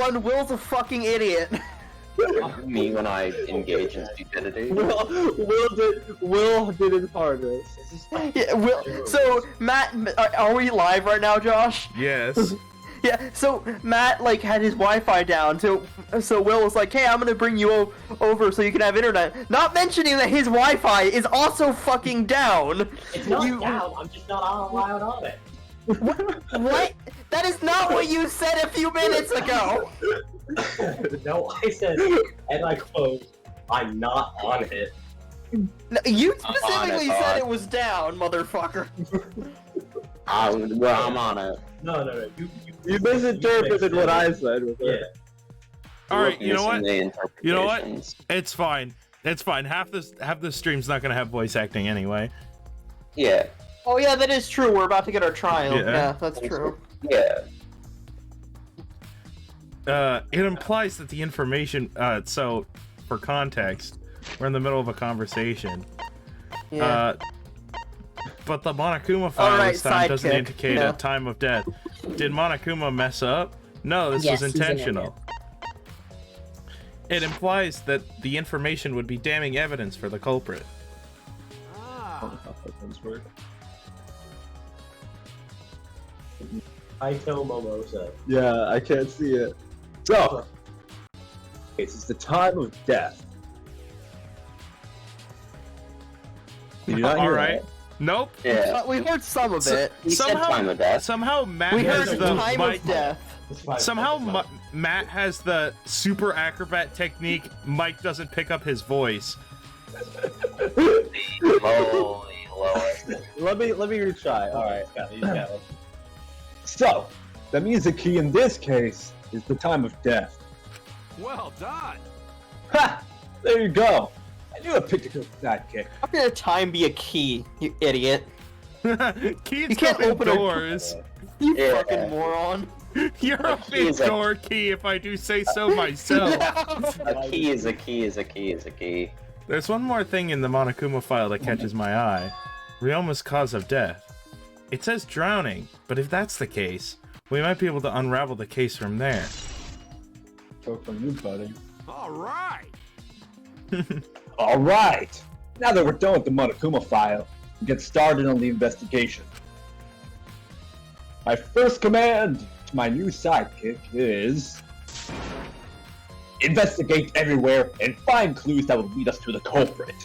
one, Will's a fucking idiot. Me when I engage in stupidity. Will did his hardest. Yeah, Will. So Matt, are we live right now, Josh? Yes. Yeah. So Matt like had his Wi-Fi down. So Will was like, "Hey, I'm gonna bring you over so you can have internet." Not mentioning that his Wi-Fi is also fucking down. It's not down. I'm just not allowed on it. What? That is not what you said a few minutes ago. No, I said, and I quote, "I'm not on it." No, you specifically I'm on said it. it was down, motherfucker. I'm on it. No. You misinterpreted what I said with Yeah. it. All right, you know what? Missing the You know what? interpretations. It's fine. It's fine. Half the stream's not gonna have voice acting anyway. Yeah. Oh yeah, that is true. We're about to get our trial. Yeah. Yeah, that's true. Yeah. It implies that the information. So, for context, we're in the middle of a conversation. Yeah. But the Monokuma file Alright, this time doesn't sidekick. indicate Yeah. a time of death. Did Monokuma mess up? No, this Yes, was he's an intentional. It implies that the information would be damning evidence for the culprit. Kaito Momosa. Yeah, I can't see it. So, this is the time of death. Did you not hear Alright. that? Nope. Yeah. We heard some of it. He said Somehow- time of death. Somehow Matt We has heard the time mic. of death. Somehow Matt has the super acrobat technique. Mike doesn't pick up his voice. Holy Lord. Let me retry. Alright. So, that means the key in this case is the time of death. Well done. Ha! There you go. I knew I picked a good sidekick. How can a time be a key, you idiot? Keys You can't go open a- indoors. You Yeah. fucking moron. You're a key big is a- door key, if I do say so myself. A key is a key is a key is a key. There's one more thing in the Monokuma file that catches my eye. Ryoma's cause of death. It says drowning, but if that's the case, we might be able to unravel the case from there. Joke from you, buddy. All right. Alright! Now that we're done with the Monokuma file, we get started on the investigation. My first command to my new sidekick is... investigate everywhere and find clues that will lead us to the culprit.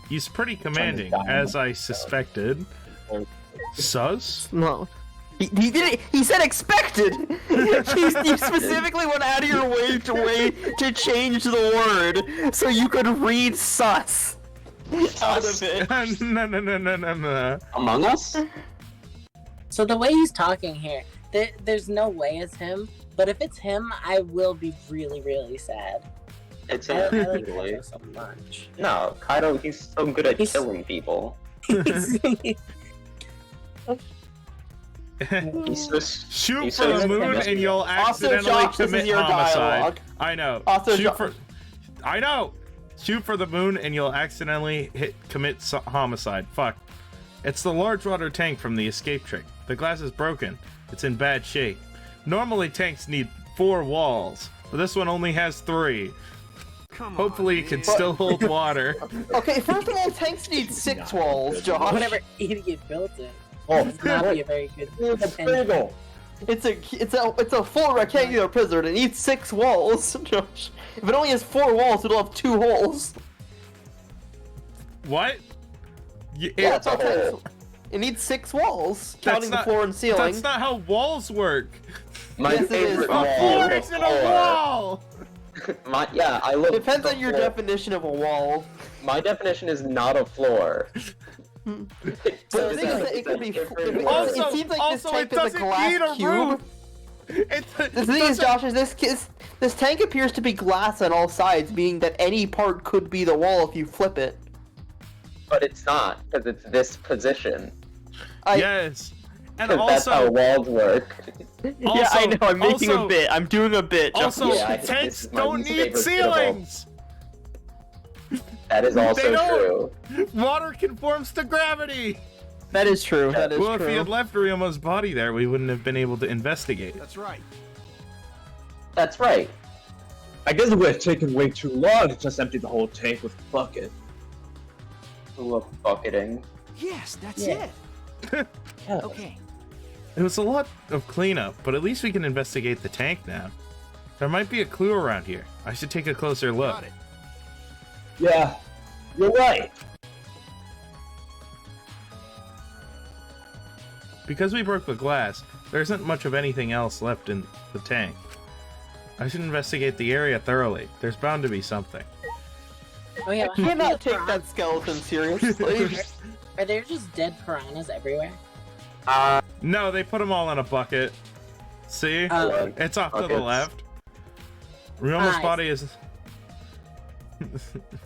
He's pretty commanding, as I suspected. Sus? No. He did it. He said expected. You specifically went out of your way to change the word so you could read sus out of it. No. Among Us? So the way he's talking here, there's no way it's him. But if it's him, I will be really, really sad. It's I a like Kaito so much. No, Kaido, he's so good at He's- killing people. He's just Shoot He's for so the good moon at and you'll Also, accidentally Josh, this commit is your homicide. dialogue. I know. Also, Shoot Jo- for... I know. Shoot for the moon and you'll accidentally commit homicide. Fuck. It's the large water tank from the escape trick. The glass is broken. It's in bad shape. Normally tanks need 4 walls, but this one only has 3. Come Hopefully on, it can man. still hold water. Okay, first of all, tanks need 6 walls, Josh. Whatever idiot built it. Oh, It's not be a very good it's a engine. bagel! It's a full rectangular prison. It needs 6 walls, Josh. If it only has 4 walls, it'll have 2 holes. What? Yeah, that's all tanks. It needs 6 walls, counting the floor and ceiling. That's not how walls work. my Yes, it is. favorite A wall. A floor is isn't a wall! Yeah, I love. Depends the on your floor. definition of a wall. My definition is not a floor. But the thing is that it could be. Also, it seems like also this it tank is a doesn't glass need a cube. roof. The thing is, Josh, is this tank appears to be glass on all sides, meaning that any part could be the wall if you flip it. But it's not, because it's this position. Yes. And 'Cause that's how also, walls work. Yeah, I know. I'm making also- a bit. I'm doing a bit. Josh. also, Yeah, I think this tanks is my don't least need favorite bit of all. ceilings. That is also They true. don't. Water conforms to gravity. That is true. That is Well, if true. he had left Ryoma's body there, we wouldn't have been able to investigate. That's right. That's right. I guess it would have taken way too long to just empty the whole tank with a bucket. Who of bucketing? Yes, that's Yeah. it. Yeah. Okay. It was a lot of cleanup, but at least we can investigate the tank now. There might be a clue around here. I should take a closer look. Got it. Yeah, you're right. Because we broke the glass, there isn't much of anything else left in the tank. I should investigate the area thoroughly. There's bound to be something. Oh yeah, I cannot take that skeleton seriously. Are there just dead piranhas everywhere? No, they put them all in a bucket. See? Oh. It's off to the Buckets. left. Ryoma's Nice. body is...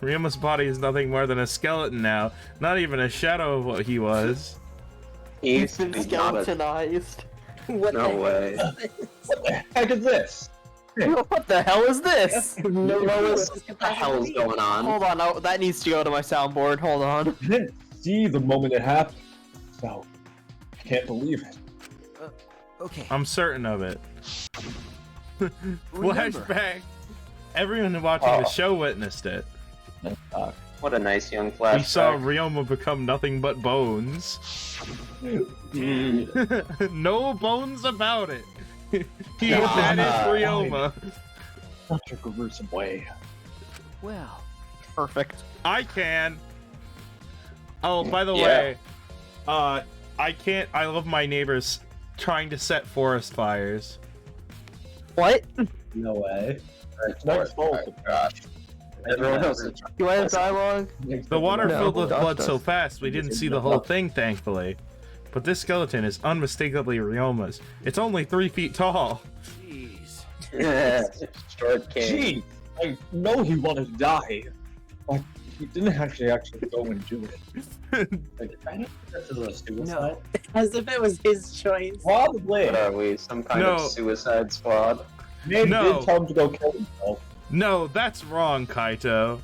Ryoma's body is nothing more than a skeleton now. Not even a shadow of what he was. He's been He's not a- skeletonized. What No the way. What the heck is this? What the hell is this? No Lois, what the hell is going on? Hold on, that needs to go to my soundboard. Hold on. I didn't see the moment it happened, so I can't believe it. Okay. I'm certain of it. Remember. Flashback. Everyone watching the show witnessed it. What a nice young flashback. We saw Ryoma become nothing but bones. No bones about it. That is Ryoma. Such a gruesome way. Well, Perfect. I can. Oh, by the Yeah. way, I can't. I love my neighbors trying to set forest fires. What? No way. Next fault. Oh gosh. Everyone else is You want dialogue? The water No, filled with Josh blood does. so fast we didn't see the whole thing, thankfully. But this skeleton is unmistakably Ryoma's. It's only 3 feet tall. jeez. Short king. Gee, I know he wanted to die, but he didn't actually go and do it. I think this is a suicide. As if it was his choice. Probably. What are we? Some kind No. of suicide squad? Maybe No. did tell him to go kill himself. No, that's wrong, Kaito.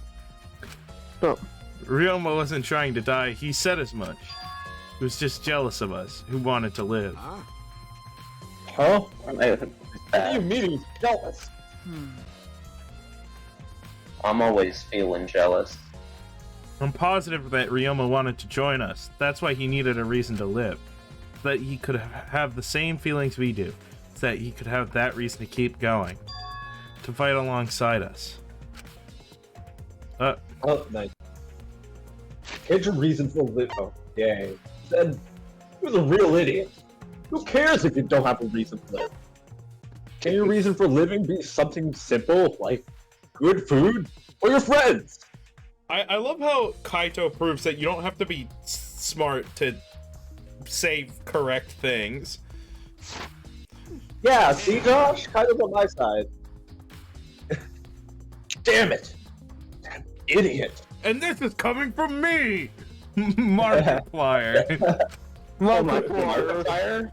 Oh. Ryoma wasn't trying to die. He said as much. He was just jealous of us, who wanted to live. Huh? Huh? What do you Bad. mean he's jealous? I'm always feeling jealous. I'm positive that Ryoma wanted to join us. That's why he needed a reason to live. So that he could have the same feelings we do. So that he could have that reason to keep going. To fight alongside us. Oh, nice. Here's your reason for living. Oh, yay. Then he was a real idiot. Who cares if you don't have a reason to live? Can your reason for living be something simple like good food or your friends? I love how Kaito proves that you don't have to be smart to say correct things. Yeah, see, Josh? Kind of on my side. Damn it! That idiot! And this is coming from me! Markiplier. Markiplier?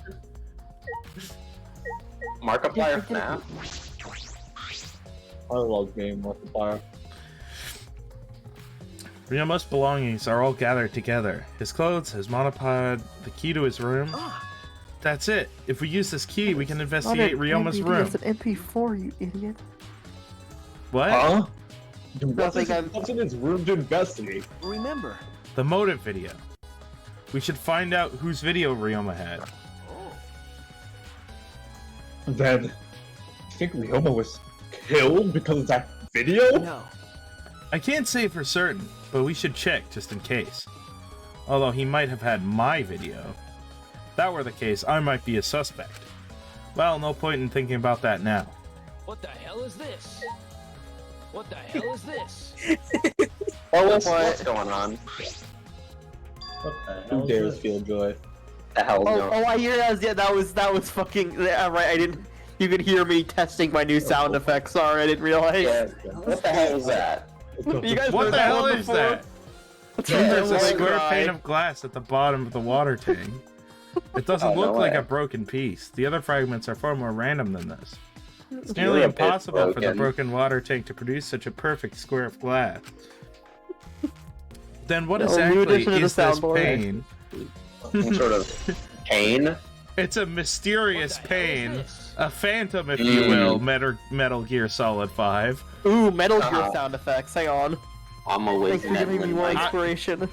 Markiplier FNAF? I love game multiplier. Ryoma's belongings are all gathered together. His clothes, his monopod, the key to his room. That's it. If we use this key, we can investigate Ryoma's room. It's an MP4, you idiot. What? Huh? Dude, Nothing, what's in his room to investigate? Remember. The motive video. We should find out whose video Ryoma had. Oh. Then, you think Ryoma was killed because of that video? No. I can't say for certain, but we should check just in case. Although he might have had my video. If that were the case, I might be a suspect. Well, no point in thinking about that now. What the hell is this? What the hell is this? What's going on? What the hell Who is dares this? feel joy? The hell no. I hear that. Yeah, that was fucking. Yeah, right, I didn't. You could hear me testing my new sound effects. Sorry, I didn't realize. Yeah, what the hell is that? You guys What heard the that hell one is before? that? Yeah, There's a oh my square God. pane of glass at the bottom of the water tank. It doesn't Oh, no look like way. a broken piece. The other fragments are far more random than this. It's nearly You're a bit impossible for the broken. broken water tank to produce such a perfect square of glass. Then what No, new exactly addition to the is this soundboard. pane? Some sort of pain? It's a mysterious What the hell is pain, this? a phantom, if you will. Metal Gear Solid 5. Ooh, Metal Gear sound effects. Hang on. I'm always Thanks for giving me meddling more my- inspiration.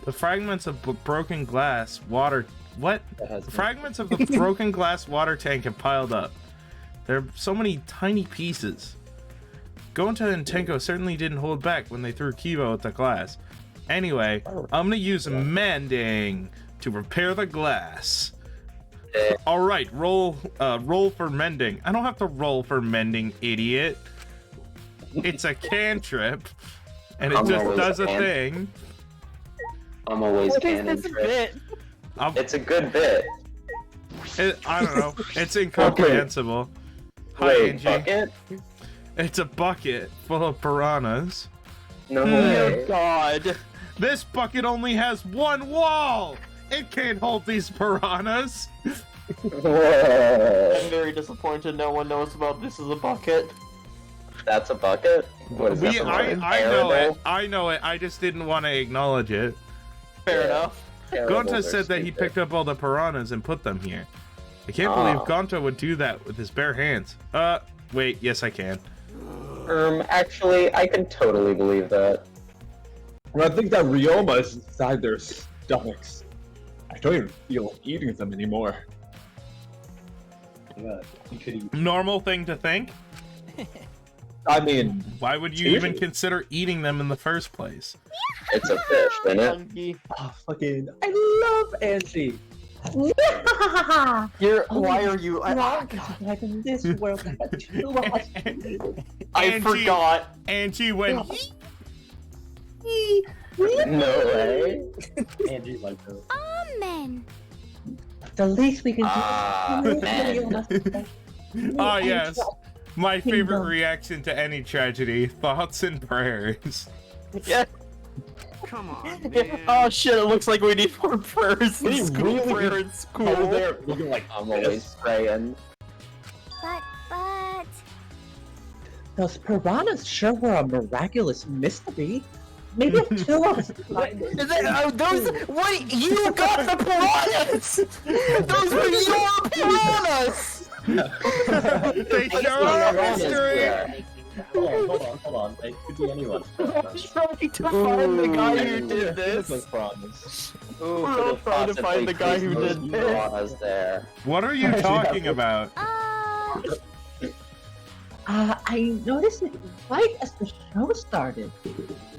The fragments of broken glass water. What? That has The fragments of the broken glass water tank have piled up. There are so many tiny pieces. Gonta and Tenko certainly didn't hold back when they threw Kibo at the glass. Anyway, I'm gonna use mending to repair the glass. All right, roll for mending. I don't have to roll for mending, idiot. It's a cantrip, and it I'm just always does a can- thing. I'm always What is cannon this trick. bit? It's a good bit. I don't know. It's incomprehensible. Hi, Wait, Angie. bucket? It's a bucket full of piranhas. No Oh way. god. This bucket only has one wall. It can't hold these piranhas. Whoa. I'm very disappointed no one knows about this as a bucket. That's a bucket? What is that? from I an know it. arrow? I know it. I just didn't want to acknowledge it. Fair Yeah. enough. Terrible, Gonta they're said that he stupid. picked up all the piranhas and put them here. I can't Ah. believe Gonta would do that with his bare hands. Wait, yes I can. Actually, I can totally believe that. I think that Ryoma is inside their stomachs. I don't even feel eating them anymore. Yeah, you could eat. Normal thing to think? I mean, Why would you even consider eating them in the first place? It's a fish, isn't it? Angie, fucking, I love Angie. why are you? in this world. I Angie- forgot. Angie went. No way. Angie like that. Amen. The least we can Ah, man. Ah, yes. My favorite reaction to any tragedy: thoughts and prayers. Yeah. Come on, man. Oh shit! It looks like we need more prayers in We school. really Prayer do. in school. Over there looking like I'm always praying. But Those piranhas sure were a miraculous mystery. Maybe if two of us Is it, those? What? You got the piranhas! Those were your piranhas! They That's show not our honest, history. yeah. Hold on. It could be anyone. I'm trying to find the guy who did This this. was promise. Who We're could all have trying to possibly find the guy who placed did those this. piranhas there? What are you talking about? I noticed it right as the show started.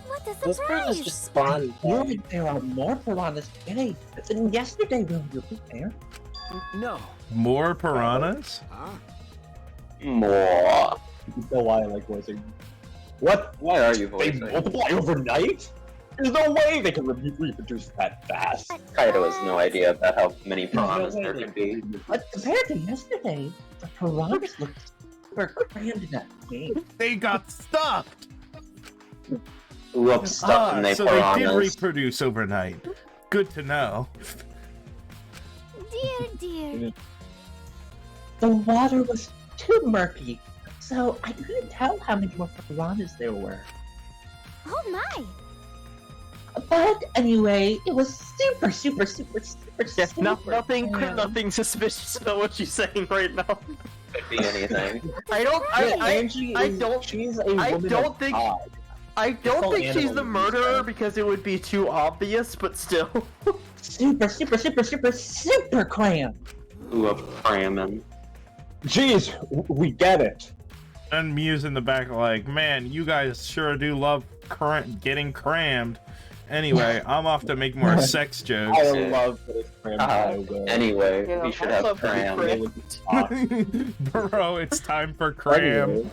what a Those piranhas surprise! just spawned. You're like there are more piranhas today than yesterday when you were there. No. More piranhas? Huh? More. You know why I like voicing. What? Why are you They voicing? multiply overnight? There's no way they can reproduce that fast. Kaido has no idea about how many piranhas there could be. But compared to yesterday, the piranhas looked super crammed in that game. They got stuffed. Who up stuff in they So they did piranhas? reproduce overnight. Good to know. Dear. The water was too murky, so I couldn't tell how many more piranhas there were. Oh my! But anyway, it was super, super, Yeah, crammed. nothing suspicious about what she's saying right now. Could be anything. I don't. Angie I is- don't- She's a I woman don't of think- God. I don't all think she's animal the movies, murderer man. because it would be too obvious, but still. Super crammed. Who up cramming? Jeez, we get it. And Muse in the back like, man, you guys sure do love getting crammed. Anyway, I'm off to make more sex jokes. I love that it's crammed. I will. Anyway, Yeah, we should I have love that cram. Bro, it's time for cram.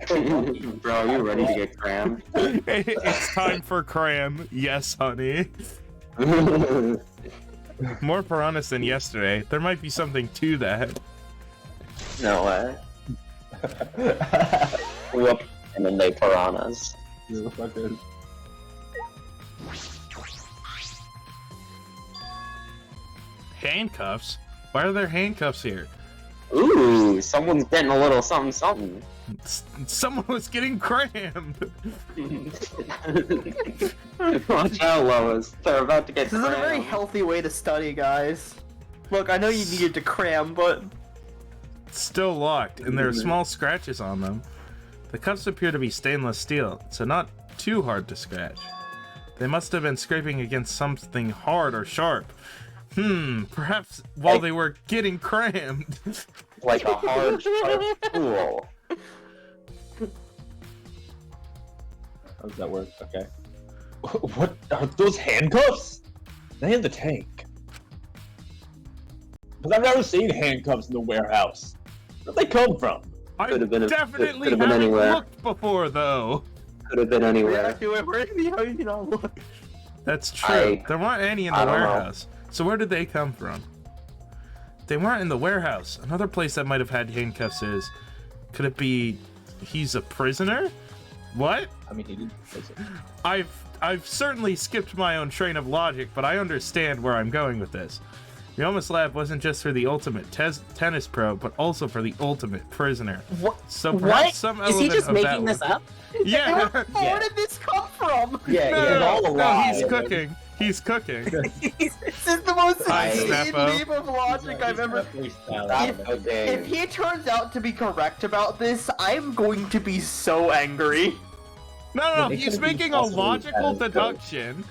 Bro, you ready to get crammed? It's time for cram. Yes, honey. More piranhas than yesterday. There might be something to that. No way. Who up and then they piranhas? You're fucking- Handcuffs? Why are there handcuffs here? Ooh, someone's getting a little something something. Someone was getting crammed. Watch out, Lois. They're about to get This isn't a very crammed. healthy way to study, guys. Look, I know you needed to cram, but Still locked, and there are small scratches on them. The cups appear to be stainless steel, so not too hard to scratch. They must have been scraping against something hard or sharp. Perhaps while they were getting crammed. Like a hard, sharp tool. How does that work? Okay. What are those handcuffs? They in the tank. Because I've never seen handcuffs in the warehouse. Where'd they come from? I Could've been definitely could've been haven't anywhere. looked before, though. Could have been anywhere. where did you not look? That's true. There weren't any in the I don't know. warehouse. So where did they come from? They weren't in the warehouse. Another place that might have had handcuffs is... Could it be... he's a prisoner? What? I mean, he didn't say so. I've certainly skipped my own train of logic, but I understand where I'm going with this. Ryoma's lab wasn't just for the ultimate tennis pro, but also for the ultimate prisoner. What? So perhaps some Is element he just of making that this up? Yeah. Where did this come from? Yeah, No, it's no, all a no, lie. he's cooking. He's cooking. This is the most I- insane Snappo. leap of logic I've ever. Okay. If he turns out to be correct about this, I'm going to be so angry. No, It he's could be making a possibly logical as good. deduction.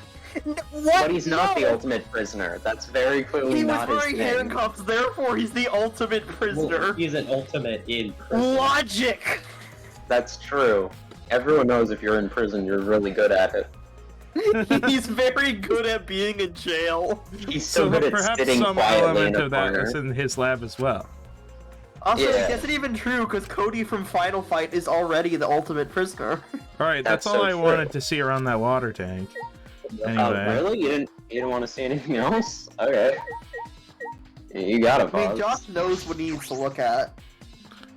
What? But he's not the No. ultimate prisoner. That's very clearly He was not his wearing thing. handcuffs, therefore he's the ultimate prisoner. He's an ultimate in prison. Logic! That's true. Everyone knows if you're in prison, you're really good at it. He's very good at being in jail. He's so So good at perhaps sitting some quietly element in a of that corner. is in his lab as well. Also, Yeah. it isn't even true because Cody from Final Fight is already the ultimate prisoner. Alright, that's That's all so I true. wanted to see around that water tank. Oh, Anyway. really? You didn't want to see anything else? Okay. You got it, I mean, Boz. Josh knows what he needs to look at.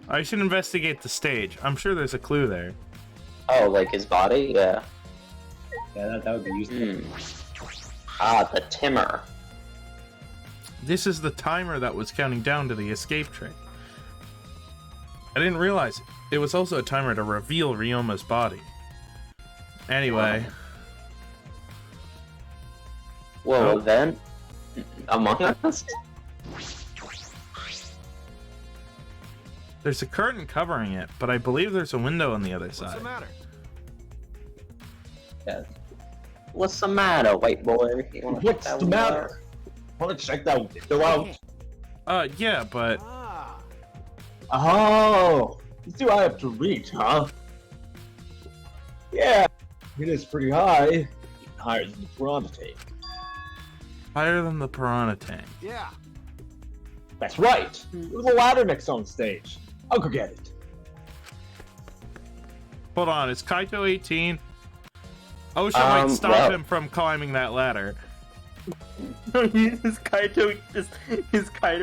I should investigate the stage. I'm sure there's a clue there. Oh, like his body? Yeah. Yeah, that would be useful. Ah, the Timmer. This is the timer that was counting down to the escape trick. I didn't realize it was also a timer to reveal Ryoma's body. Anyway, Whoa, Oh. event? Among Us? there's a curtain covering it, but I believe there's a window on the other What's the side. matter? What's the matter, white boy? You wanna check What's that the window out? matter? Wanna check that window out? Yeah, but Ah, Oh, you see what I have to reach, huh? Yeah, it is pretty high. Higher than the piranha tank. higher than the piranha tank. yeah. That's right. There's a ladder next on stage. I'll go get it. Hold on, is Kaito 18? OSHA might stop well- him from climbing that ladder. his Kaito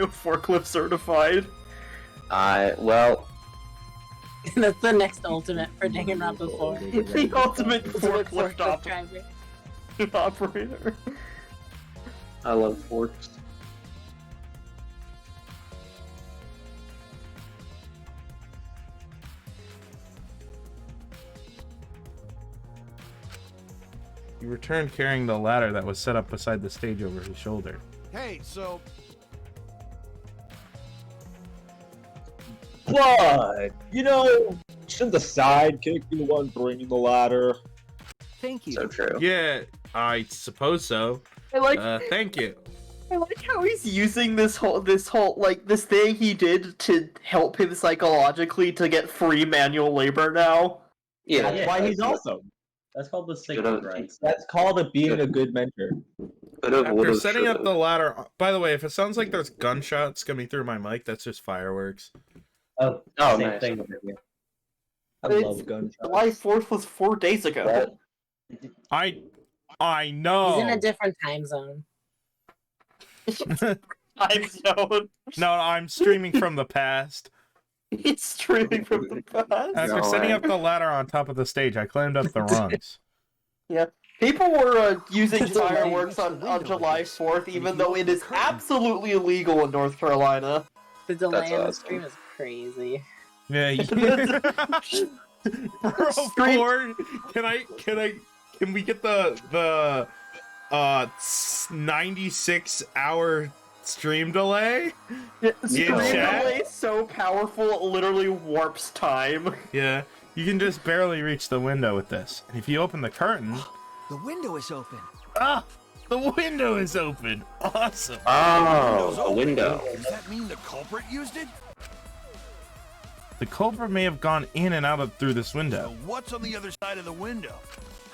forklift certified. Well, That's the next ultimate for Danganronpa 4. The ultimate Ultimate forklift driver. operator. I love forks. He returned carrying the ladder that was set up beside the stage over his shoulder. Hey, so But, shouldn't the sidekick be the one bringing the ladder? Thank you. So true. Yeah, I suppose so. I like Thank you. I like how he's using this whole this thing he did to help him psychologically to get free manual labor now. Yeah. That's why he's awesome. That's called the Should've- sacred rights. That's called being a good mentor. Could've, After would've, setting up should've. the ladder, by the way, if it sounds like there's gunshots coming through my mic, that's just fireworks. Oh, Oh, same nice. thing over here. I It's- love gunshots. July 4th was 4 days ago. Well, I know. He's in a different time zone. Time zone. No, I'm streaming from the past. It's streaming from the past. After No setting way. up the ladder on top of the stage, I climbed up the rungs. People were using It's okay. fireworks on July 4th, even though it is absolutely illegal in North Carolina. The delay That's on the awesome. stream is crazy. Yeah. Bro, Street- Ford, can we get the 96-hour stream delay? Screen chat? delay so powerful it literally warps time. Yeah, you can just barely reach the window with this. And if you open the curtain, The window is open. the window is open. Awesome. Oh, a window. Does that mean the culprit used it? The culprit may have gone in and out through this So window. what's on the other side of the window?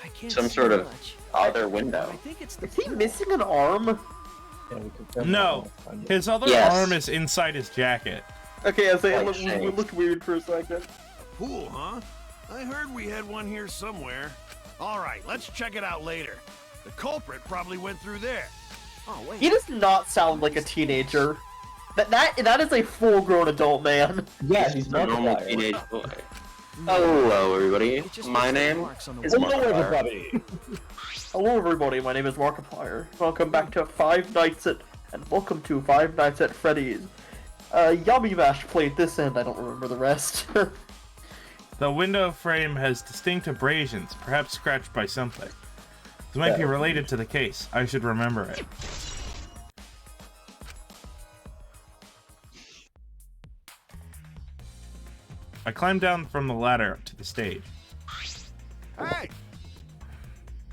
I can't Some see sort of much. other I window. think it's the Is he missing an arm? Yeah, we confirmed No, that. his other Yes. arm is inside his jacket. Okay, I say Like it Shane. looked weird for a second. Pool, huh? I heard we had one here somewhere. All right, let's check it out later. The culprit probably went through there. Oh wait. He does not sound like a teenager. That is a full-grown adult man. Yeah, he's A not normal a teenage boy. Hello, everybody. It just My looks like name marks on the is window. Hello, Markiplier. everybody. Hello, everybody. My name is Markiplier. Welcome back to Five Nights at and welcome to Five Nights at Freddy's. Yummy Mash played this end. I don't remember the rest. The window frame has distinct abrasions, perhaps scratched by something. This might be related to the case. I should remember it. I climbed down from the ladder to the stage. Hey,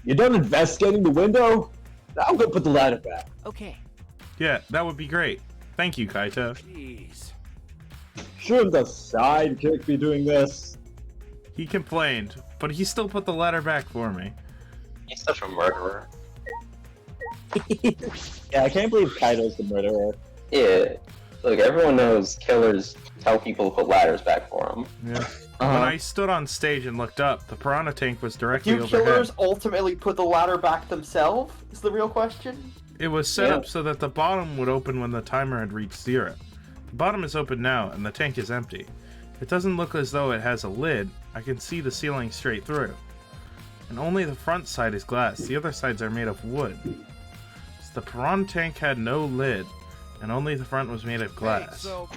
You done investigating the window? Now go put the ladder back. Okay. Yeah, that would be great. Thank you, Kaito. jeez. Shouldn't the sidekick be doing this? He complained, but he still put the ladder back for me. He's such a murderer. Yeah, I can't believe Kaito's the murderer. Yeah. Look, everyone knows killers tell people to put ladders back for them. Yeah. When I stood on stage and looked up, the piranha tank was directly Do overhead. killers ultimately put the ladder back themselves? Is the real question. It was set Yeah. up so that the bottom would open when the timer had reached 0. The bottom is open now, and the tank is empty. It doesn't look as though it has a lid. I can see the ceiling straight through. And only the front side is glass. The other sides are made of wood. So the piranha tank had no lid, and only the front was made of Hey, glass. so,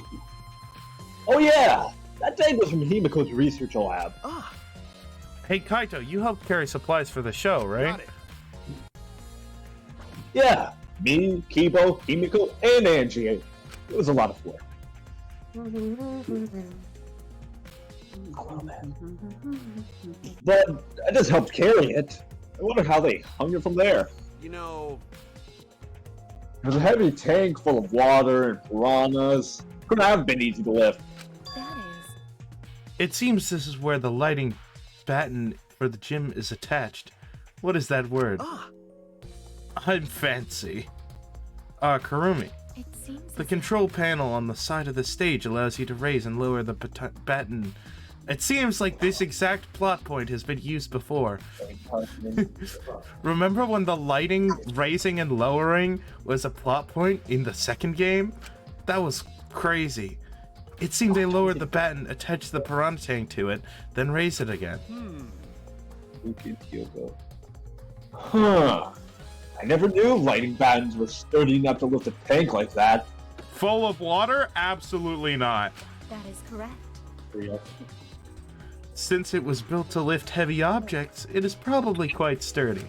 Oh yeah! That tank was from Himiko's research lab. Hey Kaito, you helped carry supplies for the show, right? got it. Yeah, me, Kibo, Himiko, and Angie. It was a lot of work. But I just helped carry it. I wonder how they hung it from there. You know, It was a heavy tank full of water and piranhas. Couldn't have been easy to lift. That is. It seems this is where the lighting batten for the gym is attached. What is that word? I'm fancy. Karumi. It seems. The as control panel on the side of the stage allows you to raise and lower the batten. It seems like this exact plot point has been used before. Remember when the lighting, raising and lowering was a plot point in the second game? That was crazy. It seemed they lowered the batten, attached the piranha tank to it, then raised it again. Huh. I never knew lighting battens were sturdy enough to lift a tank like that. Full of water? Absolutely not. That is correct. Since it was built to lift heavy objects, it is probably quite sturdy.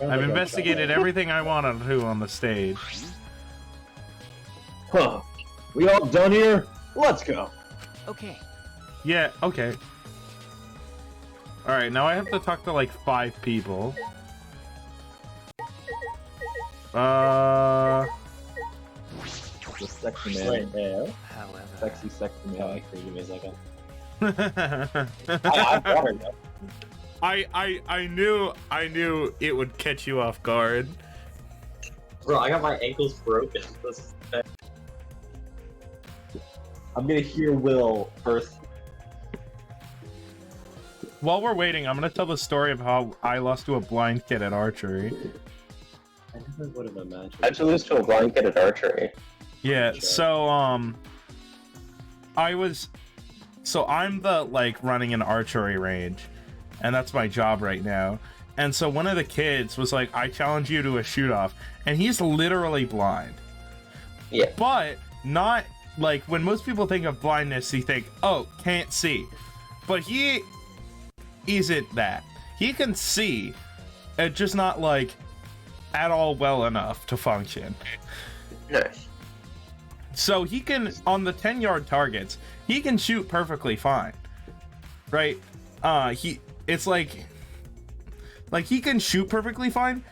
I've investigated everything I wanted to on the stage. Huh. We all done here? Let's go. Okay. Yeah, okay. Alright, now I have to talk to like 5 people. The sexy man right there. However. Sexy man. Give me a second. I got her though. I knew it would catch you off guard. Bro, I got my ankles broken. This is I'm gonna hear Will first. While we're waiting, I'm gonna tell the story of how I lost to a blind kid at archery. I never would have imagined. How'd you lose to a blind kid at archery? Yeah, so I'm the like running an archery range, and that's my job right now. And so one of the kids was like, I challenge you to a shoot off, and he's literally blind. Yeah. But not like when most people think of blindness, you think, oh, can't see. But he isn't that. He can see, it's just not like at all well enough to function. Nice. So he can, on the 10-yard targets, he can shoot perfectly fine, right? It's like he can shoot perfectly fine.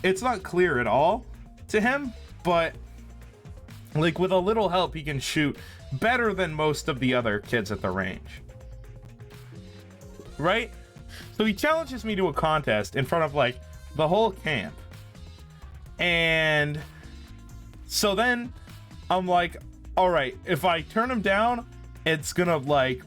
It's not clear at all to him, but like with a little help, he can shoot better than most of the other kids at the range, right? So he challenges me to a contest in front of like the whole camp, and so then I'm like, all right, if I turn him down, it's gonna like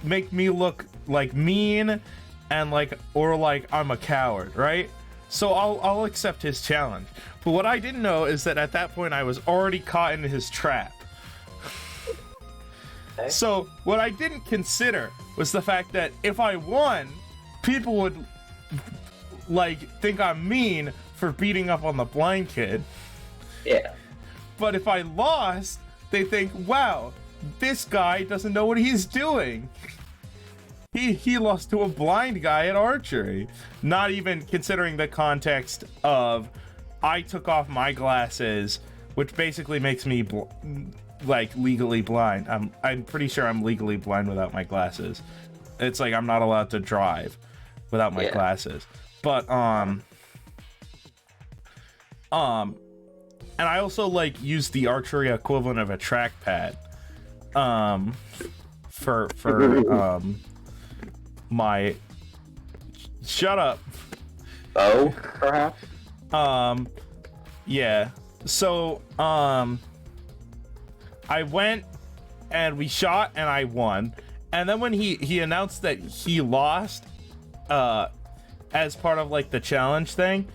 make me look like mean and like, or like I'm a coward, right? So I'll accept his challenge. But what I didn't know is that at that point I was already caught in his trap. Okay. So what I didn't consider was the fact that if I won, people would like think I'm mean for beating up on the blind kid. Yeah. But if I lost, they think, wow, this guy doesn't know what he's doing. He lost to a blind guy at archery. Not even considering the context of I took off my glasses, which basically makes me like legally blind. I'm pretty sure I'm legally blind without my glasses. It's like I'm not allowed to drive without my glasses. But and I also like use the archery equivalent of a trackpad for my shut up. Oh, perhaps? Yeah. So I went and we shot and I won. And then when he announced that he lost as part of like the challenge thing,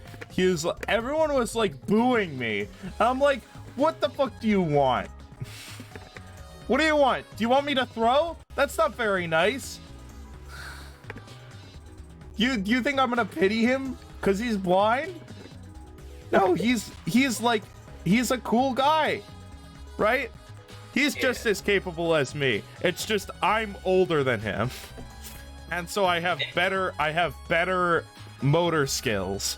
everyone was like booing me. And I'm like, what the fuck do you want? What do you want? Do you want me to throw? That's not very nice. You think I'm gonna pity him because he's blind? No, he's a cool guy, right? He's just as capable as me. It's just I'm older than him, and so I have better motor skills.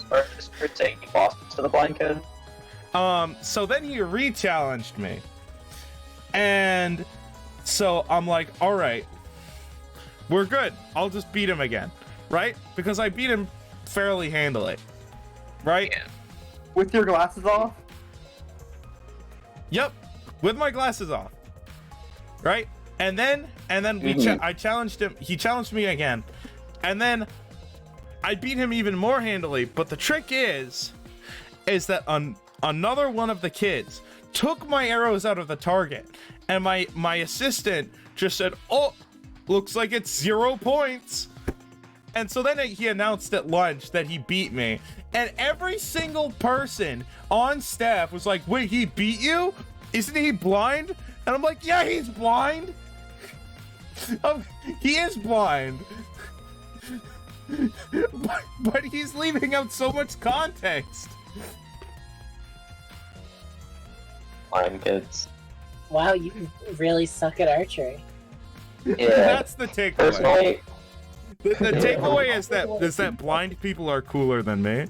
Or just saying you lost to the blind kid? So then he re-challenged me, and so I'm like, all right, we're good. I'll just beat him again, right? Because I beat him fairly handily, right? Yeah. With your glasses off? Yep, with my glasses off, right? And then I challenged him. He challenged me again, and then I beat him even more handily. But the trick is that another one of the kids took my arrows out of the target, and my assistant just said, "Oh, looks like it's 0 points." And so then he announced at lunch that he beat me, and every single person on staff was like, "Wait, he beat you? Isn't he blind?" And I'm like, "Yeah, he's blind. He is blind." but he's leaving out so much context. Blind kids. Wow, you really suck at archery. Yeah. That's the takeaway. Personally, The takeaway is that blind people are cooler than me.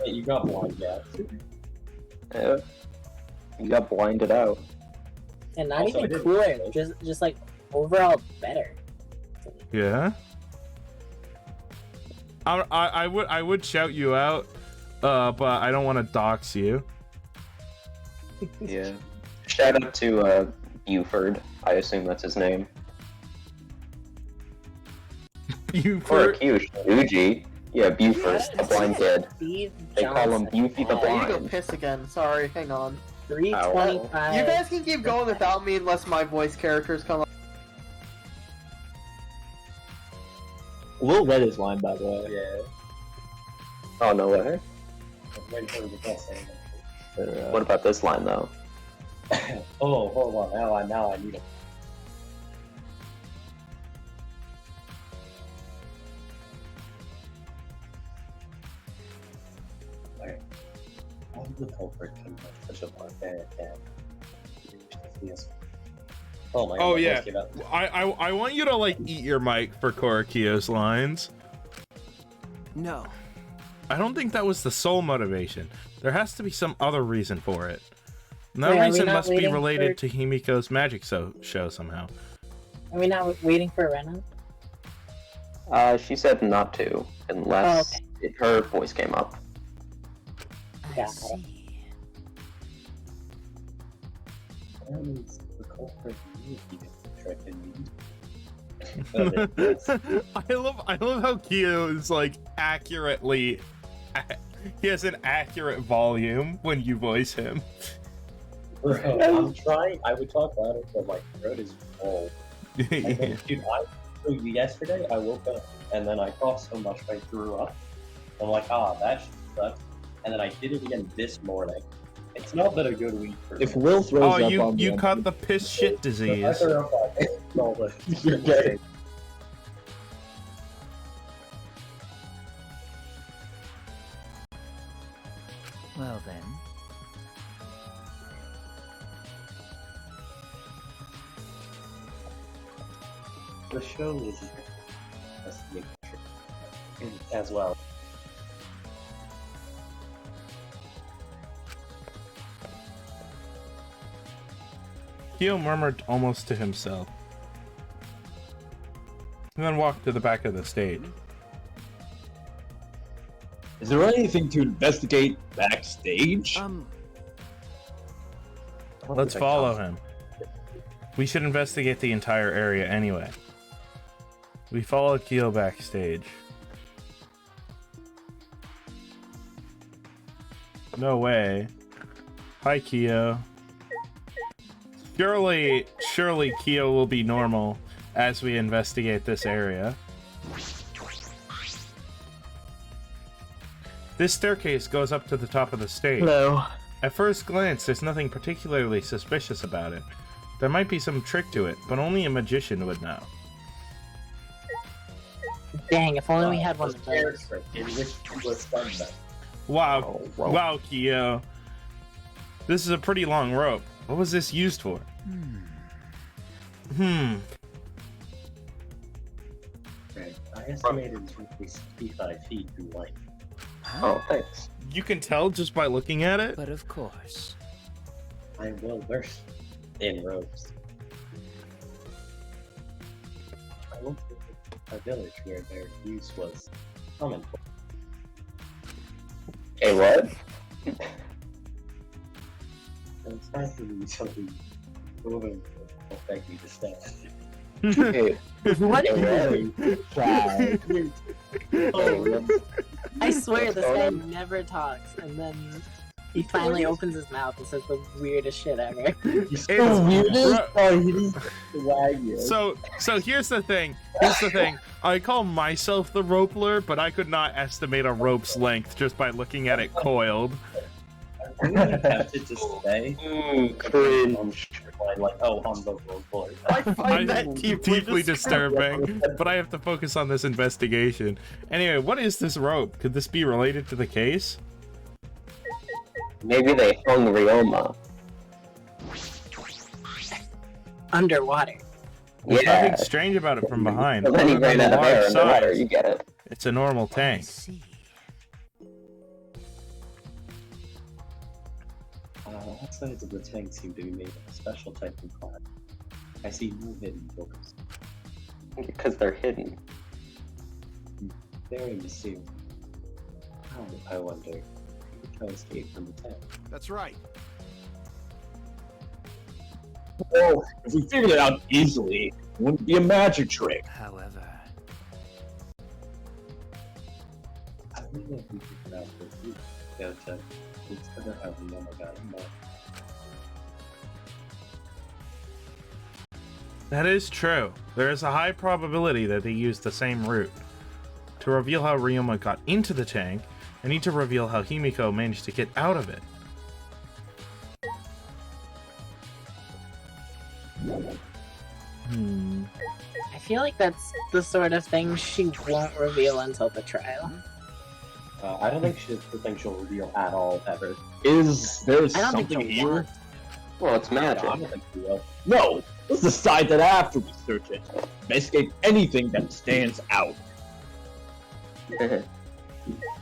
Hey, you got blind, yeah. yeah. You got blinded out. And not Also, I even didn't- cooler, just like overall better. Yeah. I would shout you out, but I don't want to dox you. Yeah. Shout out to Buford. I assume that's his name. You Or Kyush. Uji. Yeah, Buford, the blind kid. Steve They call him Johnson. Bufy the I need to go Blind. piss again. Sorry, hang on. 325. You guys can keep going without me unless my voice characters come up. Will read his line, by the way. Yeah. Oh, no way. I'm waiting for him to guess anything. What about this line, though? Oh, hold on. Now I need it. The culprit can have such a barbaric and oh my god. Oh my yeah, voice gave out. I want you to like eat your mic for Korakio's lines. No. I don't think that was the sole motivation. There has to be some other reason for it. And that Wait, are we reason not must be waiting related for- to Himiko's magic show somehow. Are we not waiting for Rena? She said not to, unless her voice came up. Yeah. That means the culprit knew he did the trick and I love how Kyo is like accurately. He has an accurate volume when you voice him. Bro, I'm trying. I would talk louder, but my throat is full. Yeah. Dude, yesterday I woke up and then I coughed so much I threw up. I'm like, that shit sucks. And then I did it again this morning. It's not been a good week for me. If Will throws Oh, up on you me, caught the piss shit I disease. threw up on all the You're gay. Well then. The show is as well. Kyo murmured almost to himself, and then walked to the back of the stage. Is there anything to investigate backstage? Let's follow him. We should investigate the entire area anyway. We follow Kyo backstage. No way. Hi, Kyo. Surely Kyo will be normal as we investigate this area. This staircase goes up to the top of the stage. Hello. At first glance, there's nothing particularly suspicious about it. There might be some trick to it, but only a magician would know. Dang, if only we had one of those. Wow, wow, Kyo. This is a pretty long rope. What was this used for? Right. I estimated it's roughly 65 feet through length. Oh, thanks. You can tell just by looking at it? But of course. I'm well versed in ropes. I went to a village where their use was commonplace. Hey, what? And it's time for me to be moving will beg me to stay. Hey, What? hey, I swear this guy never talks, and then he finally opens his mouth and says the weirdest shit ever. It's weirdest? Oh, he just So here's the thing. Here's the thing. I call myself the ropeler, but I could not estimate a rope's length just by looking at it coiled. I'm really tempted to stay. cringe. Like, oh, I'm the ropeler. I find that Deeply disturbing, but I have to focus on this investigation. Anyway, what is this rope? Could this be related to the case? Maybe they hung Ryoma. Underwater. There's Yeah. nothing strange about it from behind. But then he other than ran the out of air large underwater, size. you get it. It's a normal I tank. see. All sides of the tank seem to be made of a special type of glass. I see no hidden doors. Because they're hidden. Very mysterious. How, I wonder, how to escape from the tank? That's right. Well, if we figured it out easily, it wouldn't be a magic trick. However, I wonder if we figured out the route to discover how the Yama got in there. That is true. There is a high probability that they used the same route. To reveal how Ryoma got into the tank, I need to reveal how Himiko managed to get out of it. I feel like that's the sort of thing she won't reveal until the trial. I don't think she'll reveal at all, ever. Is there I don't think something she'll here? want. Well, it's I magic. don't think she will. No! Let's decide that after we search it. Investigate anything that stands out.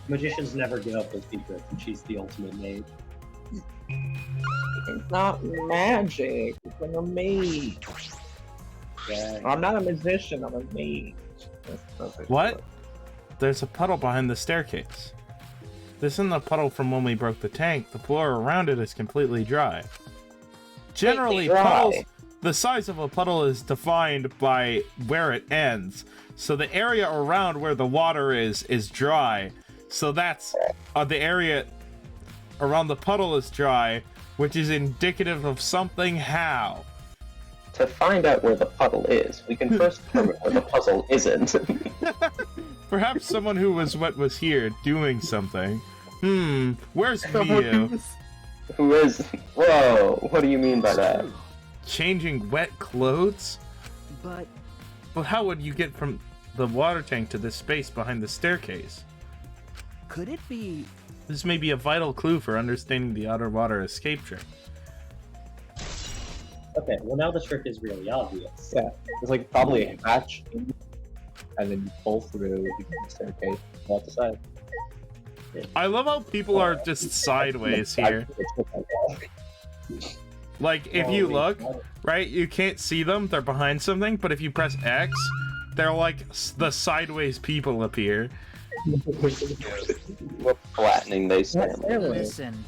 Magicians never give up their secrets, and she's the ultimate mage. It's not magic. It's like a mage. Yeah. I'm not a musician. I'm a mage. What? There's a puddle behind the staircase. This isn't the puddle from when we broke the tank. The floor around it is completely dry. Generally, dry. puddles, the size of a puddle is defined by where it ends. So the area around where the water is dry. So that's the area around the puddle is dry, which is indicative of something. How? To find out where the puddle is, we can first determine where the puzzle isn't. Perhaps someone who was wet was here doing something. Where's View? Who is? Whoa! What do you mean by that? Changing wet clothes? But But how would you get from the water tank to this space behind the staircase? could it be? This may be a vital clue for understanding the underwater escape trick. Okay, well now the trick is really obvious. Yeah, there's like probably a hatch, and then you pull through the staircase. Go out the side. I love how people are just sideways here. Like, if you look, right, you can't see them, they're behind something, but if you press X, they're like the sideways people appear. What flattening they stand. Listen.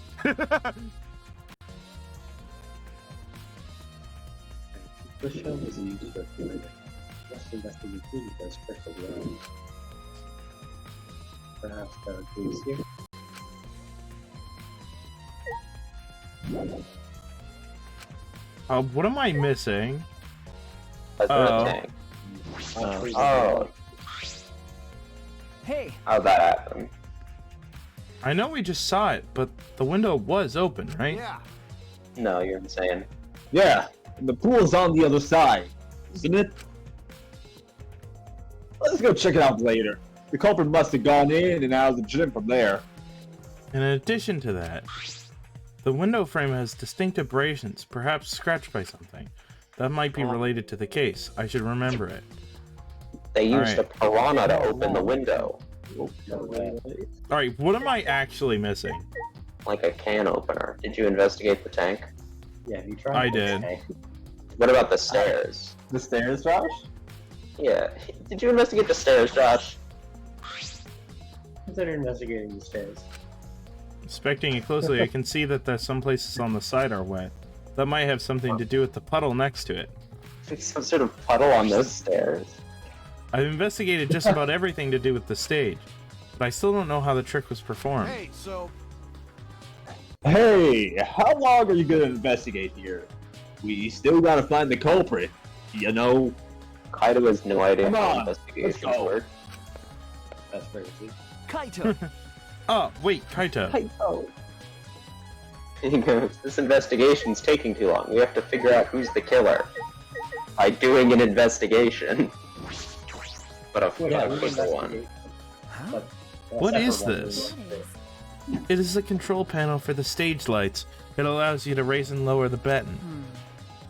The show is used for further. Let's investigate who does trick as well. Perhaps there are clues here. What am I missing? That's Oh. a tank. Oh. Hey, How'd that happen? I know we just saw it, but the window was open, right? Yeah. No, you're insane. Yeah, and the pool's on the other side, isn't it? Let's go check it out later. The culprit must have gone in and out of the gym from there. In addition to that, the window frame has distinct abrasions, perhaps scratched by something. That might be related to the case. I should remember it. They used Alright. a piranha to open the window. No way. Alright, what am I actually missing? Like a can opener. Did you investigate the tank? Yeah, you tried. I this did. tank. What about the stairs? The stairs, Josh? Yeah. Did you investigate the stairs, Josh? Consider investigating the stairs. Inspecting it closely, I can see that there's some places on the side are wet. That might have something to do with the puddle next to it. Some sort of puddle on those stairs. I've investigated just about everything to do with the stage, but I still don't know how the trick was performed. Hey, so Hey, how long are you gonna investigate here? We still gotta find the culprit, you know? Kaido has no idea Come how on, investigations let's go. work. That's crazy. Kaito. Oh, wait, Kaito. He goes, this investigation's taking too long. We have to figure out who's the killer. By doing an investigation. But a Yeah, quick one. Huh? What is Separate one. this? What is? It is a control panel for the stage lights. It allows you to raise and lower the baton.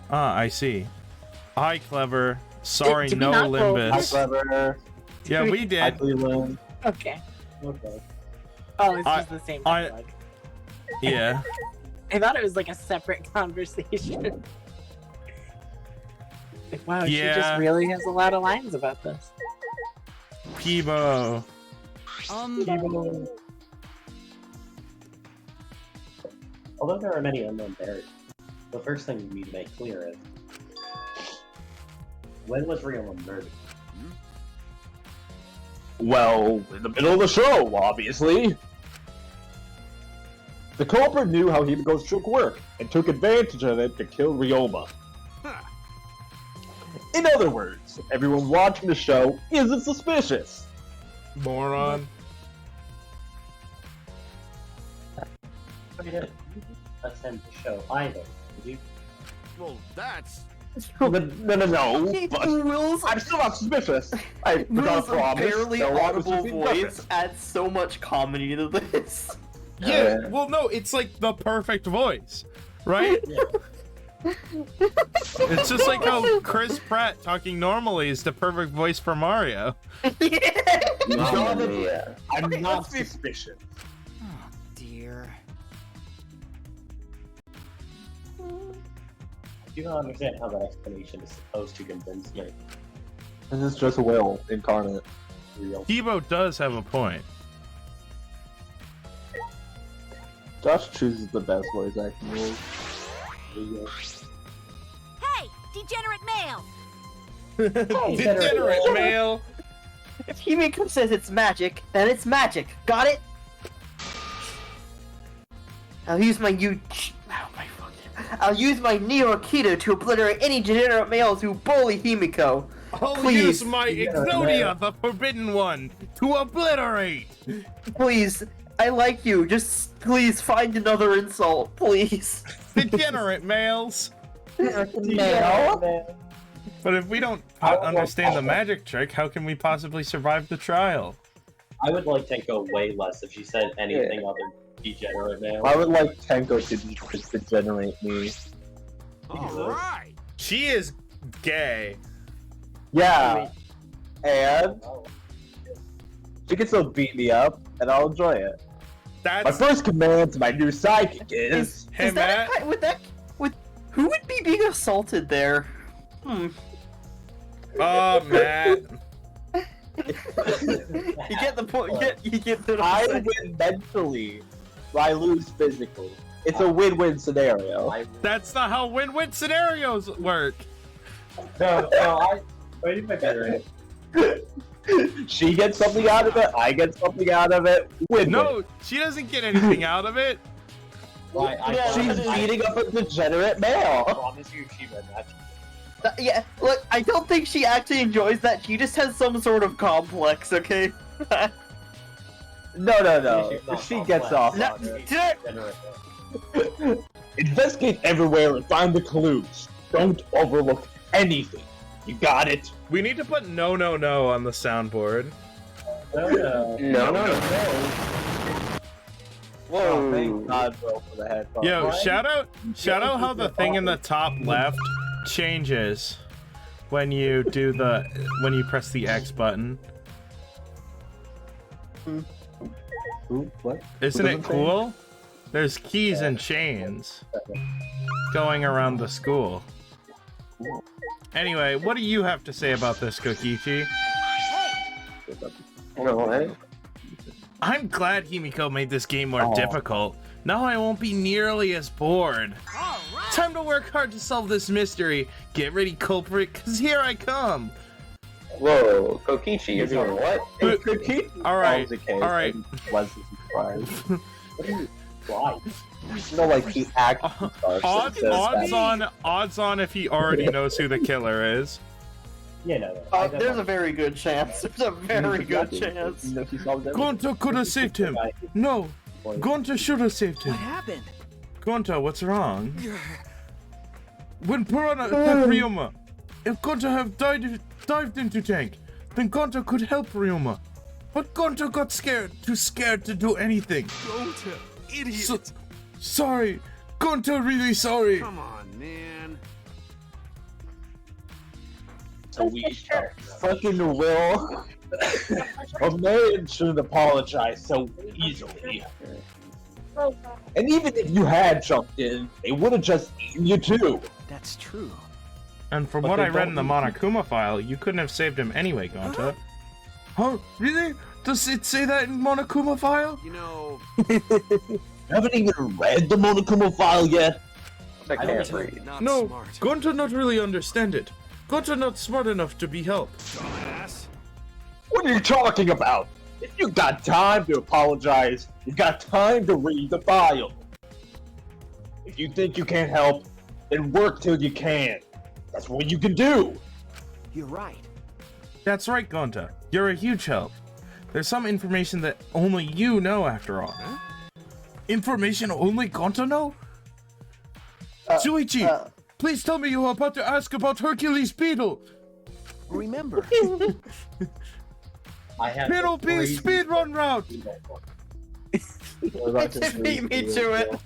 Ah, I see. Hi, Clever. Sorry, Did we no not go- Hi, Limbus. Clever. Yeah, we Hi, did. Cleveland. Okay. Okay. Oh, it's I- just the same I- dialogue. Yeah. I thought it was like a separate conversation. Like, wow, she Yeah. just really has a lot of lines about this. Peebo. Although there are many unknown barriers, the first thing we need to make clear is when was Ryoma murdered? Well, in the middle of the show, obviously. The culprit knew how Hibiko's trick worked and took advantage of it to kill Ryoma. Huh. In other words, everyone watching the show isn't suspicious. Moron. I didn't attend the show either. Did you? well, that's No. But Will's I'm still not suspicious. I forgot Will's to promise. barely no one was audible being voice perfect. adds so much comedy to this. Yeah, well, no, it's like the perfect voice, right? It's just like how Chris Pratt talking normally is the perfect voice for Mario. Mamma mia. I'm Okay, not let's be- suspicious. Oh, dear. I do not understand how that explanation is supposed to convince me. This is just Will incarnate. Real. Debo does have a point. Josh chooses the best voice acting rules. Hey, degenerate male! Degenerate male. If Himiko says it's magic, then it's magic. Got it? I'll use my I'll use my Neo Aikido to obliterate any degenerate males who bully Himiko. I'll Please. use my Exodia, the Forbidden One, to obliterate. Please, I like you. Just please find another insult, please. Degenerate males. No. But if we don't understand the magic trick, how can we possibly survive the trial? I would like Tenko way less if she said anything other than degenerate male. I would like Tenko to degenerate me. All right. She is gay. Yeah. And she can still beat me up, and I'll enjoy it. My That's first command to my new sidekick is... Hey, is that Matt. who would be being assaulted there? Matt. You get the point. You get the. I win mentally, but I lose physically. It's a win-win scenario. That's not how win-win scenarios work. But you might be right. She gets something out of it, I get something out of it. Win-win. No, she doesn't get anything out of it. She's beating up a degenerate I male. promise you she read that. Yeah, look, I don't think she actually enjoys that. She just has some sort of complex. Okay. No. She gets off No, on it. Degenerate male. Investigate everywhere and find the clues. Don't overlook anything. You got it? We need to put no on the soundboard. No. Whoa. Thank God, bro, for the headphones. Yo, Right? shout out how the thing in the top left changes when you press the X button. Ooh, what? Isn't What it does it cool? There's keys and chains going around the school. Anyway, what do you have to say about this, Kokichi? I'm glad Himiko made this game more difficult. Now I won't be nearly as bored. Time to work hard to solve this mystery. Get ready, culprit, cause here I come. Whoa, Kokichi, you're doing what? Alright, Solves the case alright. and pleasantly surprised. Why? You know, like he actually starts. Odds on if he already knows who the killer is. Yeah, no. There's a very good chance. There's a very good chance. Gonta could have saved him. No, Gonta should have saved him. What happened? Gonta, what's wrong? When Piranha attacked Ryoma, if Gonta have dived into tank, then Gonta could help Ryoma. But Gonta got too scared to do anything. Gonta, idiot. Sorry, Gonta really sorry. Come on, man. Fucking Will. A man shouldn't apologize so easily. And even if you had jumped in, they would have just eaten you too. That's true. And from what I read in the Monokuma file, you couldn't have saved him anyway, Gonta. Huh? Really? Does it say that in Monokuma file? You know, You haven't even read the Monokuma file yet? I can't read. not No, smart. Gonta not really understand it. Gonta not smart enough to be helped. Dumbass. What are you talking about? If you got time to apologize, you got time to read the file. If you think you can't help, then work till you can. That's what you can do. You're right. That's right, Gonta. You're a huge help. There's some information that only you know after all. Information only Gonta know? Shuichi, Please tell me you are about to ask about Hercules Beetle. Remember, I have Beetle the Bee crazy- speedrun route. Beat me to it.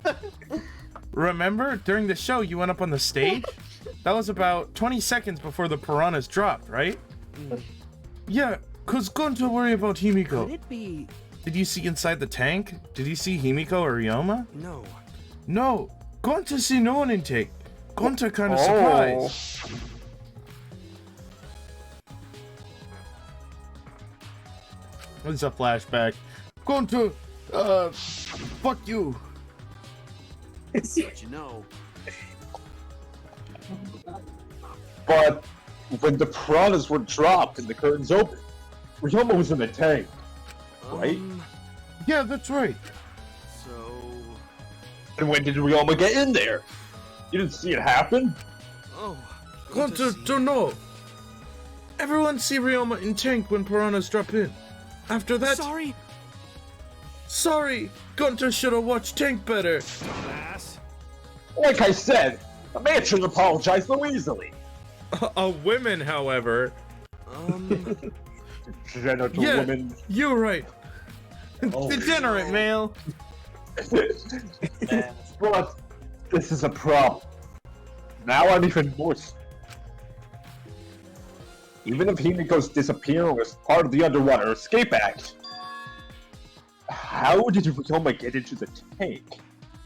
Remember, during the show, you went up on the stage? That was about 20 seconds before the piranhas dropped, right? Yeah, cause Gonta worry about Himiko. could it be? Did you see inside the tank? Did you see Himiko or Ryoma? No. No, Gonta see no one in tank. Gonta kind of Oh. surprised. It's a flashback. Gonta, fuck you. But you know, But when the piranhas were dropped and the curtains opened, Ryoma was in the tank. Right? Yeah, that's right. So, And when did Ryoma get in there? You didn't see it happen? oh, Gonta don't know. Everyone see Ryoma in tank when piranhas drop in. After that, sorry, Gonta should have watched tank better. Dumbass. Like I said, a man should apologize so easily. Women, however. Genital Yeah, woman. you're right. Oh, Degenerate male. But this is a problem. Now I'm even more. Even if Himiko's disappearing was part of the Underwater Escape Act, how did Ryoma get into the tank?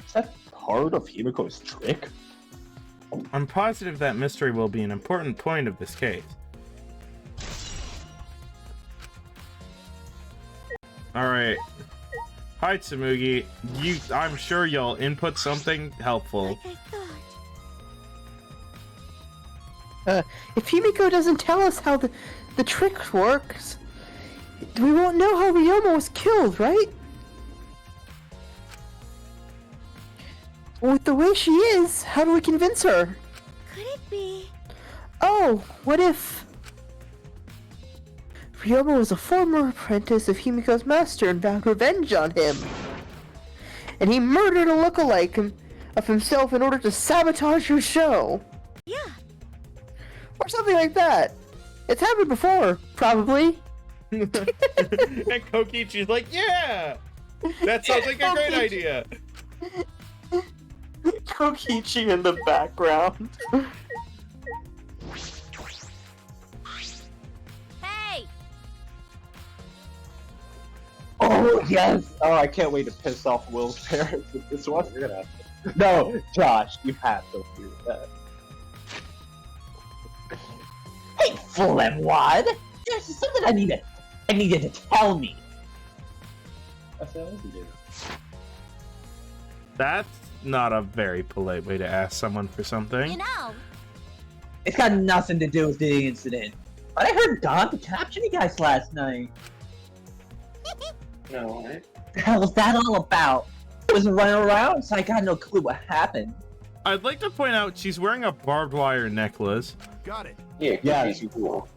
Is that part of Himiko's trick? I'm positive that mystery will be an important point of this case. Alright. Hi, Tsumugi. I'm sure you'll input something helpful. Like I thought. If Himiko doesn't tell us how the trick works, we won't know how Ryoma was killed, right? With the way she is, how do we convince her? Could it be? Oh, what if Ryoma was a former apprentice of Himiko's master and vowed revenge on him? And he murdered a lookalike of himself in order to sabotage her show? Yeah. Or something like that. It's happened before, probably. And Kokichi's like, yeah! That sounds like a great idea! Kokichi in the background. Hey! Oh, yes! Oh, I can't wait to piss off Will's parents with this one. You're gonna have to... No, Josh, you have to do that. Hey, Full M1! There's something I needed to tell me. That's what else you do. That's not a very polite way to ask someone for something. You know, It's got nothing to do with the incident. But I heard Don captured you guys last night. No, right? What the hell was that all about? I was running around, so I got no clue what happened. I'd like to point out she's wearing a barbed wire necklace. Got it. Yeah, she's cool.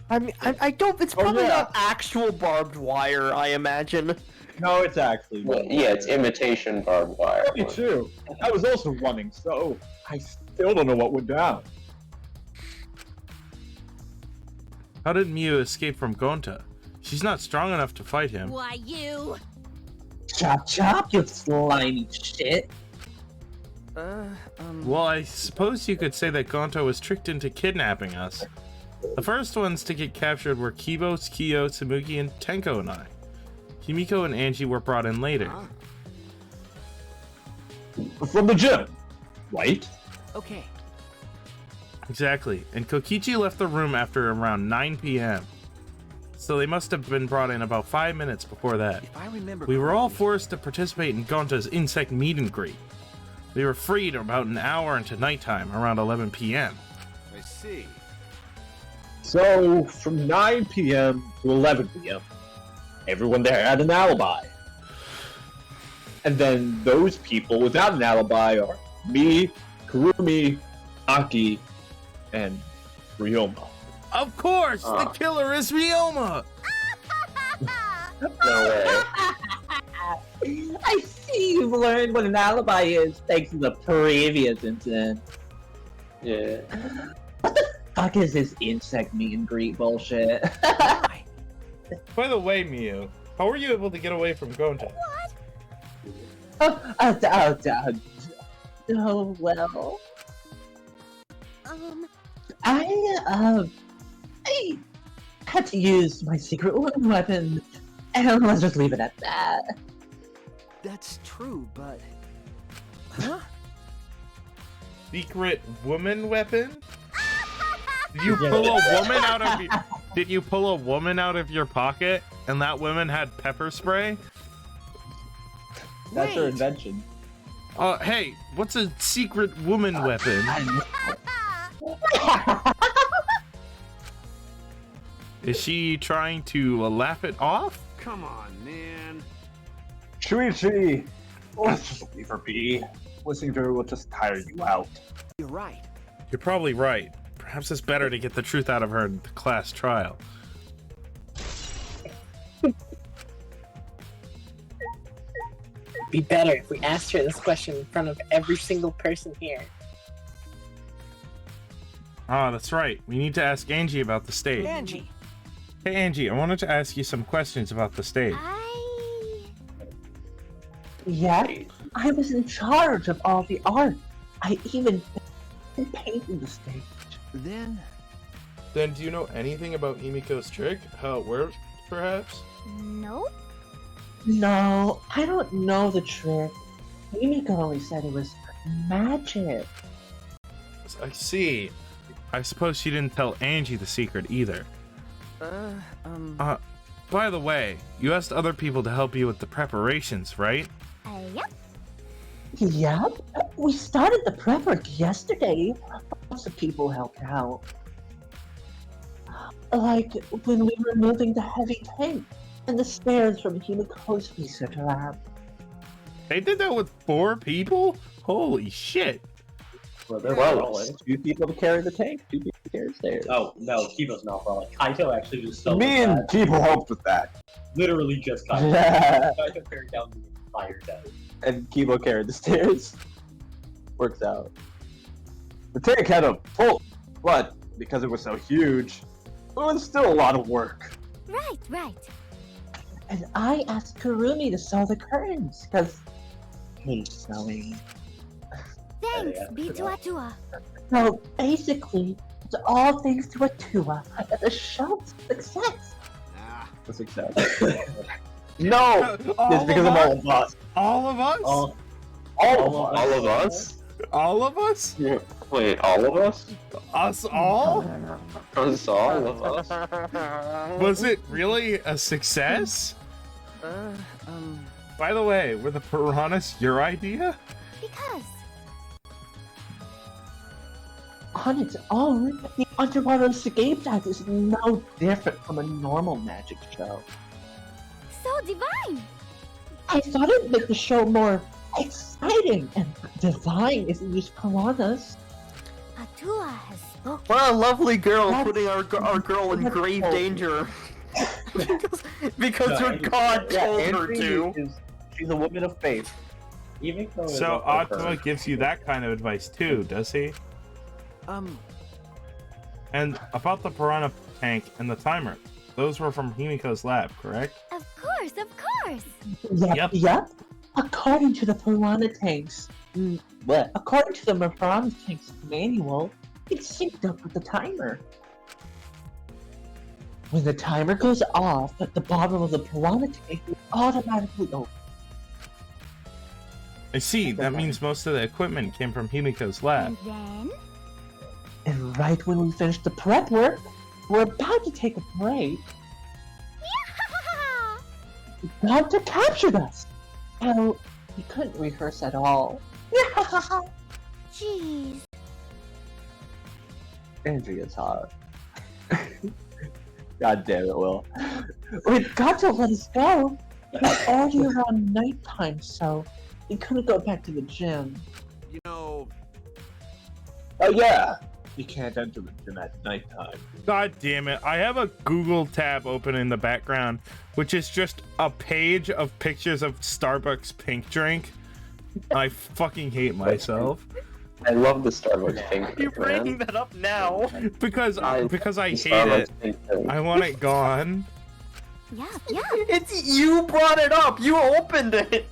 I mean, I don't. It's probably yeah. not actual barbed wire, I imagine. No, it's actually... Well, yeah, it's imitation barbed wire. Me too. I was also running, so I still don't know what went down. How did Miu escape from Gonta? She's not strong enough to fight him. why you? Chop chop, you slimy shit. Well, I suppose you could say that Gonta was tricked into kidnapping us. The first ones to get captured were Kibo, Kyo, Tsumugi, and Tenko and I. Himiko and Angie were brought in later. From the gym, right? Okay. Exactly, and Kokichi left the room after around 9 p.m. So they must have been brought in about 5 minutes before that. If I remember We were all correctly- forced to participate in Gonta's insect meet and greet. We were freed about an hour into nighttime, around 11 p.m. I see. So, from 9 p.m. to 11 p.m., everyone there had an alibi. And then those people without an alibi are me, Kurumi, Aki, and Ryoma. Of course, the killer is Ryoma! No way. I see you've learned what an alibi is thanks to the previous incident. Yeah. Fuck is this insect meet and greet bullshit? By the way, Miu, how were you able to get away from Gonta? Oh, well. I had to use my secret weapon, and let's just leave it at that. That's true, but... Huh? Secret woman weapon? Did you pull a woman out of Did you pull a woman out of your pocket and that woman had pepper spray? That's her invention. Hey, what's a secret woman weapon? Is she trying to laugh it off? Come on, man. Shuichi! Let's just leave her be. Listening to her will just tire you out. You're right. You're probably right. Perhaps it's better to get the truth out of her in the class trial. Be better if we asked her this question in front of every single person here. Ah, that's right. We need to ask Angie about the stage. Angie. Hey, Angie, I wanted to ask you some questions about the stage. Yeah, I was in charge of all the art. I even painted the stage. Then Then do you know anything about Himiko's trick? How it works, perhaps? Nope. No, I don't know the trick. Mimiko only said it was magic. I see. I suppose she didn't tell Angie the secret either. By the way, you asked other people to help you with the preparations, right? Yep. Yep, we started the prep work yesterday. Lots of people helped out. Like when we were moving the heavy tank and the stairs from Himiko's research lab. They did that with 4 people? Holy shit. Well, they're rolling. 2 people to carry the tank, 2 people to carry the stairs. Oh, no, Kibo's not rolling. Kaito actually just so Me and Kibo helped with that. Literally just Kaito. Yeah. Kaito carried down the entire tank. And Kibo carried the stairs. Works out. The tank had a full, but because it was so huge, it was still a lot of work. Right. And I asked Kurumi to sew the curtains, because he's sewing. Thanks, Yeah, B2A2A. So basically, it's all thanks to Atua that the show's success. The success. No! It's because of all of us. All of us? All of us? All of us? Yeah. Wait, all of us? Us all? Us all of us? Was it really a success? By the way, were the piranhas your idea? Because On its own, the underwater escape act is no different from a normal magic show. so divine. I thought it'd make the show more exciting and divine if we used piranhas. Atua has spoken. What a lovely girl, That's- putting our girl in that's grave cool. danger. because her god told her to. She's a woman of faith. Even though it's So not for Atuma her. gives you that kind of advice too, does he? And about the piranha tank and the timer, those were from Himiko's lab, correct? Of course. Yep. According to the piranha tanks, What? according to the piranha tanks manual, it's synced up with the timer. When the timer goes off, the bottom of the piranha tank will automatically open. I see, that means most of the equipment came from Himiko's lab. And then And right when we finish the prep work, we're about to take a break. Gonta captured us! So, we couldn't rehearse at all. jeez. Angie is hot. God damn it, Will. When Gonta let us go, it was already around nighttime, so we couldn't go back to the gym. You know, Oh yeah! You can't enter the gym at nighttime. God damn it, I have a Google tab open in the background, which is just a page of pictures of Starbucks pink drink. I fucking hate myself. I love the Starbucks pink. You're bringing that up now. Because I hate Starbucks it. pink drink. I want it gone. Yeah, yeah. It's you brought it up. You opened it.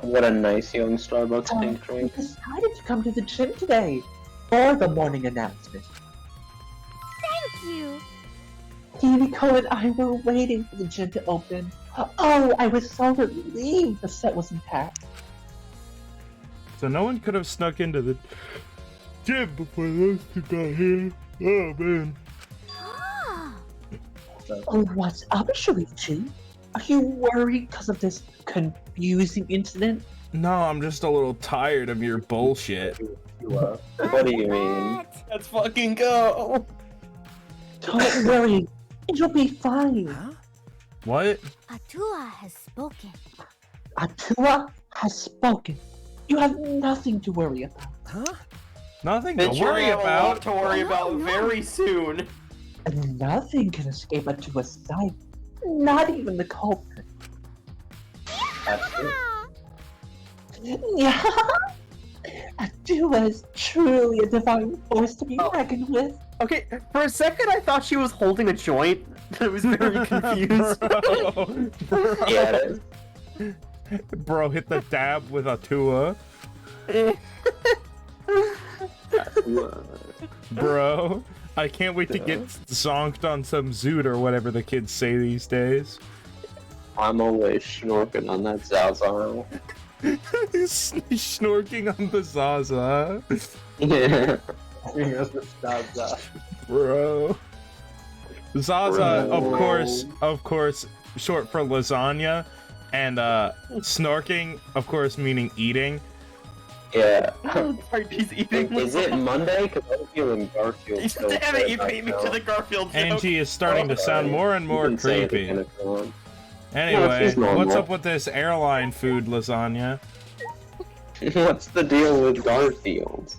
What a nice young Starbucks pink I drink. decided to come to the gym today for the morning announcement. Thank you. Himiko and I were waiting for the gym to open. Oh, I was so relieved the set was intact. So no one could have snuck into the gym before those two got here. Oh man. Ah, Oh, what's up, Shuichi? Are you worried because of this confusing incident? No, I'm just a little tired of your bullshit. What do you mean? what? Let's fucking go. Don't worry, you'll be fine. What? Atua has spoken. Atua has spoken. You have nothing to worry about. Nothing to Bitch, you're worry gonna have a lot about. to worry No, about no. very soon. And nothing can escape Atua's sight. Not even the culprit. That's true. Yeah. Atua is truly a divine force to be reckoned with. Okay, for a second I thought she was holding a joint. I was very confused. Bro, Get it? bro, hit the dab with a Tua. Bro, I can't wait to get zonked on some zoot or whatever the kids say these days. I'm always snorking on that Zaza. Snorking on the Zaza. Yeah. Bro. Zaza, of course, short for lasagna, and snorking, of course, meaning eating. Yeah. He's eating. Is it Monday? Because I'm feeling Garfield. Damn it, you beat me to the Garfield joke. Angie is starting to sound more and more creepy. Anyway, she's normal. what's up with this airline food lasagna? What's the deal with Garfield?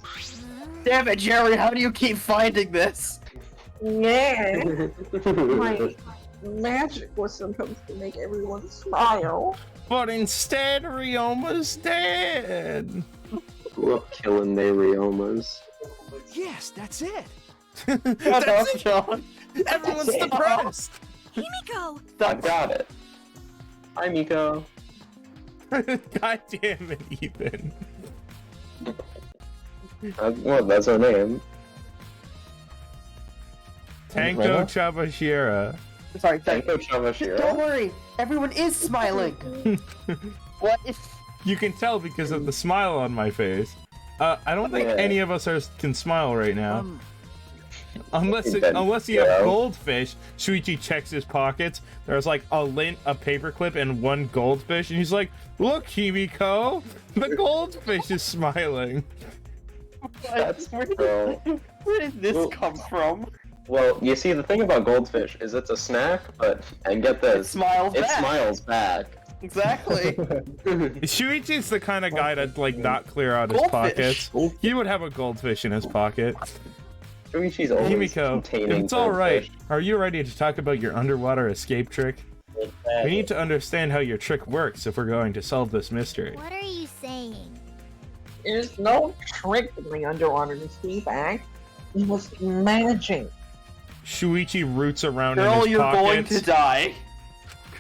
Damn it, Jerry, how do you keep finding this? Yeah. My magic was supposed to make everyone smile. But instead, Ryoma's dead. Grew up killing the Ryomas. Yes, that's it. Shut up, John. Everyone's depressed. Himiko! I got it. Hi, Miko. God damn it, Ethan. Well, that's her name. Tanko Chabashira. Sorry, Tanko Don't Chabashira. worry, everyone is smiling. What if... You can tell because of the smile on my face. I don't think any of us can smile right now. Unless you have goldfish. Shuichi checks his pockets. There's like a lint, a paperclip, and one goldfish, and he's like, "Look, Himiko, the goldfish is smiling." That's where bro. did this come from? Well, you see, the thing about goldfish is it's a snack, and get this, It smiles it back. smiles back. Exactly. Shuichi's the kind of guy to like not clear out his Goldfish. pockets. He would have a goldfish in his pocket. Shuichi's always Himiko, containing it's all right. goldfish. Are you ready to talk about your underwater escape trick? We need to understand how your trick works if we're going to solve this mystery. What are you saying? There's no trick in the underwater escape act. It was magic. Shuichi roots around in Girl, his you're going pockets. to die.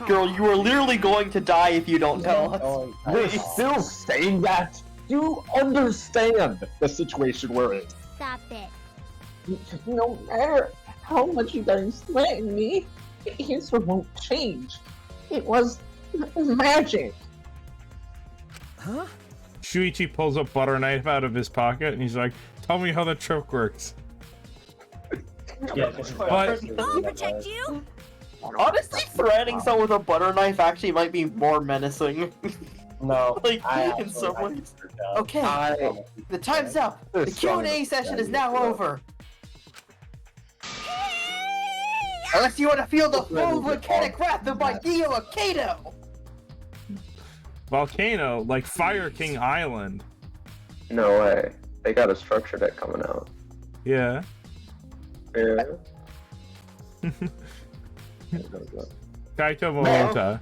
Girl, you are literally going to die if you don't tell us. We're still saying that. You understand the situation we're in. Stop it. No matter how much you guys threaten me, the answer won't change. It was magic. Huh? Shuichi pulls a butter knife out of his pocket and he's like, "Tell me how the trick works." Yeah, But I'll protect you. Honestly, threatening someone with a butter knife actually might be more menacing. No, Like, I in some actually- ways. Okay, I the time's up. The Q&A session is now over. Unless you want to feel the full volcanic wrath of my Dio Akato. Volcano, like Fire King Island. no way. They got a structure deck coming out. Yeah. Yeah. Kaito Momota.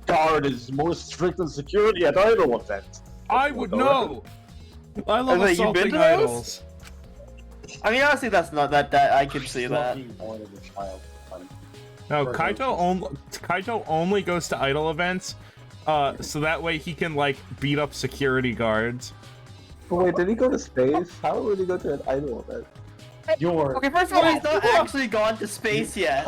Guard is more strict on security at idol events. I would know. I love Have you been assaulting to those? idols. I mean, honestly, that's not that I could see that. Being born as a child. No, Or Kaito only goes to idol events, so that way he can like beat up security guards. But wait, did he go to space? How would he go to an idol event? Okay, first of all, he's not actually gone to space yet.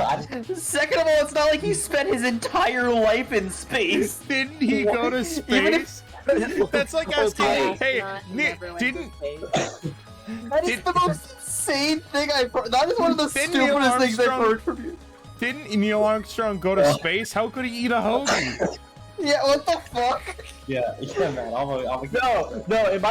Second of all, it's not like he spent his entire life in space. Didn't he go to space? That's like asking, hey, Nick, didn't That is the most insane thing I've heard. That is one of the stupidest things I've heard from you. Didn't Neil Armstrong go to space? How could he eat a hoagie? Yeah, what the fuck? Yeah, man. No, in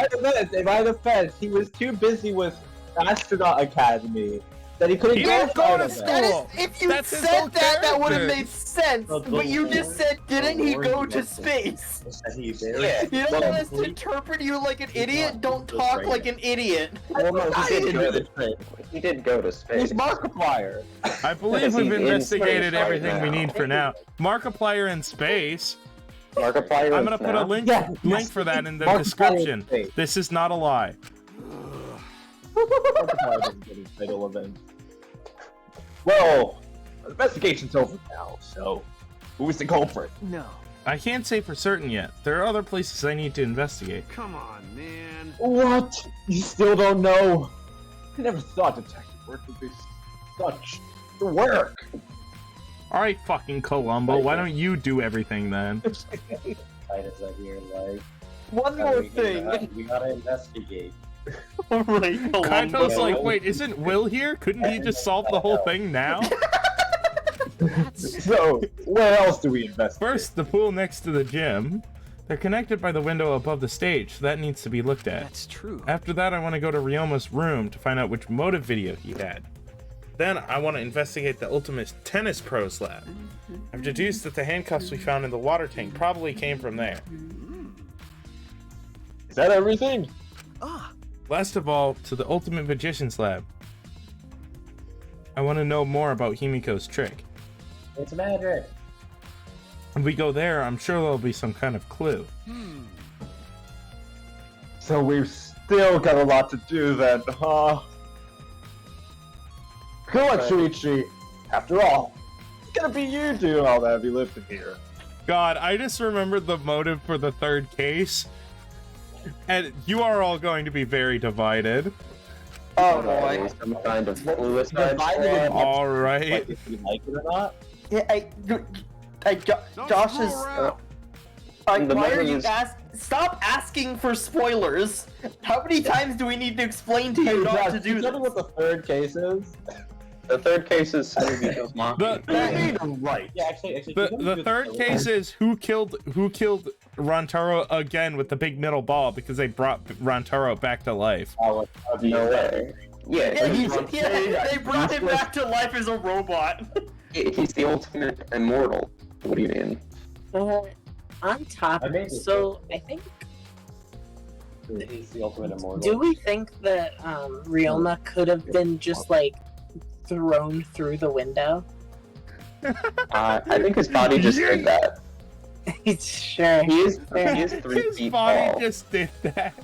my defense, he was too busy with Astronaut Academy that he couldn't He go didn't go to to school. If you That's his whole said that, that would have character. made sense. But you just said, didn't he go to space? Yeah. You don't want us to interpret you like an idiot? Don't talk like an idiot. Well, no, he did go to space. He did go to space. He's Markiplier. I believe we've He's in investigated space right everything we now. need for now. Markiplier in space. Markiplier. I'm gonna put a link for that in the Markiplier in description. space. This is not a lie. Markiplier doesn't go to idol events. Well, the investigation's over now, so who's the culprit? No. I can't say for certain yet. There are other places I need to investigate. Come on, man. What? You still don't know? I never thought detective work would be such work. Alright, fucking Columbo, why don't you do everything then? Titus out here, like. One more thing. We gotta investigate. Alright, Kaito's like, wait, isn't Will here? Couldn't he just solve the whole thing now? So, where else do we investigate? First, the pool next to the gym. They're connected by the window above the stage, so that needs to be looked at. That's true. After that, I want to go to Ryoma's room to find out which motive video he had. Then, I want to investigate the Ultimate Tennis Pros lab. I've deduced that the handcuffs we found in the water tank probably came from there. Is that everything? Last of all, to the Ultimate Magician's lab. I want to know more about Himiko's trick. It's magic. If we go there, I'm sure there'll be some kind of clue. So we've still got a lot to do then, huh? Come on, Shuichi. After all, it's gonna be you doing all the heavy lifting here. God, I just remembered the motive for the third case. And you are all going to be very divided. Oh boy. Some kind of suicide Divided squad. in- Alright. Like, if you like it or not. Yeah, Josh is. The Why are motive you is- Stop asking for spoilers. How many times do we need to explain to you not to do Tell me this? what the third case is. The third case is Sunubito's mom. Right. Yeah, actually, The third case is who killed Rantaro again with the big middle ball because they brought Rantaro back to life. No way. Yeah, They brought him back to life as a robot. he's the ultimate immortal. What do you mean? On top, so I think. He's the ultimate immortal. Do we think that Ryoma could have been just like thrown through the window? I think his body just did that. Sure. He is 3 His feet body tall. just did that.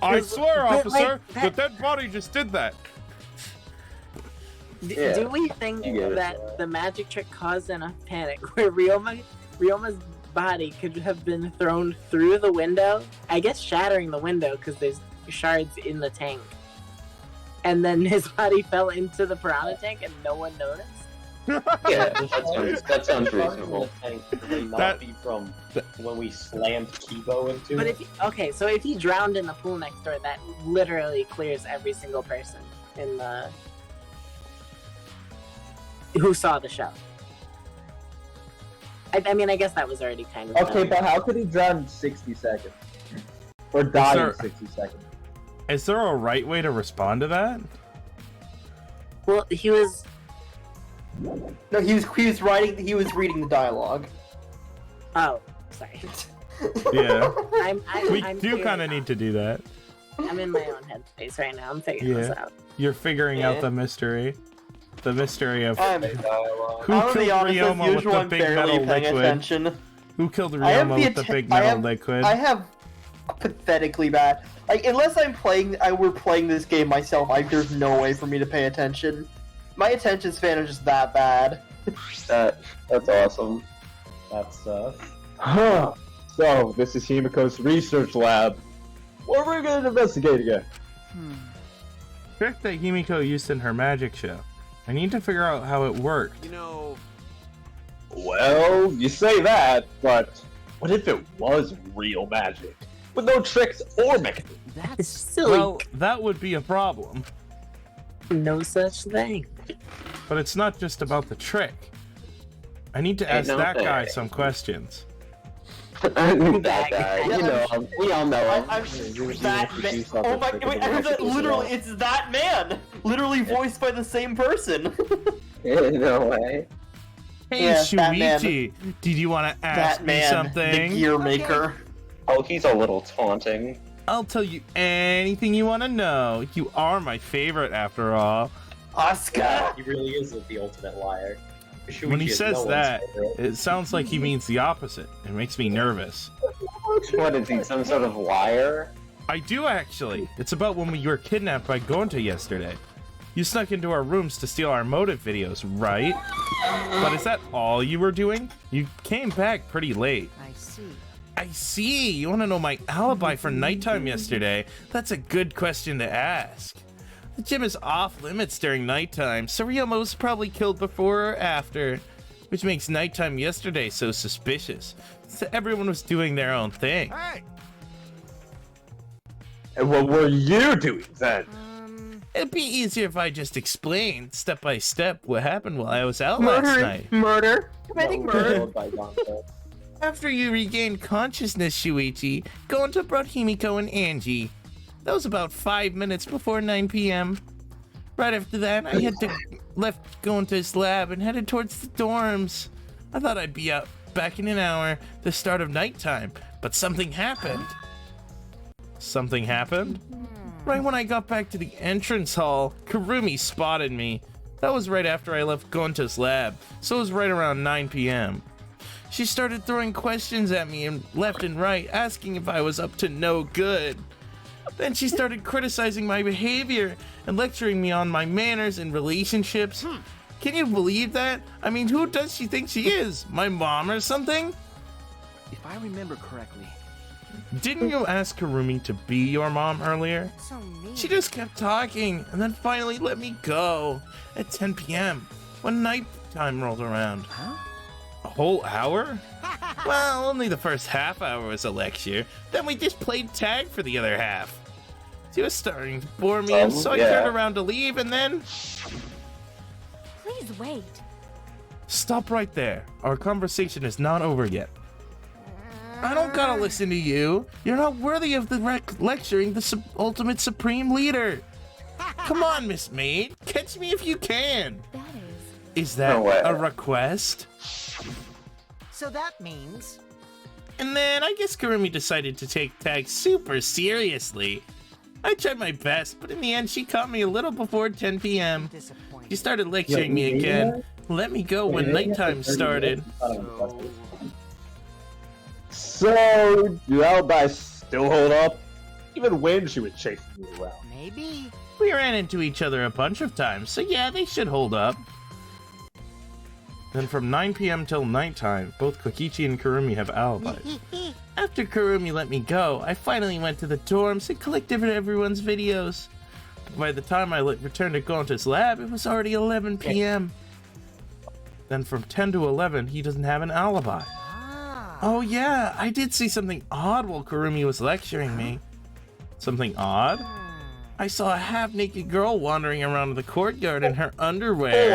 I swear, but, officer, like, the dead body just did that. Yeah, Do we think you get it. that the magic trick caused enough panic where Ryoma's body could have been thrown through the window? I guess shattering the window because there's shards in the tank. And then his body fell into the piranha tank and no one noticed? Yeah, that sounds reasonable. Not be from when we slammed Kibo into But it. so if he drowned in the pool next door, that literally clears every single person in the who saw the show. I mean, I guess that was already kind of Okay, done. but how could he drown in 60 seconds? Or die Sir. in 60 seconds? Is there a right way to respond to that? Well, he was. No, he was reading the dialogue. Oh, sorry. Yeah. We I'm do figuring kind of it need to do that. out. I'm in my own headspace right now. I'm figuring this Yeah. out. You're figuring out Yeah. the mystery. The mystery of who I'm gonna be killed honest, as Ryoma with usual, the I'm big barely metal paying liquid. attention. Who killed I have Ryoma the with the atten- big I metal have- liquid? I have. pathetically bad. Like, unless we're playing this game myself, there's no way for me to pay attention. My attention span is just that bad. That's awesome. That's Huh. So, this is Himiko's research lab. What are we gonna investigate again? Trick that Himiko used in her magic show. I need to figure out how it worked. You know, Well, you say that, but what if it was real magic? With no tricks or mechanisms? It's silly. Well, that would be a problem. No such thing. But it's not just about the trick. I need to ask no that guy thing. some questions. That guy, you know him. We all know him. Oh my! Wait, I heard that literally. It's that man. Literally voiced by the same person. No way. Hey, Yeah, that Shuichi, did you want to ask That me man, something? the gear maker. Oh, he's a little taunting. I'll tell you anything you want to know. You are my favorite, after all. Oscar. He really is the ultimate liar. When he Shuichi is says no one's that, favorite. it sounds like he means the opposite. It makes me nervous. What is he, some sort of liar? I do, actually. It's about when we were kidnapped by Gonta yesterday. You snuck into our rooms to steal our motive videos, right? But is that all you were doing? You came back pretty late. I see. I see. You want to know my alibi for nighttime yesterday? That's a good question to ask. The gym is off limits during nighttime, so Ryoma was probably killed before or after, which makes nighttime yesterday so suspicious. So everyone was doing their own thing. hey, And what were you doing then? It'd be easier if I just explained, step by step, what happened while I was out last night. Murder. Committing murder. Killed by Gonta. After you regained consciousness, Shuichi, Gonta brought Himiko and Angie. That was about 5 minutes before 9 p.m. Right after that, I had to left Gonta's lab and headed towards the dorms. I thought I'd be out back in an hour, the start of nighttime, but something happened. Something happened? Right when I got back to the entrance hall, Kurumi spotted me. That was right after I left Gonta's lab, so it was right around 9 p.m. She started throwing questions at me and left and right, asking if I was up to no good. Then she started criticizing my behavior and lecturing me on my manners and relationships. Can you believe that? I mean, who does she think she is? My mom or something? If I remember correctly. Didn't you ask Kurumi to be your mom earlier? So mean. She just kept talking and then finally let me go at 10 p.m. when nighttime rolled around. Huh? A whole hour? Well, only the first half hour was a lecture. Then we just played tag for the other half. She was starting to bore me, so I yeah. turned around to leave and then... Please wait. Stop right there. Our conversation is not over yet. I don't gotta listen to you. You're not worthy of the lecturing the ultimate supreme leader. Come on, Miss Maid. Catch me if you can. That Is that No way. a request? So that means. And then I guess Kurumi decided to take tag super seriously. I tried my best, but in the end she caught me a little before 10 p.m. Disappointed. She started lecturing me again. Let me go when nighttime started. So, your alibi still hold up? Even when she was chasing you around? Maybe. We ran into each other a bunch of times, so yeah, they should hold up. Then from 9 p.m. till nighttime, both Kokichi and Kurumi have alibis. After Kurumi let me go, I finally went to the dorms and collected everyone's videos. But by the time I returned to Gonta's lab, it was already 11 p.m. Then from 10 to 11, he doesn't have an alibi. Ah. Oh yeah, I did see something odd while Kurumi was lecturing me. Something odd? I saw a half-naked girl wandering around the courtyard in her underwear.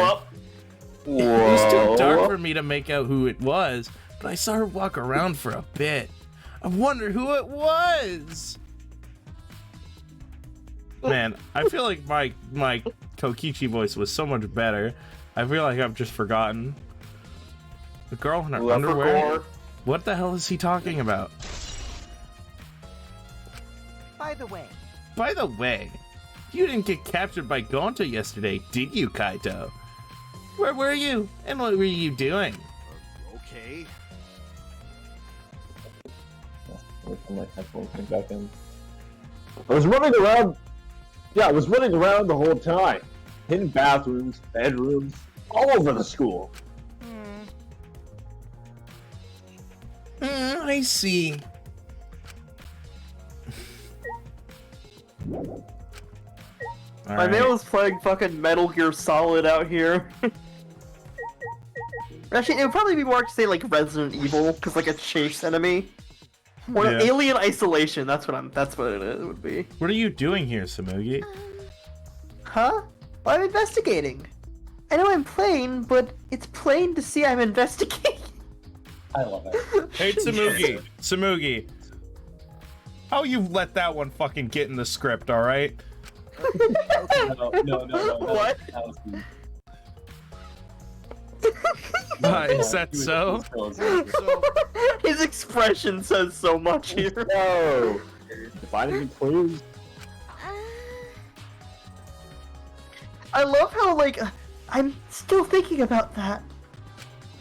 It was too dark for me to make out who it was, but I saw her walk around for a bit. I wonder who it was! Man, I feel like my Kokichi voice was so much better. I feel like I've just forgotten. The girl in her underwear? What the hell is he talking about? By the way. By the way, you didn't get captured by Gonta yesterday, did you, Kaito? Where were you? And what were you doing? Okay. Wait for my headphones to back in. I was running around. Yeah, I was running around the whole time. In bathrooms, bedrooms, all over the school. I see. My man was playing fucking Metal Gear Solid out here. Actually, it would probably be more to say like Resident Evil, because like a chase enemy. Or Yeah. Alien Isolation, that's what it would be. What are you doing here, Samugi? Huh? Well, I'm investigating. I know I'm playing, but it's plain to see I'm investigating. I love it. Hey, Samugi. Samugi. How you let that one fucking get in the script, alright? No. What? That was me. Is that so? His expression says so much here. No! Define me, please. I love how, like, I'm still thinking about that.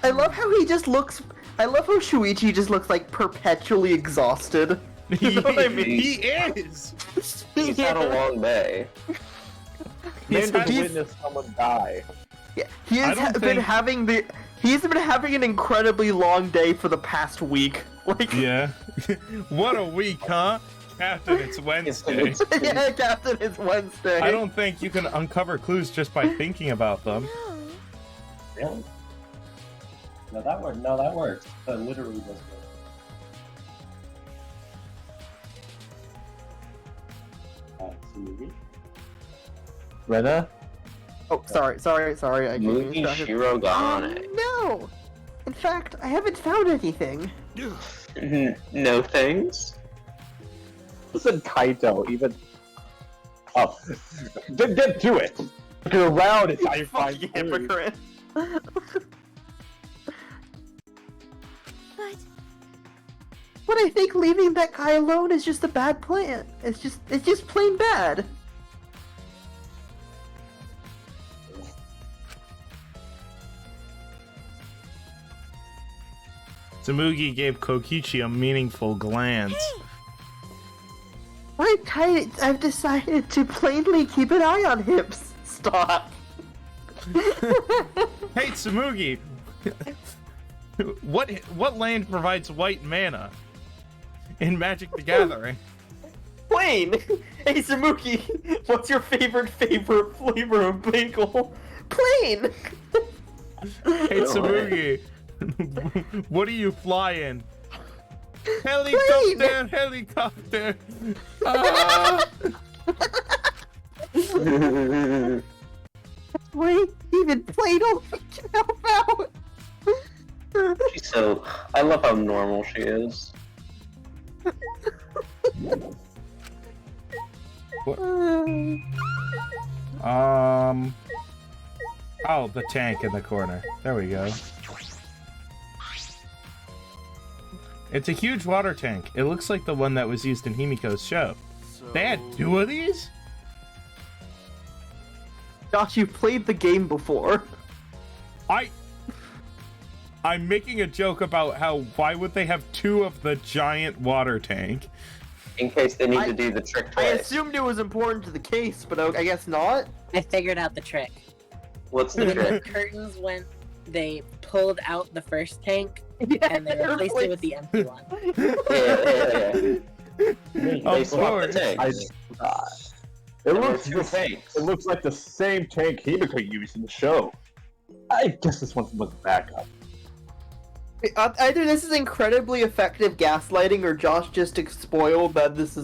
I love how he just looks. I love how Shuichi just looks like perpetually exhausted. You know what I mean? He is! He's had a long day. He's Man had- to witness someone die. Yeah, he I has don't been think- having the. He's been having an incredibly long day for the past week. Like, Yeah. What a week, huh? Captain, it's Wednesday. yeah, Captain, it's Wednesday. I don't think you can uncover clues just by thinking about them. Really? No, that works. No, that works. That literally does work. Samugi? Rena? Oh, sorry. I Mugi Shirogane. No. In fact, I haven't found anything. No things? Listen, Kaito, even. Oh. Get to it! Look around, it's how you find Fucking clues. hypocrite. But I think leaving that guy alone is just a bad plan. It's just plain bad. Samugi gave Kokichi a meaningful glance. I've decided to plainly keep an eye on him. Stop. Hey, Samugi! What land provides white mana in Magic the Gathering? Plain. Hey Samuki, what's your favorite flavor of bagel? Plain. Hey, Samugi! What do you fly in? Helicopter! Helicopter! Ah! Wait, even plain only can help out. She's so. I love how normal she is. Oh, the tank in the corner. There we go. It's a huge water tank. It looks like the one that was used in Himiko's show. They had 2 of these? Josh, you've played the game before. I'm making a joke about how why would they have 2 of the giant water tank? In case they need to do the trick I twice. assumed it was important to the case, but I guess not. I figured out the trick. What's the When the trick? curtains went, they pulled out the first tank and they replaced it with the empty one. Yeah. Of They swapped the course. tanks. It There were looks, 2 tanks. it looks like the same tank Himiko used in the show. I guess this one was backup. Either this is incredibly effective gaslighting, or Josh just spoiled that this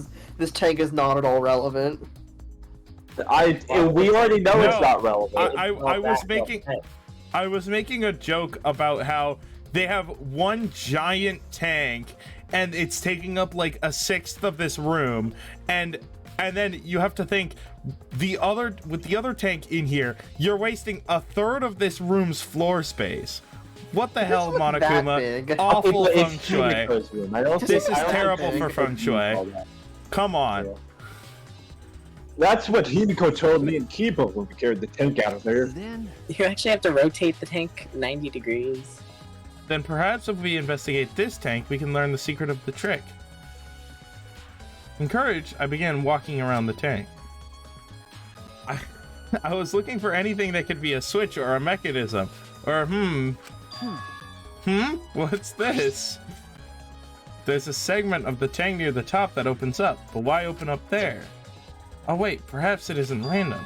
tank is not at all relevant. We already know No, it's not relevant. I was making a joke about how they have one giant tank and it's taking up like a 1/6 of this room, and then you have to think with the other tank in here, you're wasting 1/3 of this room's floor space. What the hell, wasn't that Monokuma? big. Awful It's feng shui. Himiko's room. I don't This think- is I don't terrible think for Himiko feng used shui. all that. Come on. Yeah. That's what Himiko told me and Kiba when we carried the tank out of there. You actually have to rotate the tank 90 degrees. Then perhaps if we investigate this tank, we can learn the secret of the trick. Encouraged, I began walking around the tank. I was looking for anything that could be a switch or a mechanism, or what's this? There's a segment of the tank near the top that opens up, but why open up there? Oh wait, perhaps it isn't random.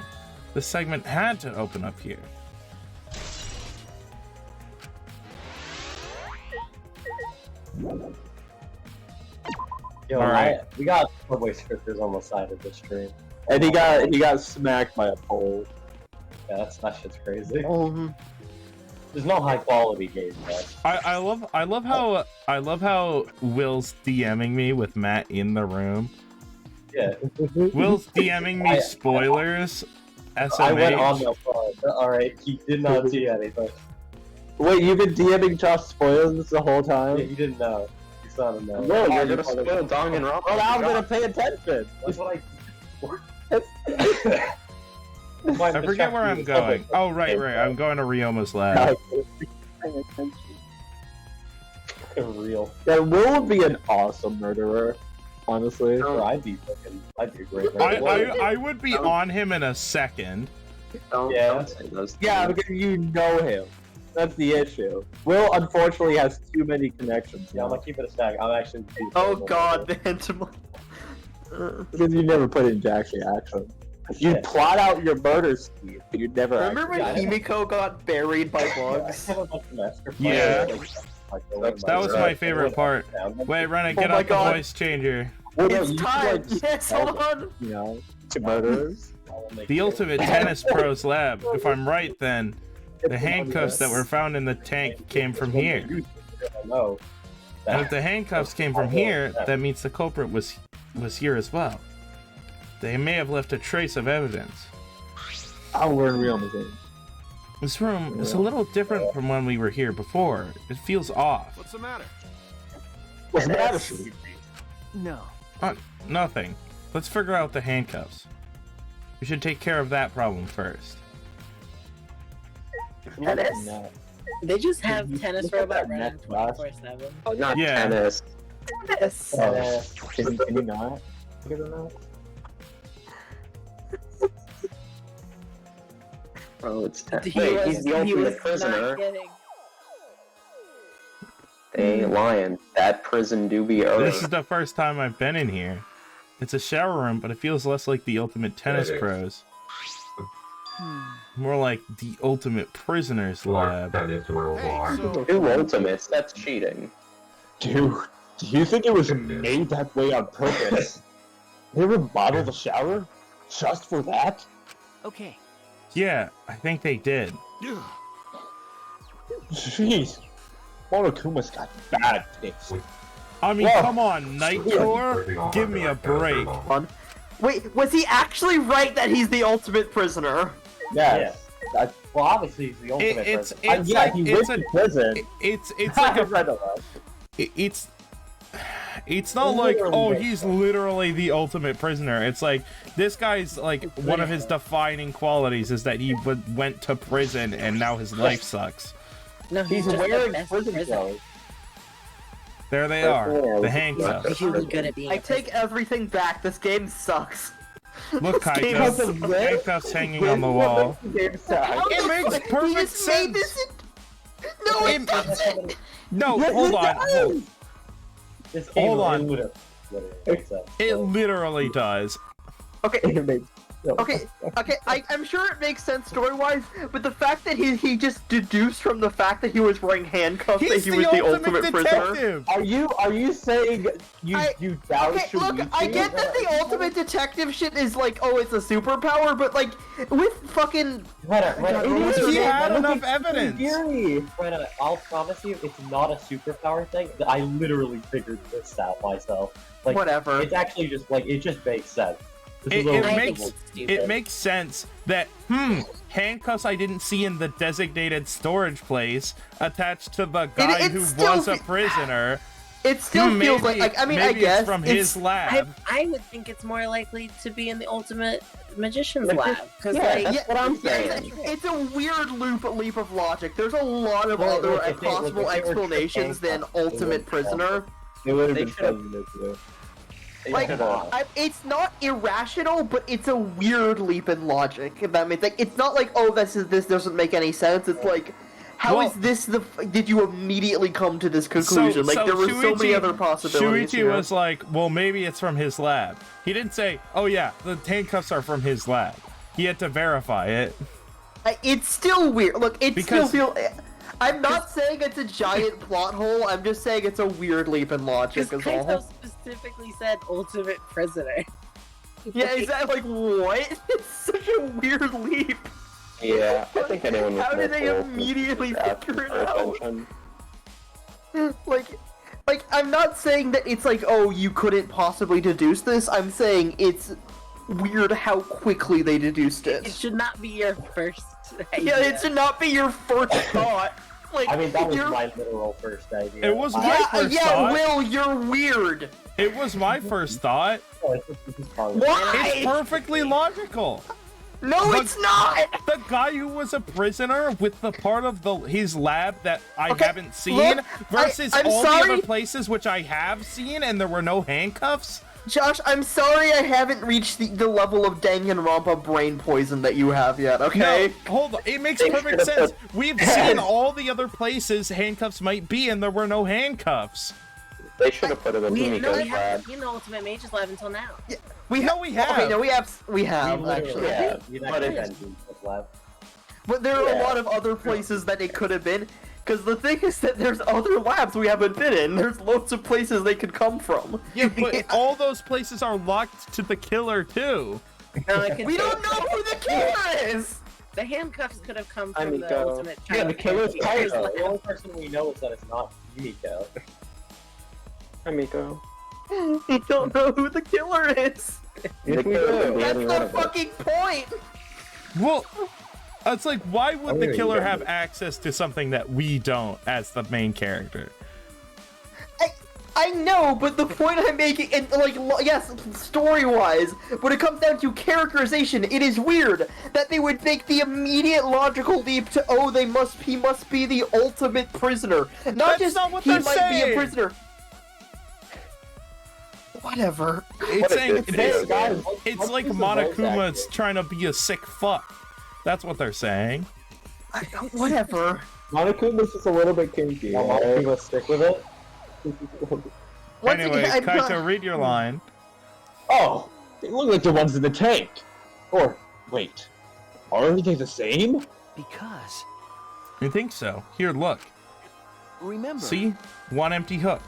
This segment had to open up here. Yo, Alright. we got Subway scripters on the side of the stream. And he got smacked by a pole. Yeah, that shit's crazy. There's no high quality games, guys. I love how Will's DMing me with Matt in the room. Yeah. Will's DMing me spoilers. SMH. I went on the phone. Alright, he did not see anything. Wait, you've been DMing Josh spoilers the whole time? Yeah, he didn't know. He's not a no. No, you're gonna spoil Dong and Rob. Well, I'm gonna pay attention. That's what I forget where I'm going. Oh, right. I'm going to Ryoma's lab. Real. Yeah, Will would be an awesome murderer, honestly. I'd be a great murderer. I would be on him in a second. Don't say those Yeah, things. because you know him. That's the issue. Will, unfortunately, has too many connections. Yeah, I'm gonna keep it a stack. I'm actually. Oh god, the Intimate. Because you never put in jack action. You plot out your murder scheme, but you never. Remember when Himiko got buried by bugs? Yeah. That was my favorite part. Wait, Renna, get my out God. the voice changer. It's time! Yes, hold on! You know, to murderers. The Ultimate Tennis Pro's lab. If I'm right, then the handcuffs that were found in the tank came from here. No. And if the handcuffs came from here, that means the culprit was here as well. They may have left a trace of evidence. I'll learn real mistake. This room is a little different from when we were here before. It feels off. What's the matter? What's the matter? No. Nothing. Let's figure out the handcuffs. We should take care of that problem first. Tennis? They just have tennis robot running Next boss. 24/7. Oh, not Yeah. tennis. Tennis! Can you not? Bigger than that? Oh, it's tennis. He Wait, was- he's the he ultimate was not prisoner. kidding. They ain't lying. That prison do be This is earned. the first time I've been in here. It's a shower room, but it feels less like the Ultimate Tennis Pros. More like the Ultimate Prisoner's lab. Hey, so Two ultimates, that's cheating. Dude, do you think it was made that way on purpose? They remodeled the shower just for that? Okay. Yeah, I think they did. Jeez, Monokuma's got bad taste. I mean, Whoa. come on, Nightcore? Give me a break. Wait, was he actually right that he's the ultimate prisoner? Yes. Well, obviously he's the ultimate It's person. Yeah, like he it's went a to prison. it's like a Read a lot. it's not like, oh, he's literally the ultimate prisoner. It's like this guy's like one of his defining qualities is that he went to prison and now his life sucks. No, He's just the wearing best prison prisoner. clothes. There they are, the handcuffs. He's really good at being I a take everything back, this game sucks. Look, This game Kaito, is lit. handcuffs hanging on the wall. It makes He perfect just made sense. this No, it doesn't! No, hold on. This game Hold on. literally makes sense. It literally does. Okay, It makes no okay, I'm sure it makes sense story-wise, but the fact that he just deduced from the fact that he was wearing handcuffs that He's he was the ultimate prisoner. detective. Are you saying you doubt Okay, look, I get that the ultimate detective shit is like, oh, it's a superpower, but like, with fucking... He had enough evidence. Brenna, I'll promise you, it's not a superpower thing. I literally figured this out myself. Like, Whatever. It's actually just like it just makes sense. This is It a little makes stupid. it makes sense that handcuffs I didn't see in the designated storage place attached to the guy it who still was a fe- prisoner. It still feels like, I mean, I maybe guess it's from it's, his lab. I would think it's more likely to be in the ultimate magician's lab. Because, yeah, like, that's what I'm saying. It's a weird leap of logic. There's a lot of Well, other look, if they- possible look, if they were explanations than handcuffed, they ultimate wouldn't have prisoner. It would have They been should've- fun to do. Like, it's not irrational, but it's a weird leap in logic. If that makes like, it's not like, oh, this doesn't make any sense. It's like, how is this did you immediately come to this conclusion? Like, there were so many other possibilities. Shuichi was like, well, maybe it's from his lab. He didn't say, oh yeah, the handcuffs are from his lab. He had to verify it. It's still weird. Look, still feel. I'm not saying it's a giant plot hole. I'm just saying it's a weird leap in logic. Because Kaito specifically said ultimate prisoner. Yeah, exactly. Like, what? It's such a weird leap. Yeah, I think anyone. How did they immediately figure it out? Like, I'm not saying that it's like, oh, you couldn't possibly deduce this. I'm saying it's weird how quickly they deduced it. It should not be your first idea. Yeah, it should not be your first thought. Like, I mean, that was my literal first idea. It was my first thought. Yeah, Will, you're weird. It was my first thought. Why? It's perfectly logical. No, it's not! The guy who was a prisoner with the part of his lab that I haven't seen versus all the other places which I have seen and there were no handcuffs. Josh, I'm sorry I haven't reached the level of Danganronpa brain poison that you have yet, okay? No, hold on. It makes perfect sense. We've seen all the other places handcuffs might be and there were no handcuffs. They should have put it in Himiko's lab. You know Ultimate Mage's lab until now. Yeah, we have. Okay, no, we have actually. Yeah. But there are a lot of other places that it could have been. Because the thing is that there's other labs we haven't been in. There's loads of places they could come from. Yeah, but all those places are locked to the killer too. No, we don't know who the killer is! The handcuffs could have come from the Ultimate Child. Yeah, the killer's Kaito. The only person we know is that it's not Himiko. Himiko. You don't know who the killer is! That's the fucking point! Well, it's like, why would the killer have access to something that we don't as the main character? I know, but the point I'm making, and like, yes, story-wise, when it comes down to characterization, it is weird that they would make the immediate logical leap to, oh, he must be the ultimate prisoner. Not just he might be a prisoner. Whatever. It's saying it's like Monokuma's trying to be a sick fuck. That's what they're saying. Whatever. Monokuma's just a little bit kinky. Monokuma stick with it. Anyway, Kaito, read your line. Oh, they look like the ones in the tank. Or, wait, are everything the same? Because. You think so? Here, look. Remember. See? One empty hook.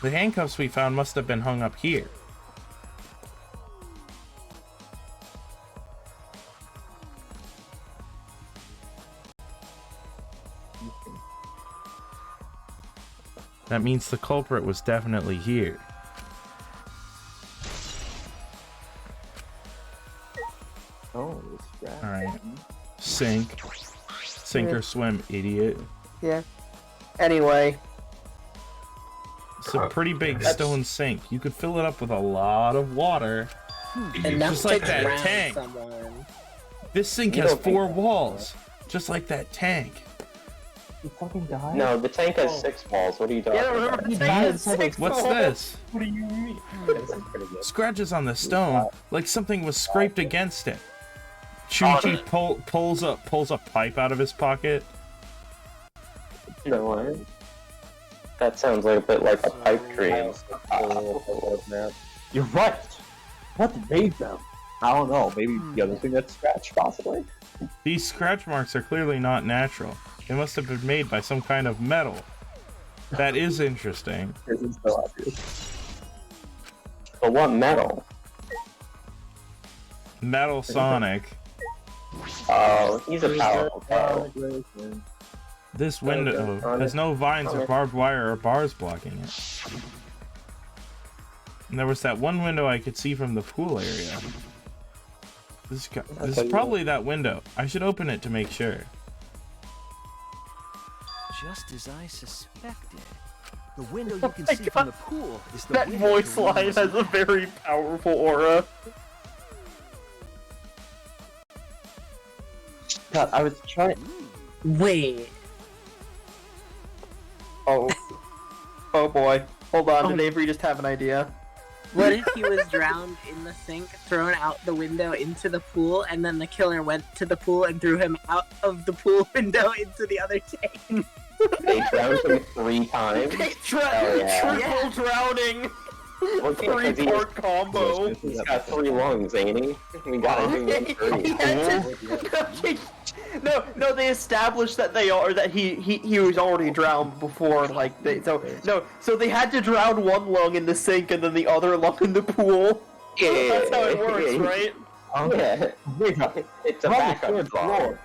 The handcuffs we found must have been hung up here. That means the culprit was definitely here. Oh, alright. Sink or swim, idiot. Yeah. Anyway. It's a pretty big stone sink. You could fill it up with a lot of water. Just like that tank. This sink has 4 walls. Just like that tank. You fucking died? No, the tank has 6 walls. What are you talking about? The tank has 6 What's walls. this? What do you mean? Scratches on the stone, like something was scraped against it. Chuchi pulls a pipe out of his pocket. No way. That sounds like a bit like a pipe dream. You're right. What made them? I don't know. Maybe the other thing that's scratched, possibly. These scratch marks are clearly not natural. They must have been made by some kind of metal. That is interesting. This is so obvious. But what metal? Metal Sonic. Oh, he's a powerful foe. This window has no vines or barbed wire or bars blocking it. And there was that one window I could see from the pool area. This is probably that window. I should open it to make sure. Just as I suspected. The window you can see from the pool is the That voice line has a very powerful aura. God, I was trying. Wait. Oh. Oh boy. Hold on, did Avery just have an idea? What if he was drowned in the sink, thrown out the window into the pool, and then the killer went to the pool and threw him out of the pool window into the other tank? They drowned him 3 times. Hell yeah. Triple drowning. Well, yeah, 'cause 3-part combo. he's got 3 lungs, ain't he? We gotta do him 3. He had to- no, they established that he was already drowned before, like so they had to drown one lung in the sink and then the other lung in the pool. Yeah, That's how it works, right? Yeah. It's a backup lung.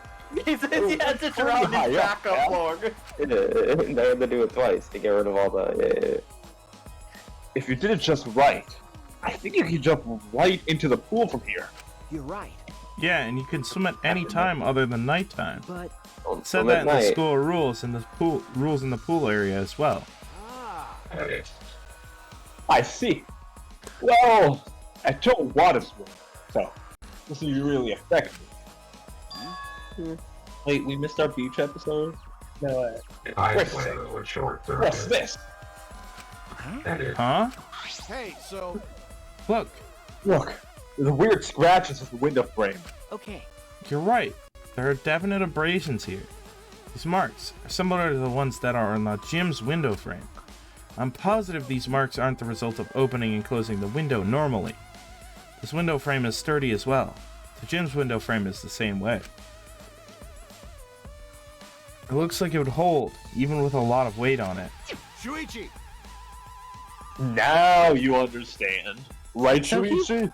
He had to drown his backup lung. They had to do it twice to get rid of all the. If you did it just right, I think you could jump right into the pool from here. You're right. Yeah, and you can swim at any time other than nighttime. But Don't Said swim that at in the night. school rules in the pool area as well. I see. Well, I told water swim, so this is really effective. Wait, we missed our beach episode? No, What's this? Huh? Hey, so Look, Look, there's weird scratches in the window frame. okay. you're right. There are definite abrasions here. These marks are similar to the ones that are on the gym's window frame. I'm positive these marks aren't the result of opening and closing the window normally. This window frame is sturdy as well. The gym's window frame is the same way. It looks like it would hold, even with a lot of weight on it. Shuichi, Now you understand. Right, So he- Shuichi?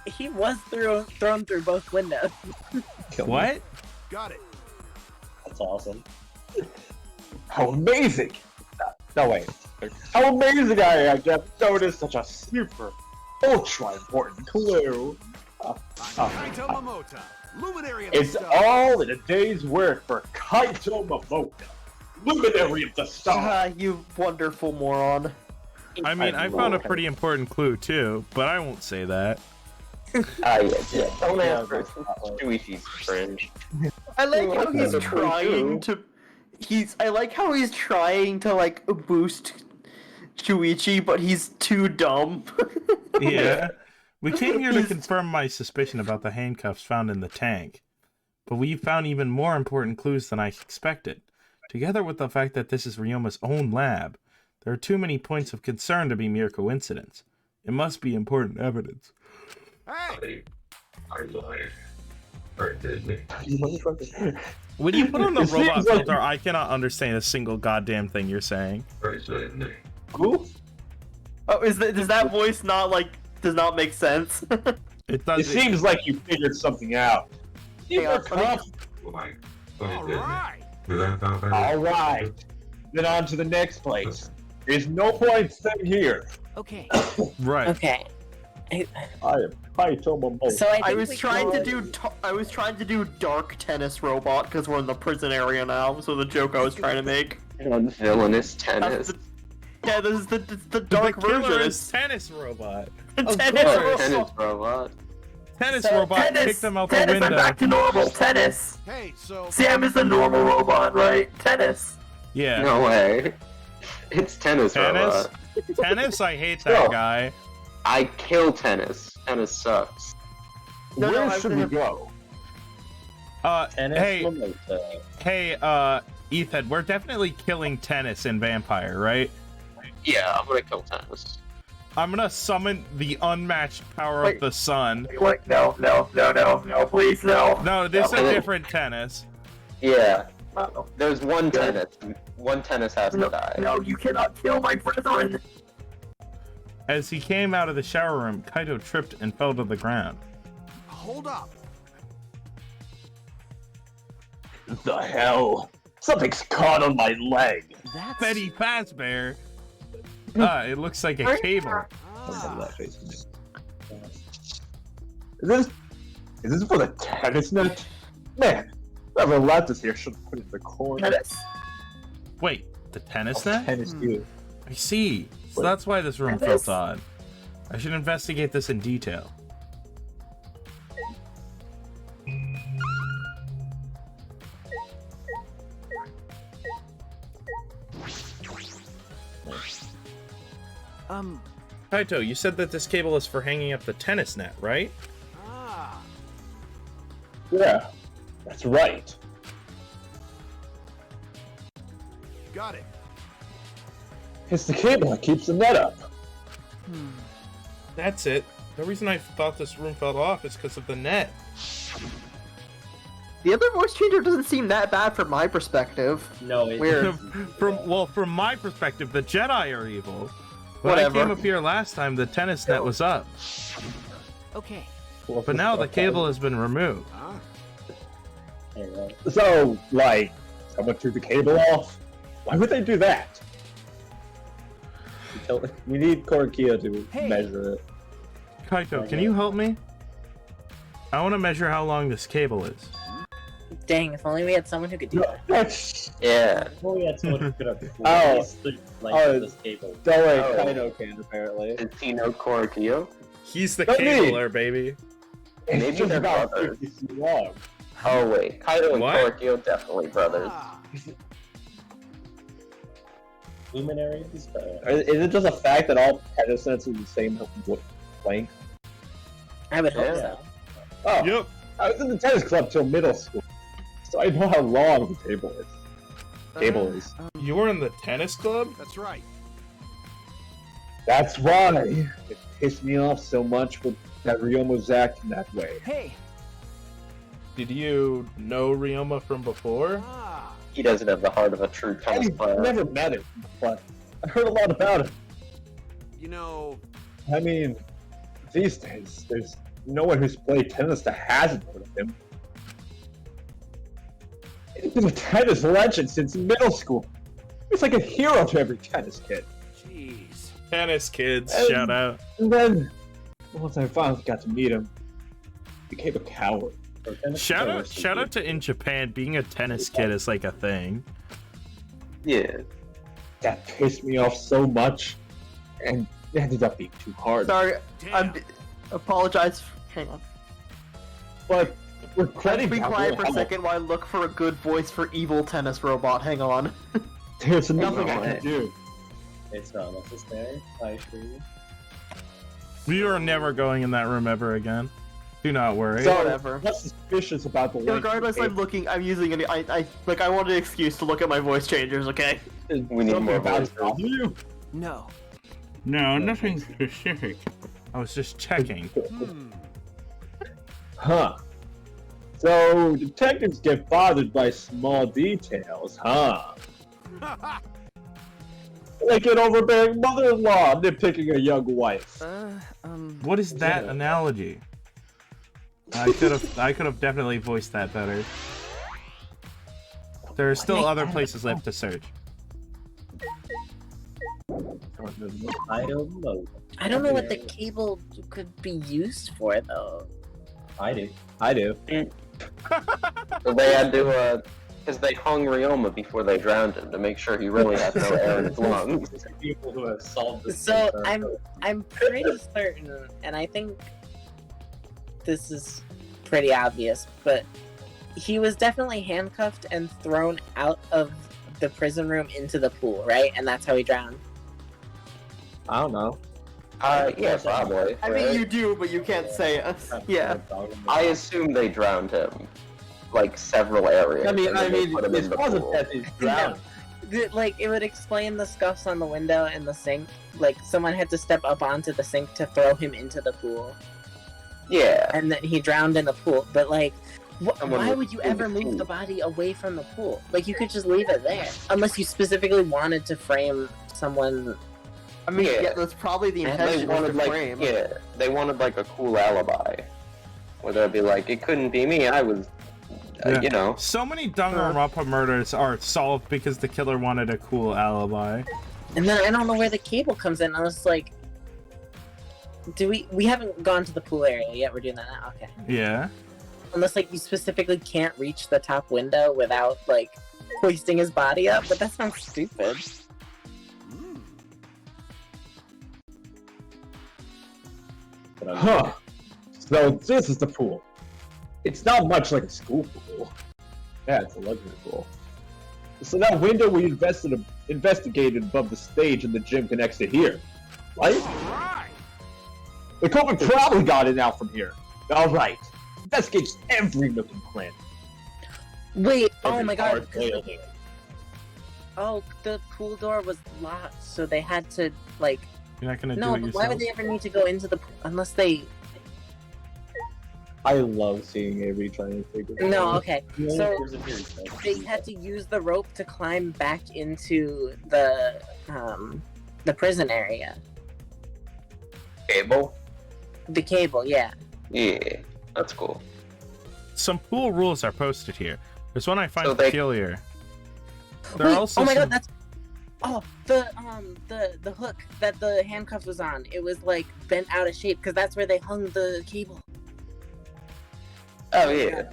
he was thrown through both windows. What? got it. That's awesome. How amazing! No, wait. How amazing I am to have noticed such a super, ultra important clue. Kaito Momota, luminary of the It's stone. all in a day's work for Kaito Momota, luminary of the star. You wonderful moron. I mean, I found a pretty important clue too, but I won't say that. Yeah. Don't ask for Shuichi's cringe. I like how he's That's trying to. I like how he's trying to like boost Shuichi, but he's too dumb. Yeah. We came here to confirm my suspicion about the handcuffs found in the tank, but we found even more important clues than I expected. Together with the fact that this is Ryoma's own lab, there are too many points of concern to be mere coincidence. It must be important evidence. Hey, When you put on the It seems robot like filter, I cannot understand a single goddamn thing you're saying. Who? Oh, does that voice does not make sense? It does. It seems like you figured something out. Hang on, all right. Alright. Then on to the next place. There's no point staying here. Okay. Right. Okay. I am Kaito Momota. So I I think was we trying to can- do I was trying to do dark tennis robot because we're in the prison area now. So the joke I was trying to make. Villainous tennis. Yeah, this is the The dark killer version. is tennis robot. Tennis course. Tennis robot. Tennis So- robot kicked him out the window. to normal. Tennis. Hey, so Sam is the normal robot, right? Tennis. Yeah. No way. It's tennis Tennis? robot. Tennis? I hate that No. guy. I kill tennis. Tennis sucks. No, Where I- should we go? Tennis Hey, Momota. Ethan, we're definitely killing Tennis in Vampire, right? Yeah, I'm gonna kill tennis. I'm gonna summon the unmatched power Wait. of the sun. Wait, no, please, no. No, this is No. a different Tennis. Yeah. There's one tennis. One tennis has to No, die. no, you cannot kill my brethren. As he came out of the shower room, Kaito tripped and fell to the ground. hold up. The hell? Something's caught on my leg. That's Betty Fazbear. It looks like a cable. Ah, Is this for the tennis net? Man, whoever left us here should have put it in the corner. Tennis. Wait, the tennis net? Tennis too. I see. So that's why this room felt odd. I should investigate this in detail. Kaito, you said that this cable is for hanging up the tennis net, right? Ah. Yeah, that's right. Got it. It's the cable that keeps the net up. That's it. The reason I thought this room fell off is because of the net. The other voice changer doesn't seem that bad from my perspective. No, it's Weird. From my perspective, the Jedi are evil. When Whatever. I came up here last time, the tennis net was up. Okay. But now the cable has been removed. Huh? So, like, someone threw the cable off? Why would they do that? We need Korkia to Hey. measure it. Kaito, can you help me? I want to measure how long this cable is. Dang, if only we had someone who could do that. That's... Yeah. Well, we had someone who could have Oh. placed the length of this cable. Don't worry, Oh. Kaido can, apparently. Does he know Korokio? He's the Not me. cabler, baby. It's Maybe just they're about brothers. 50 feet long. Oh wait, Kaido and What? Korokio definitely brothers. Ah. Luminaries? Is it just a fact that all tennis nets are the same length? I would hope Yeah. so. Oh, Yep. I was in the tennis club till middle school, so I know how long the table is. Cable is. You were in the tennis club? That's right. That's why it pissed me off so much that Ryoma was acting that way. Hey. Did you know Ryoma from before? Ah. He doesn't have the heart of a true tennis I've player. never met him, but I heard a lot about him. You know, I mean, these days, there's no one who's played tennis that hasn't heard of him. He's been a tennis legend since middle school. He's like a hero to every tennis kid. jeez. Tennis kids, Um, shout out. And then, once I finally got to meet him, he became a coward. Shout out to in Japan, being a tennis kid is like a thing. Yeah. That pissed me off so much, and it ended up being too hard. Sorry, Damn. apologize. Hang on. But we're Let's crediting be that quiet for a level. second while I look for a good voice for evil tennis robot. Hang on. There's nothing I on. can do. It's not necessary, I assure you. We are never going in that room ever again. Do not worry. So, Whatever. what's suspicious about the length Regardless, of I'm looking. I'm using any. I wanted an excuse to look at my voice changers. Okay. the We need something more about voices. it bother you? No. No, nothing specific. I was just checking. Hmm. Huh. So, detectives get bothered by small details, huh? Like an overbearing mother-in-law nitpicking a young wife. What is that analogy? I could have definitely voiced that better. There are still other places left to search. I don't know. I don't know what the cable could be used for, though. I do. I do. So they had to, because they hung Ryoma before they drowned him to make sure he really had no air in his lungs. People who have solved this. So case I'm pretty certain, and I think this is pretty obvious, but he was definitely handcuffed and thrown out of the prison room into the pool, right? And that's how he drowned. I don't know. Yeah, probably. I mean, right? you do, but you can't say it. Yeah. I assume they drowned him, like several areas. I mean, and then they put him it in the wasn't pool. that he's drowned. Like, it would explain the scuffs on the window and the sink. Like, someone had to step up onto the sink to throw him into the pool, Yeah. and then he drowned in the pool. But, like, Someone why was would you in ever the move pool. the body away from the pool? Like, you could just leave it there. Unless you specifically wanted to frame someone. I mean, Yeah. yeah, that's probably the And They intention was wanted to like, frame. yeah, they wanted like a cool alibi, where they'd be like, it couldn't be me. I was, Yeah. you know. So many Danganronpa murders are solved because the killer wanted a cool alibi. And then I don't know where the cable comes in. I was like, we haven't gone to the pool area yet. We're doing that now. Okay. Yeah. Unless, like, you specifically can't reach the top window without, like, hoisting his body up. But that sounds stupid. Huh. So this is the pool. It's not much like a school pool. Yeah, it's a luxury pool. So that window we investigated above the stage in the gym connects to here, right? All right. The culprit probably got it out from here. Alright. Investigate every nook and cranny. Wait, oh Every my god. hard-boiled Oh, the pool door was locked, so they had to, like... You're not gonna No, do it but why yourself? would they ever need to go into the pool unless they... I love seeing Avery trying to figure it No, out. okay. So, they had to use the rope to climb back into the prison area. Cable? The cable, yeah. Yeah, that's cool. Some pool rules are posted here. There's one I find So they- peculiar. There Wait, are also oh my some... god, that's... Oh, the hook that the handcuff was on, it was, like, bent out of shape, because that's where they hung the cable. Oh yeah.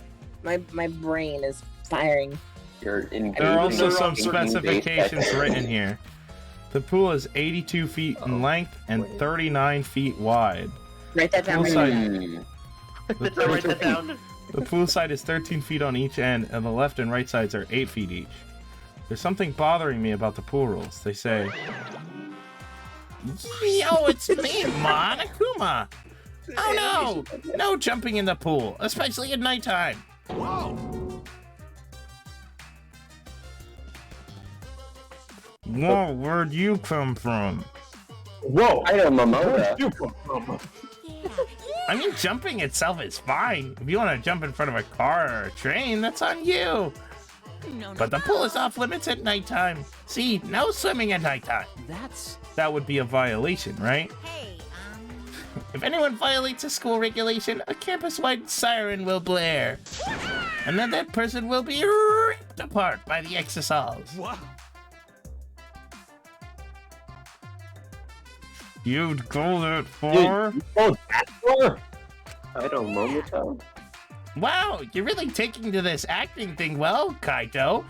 My brain is firing. You're in. There are also some specifications written here. The pool is 82 feet in length and 39 feet wide. Write that down. Pool Right side- Write that down. The pool side is 13 feet on each end, and the left and right sides are 8 feet each. There's something bothering me about the pool rules. They say, "Yo, it's me, Monokuma. Oh no! No jumping in the pool, especially at nighttime." Whoa, where'd you come from? Whoa! I am Where'd Momoda. you come from? I mean, jumping itself is fine. If you want to jump in front of a car or a train, that's on you. But the pool is off limits at nighttime. See, no swimming at nighttime. That would be a violation, right? Hey, If anyone violates a school regulation, a campus-wide siren will blare. And then that person will be ripped apart by the exosols. What? You'd go that far? Oh, that far? I don't Momota. Wow, you're really taking to this acting thing well, Kaito.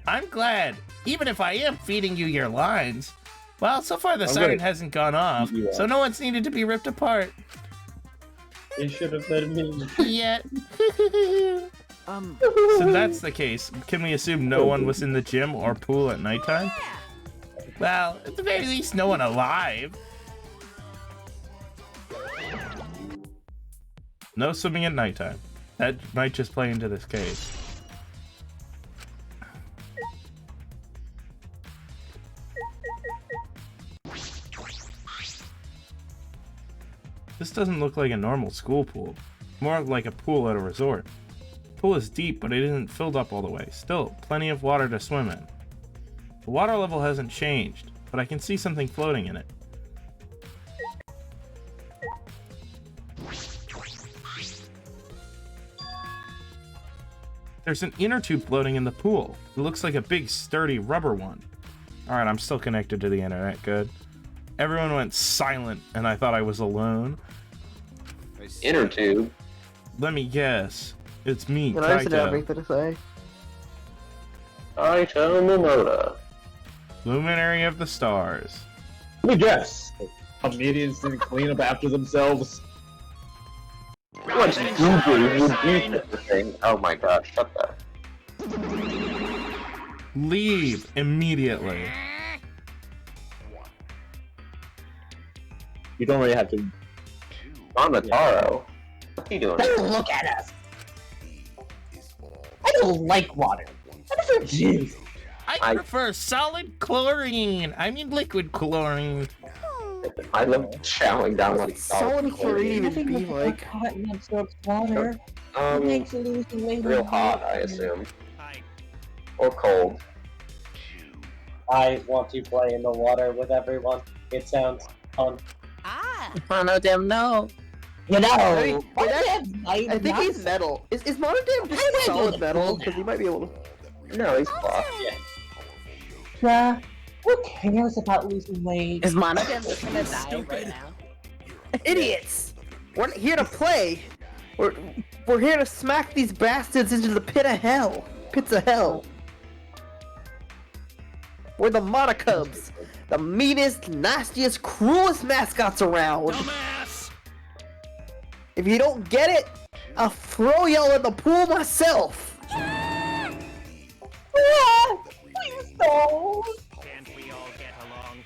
I'm glad, even if I am feeding you your lines. Well, so far the siren hasn't gone off, so no one's needed to be ripped apart. They should have been me. Yet. So that's the case. Can we assume no one was in the gym or pool at nighttime? Well, at the very least, no one alive. No swimming at nighttime. That might just play into this case. This doesn't look like a normal school pool. More like a pool at a resort. The pool is deep, but it isn't filled up all the way. Still, plenty of water to swim in. The water level hasn't changed, but I can see something floating in it. There's an inner tube floating in the pool. It looks like a big, sturdy rubber one. Alright, I'm still connected to the internet. Good. Everyone went silent, and I thought I was alone. Inner tube. Let me guess. It's me, Can I just have Kaito. anything to say? I tell Momoda. Luminary of the stars. Let me guess. Comedians didn't clean up after themselves. What's Google would be such a thing? Oh my gosh, shut that. Leave immediately. You don't really have to. Monotaro. What's he doing? Don't look at us. I don't like water. I prefer juice. I prefer solid chlorine. I mean liquid chlorine. I love chowing down like Solid chlorine even be like. Hot and absorbs water. It makes you lose the weight. real hot, I assume. Or cold. I want to play in the water with everyone. It sounds fun. Oh no, damn no. You know, Hey, why wait, do they have light I think nuts? he's metal. Is Monodam just I went solid with metal? pool Because he now. might be able to. No, he's cloth. Yeah. Who cares about losing weight? Is Monodam just gonna die right now? Idiots! We're not here to play. We're here to smack these bastards into the pit of hell. Pits of hell. We're the Monocubs, the meanest, nastiest, cruelest mascots around. Dumbass! If you don't get it, I'll throw y'all in the pool myself. Ah, please don't. Can't we all get along?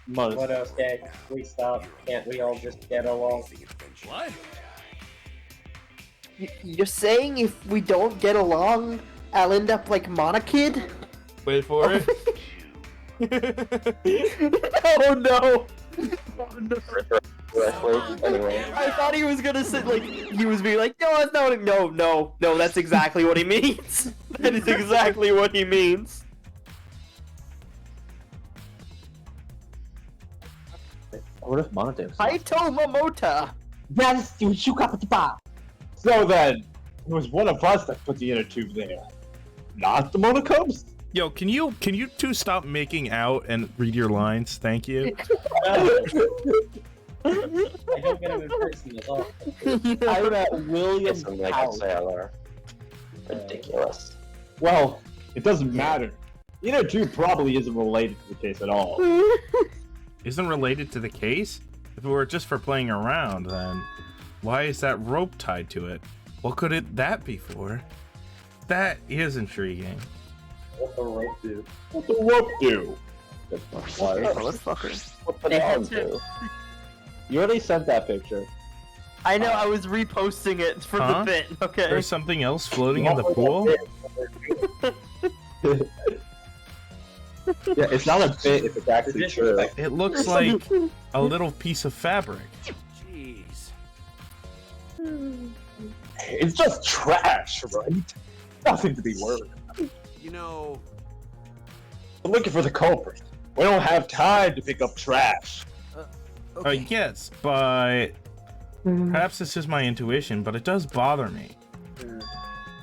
Must. What else, okay? Please stop. Can't we all just get along? What? You're saying if we don't get along, I'll end up like Monokid? Wait for it. Oh no! Anyway, I thought he was gonna say like he was being like, no, that's not what he, no, that's exactly what he means. That is exactly what he means. What if Monotone? Kaito Momota. Yes, you shuka. So then, it was one of us that put the inner tube there, not the Monocubs. Yo, can you two stop making out and read your lines? Thank you. I don't get him in person at all. I met William it's like a House. sailor. Ridiculous. Well, it doesn't matter. The inner tube probably isn't related to the case at all. Isn't related to the case? If it were just for playing around, then why is that rope tied to it? What could that be for? That is intriguing. What the rope do? What the rope do? Motherfucker. What the They had dog to- do? You already sent that picture. I know, I was reposting it for Huh? the bit, okay? There's something else floating in the pool? Yeah, it's not a bit if it's actually true. It looks like a little piece of fabric. Jeez. It's just trash, right? Nothing to be worried about. You know, I'm looking for the culprit. We don't have time to pick up trash. Yes, but perhaps this is my intuition, but it does bother me.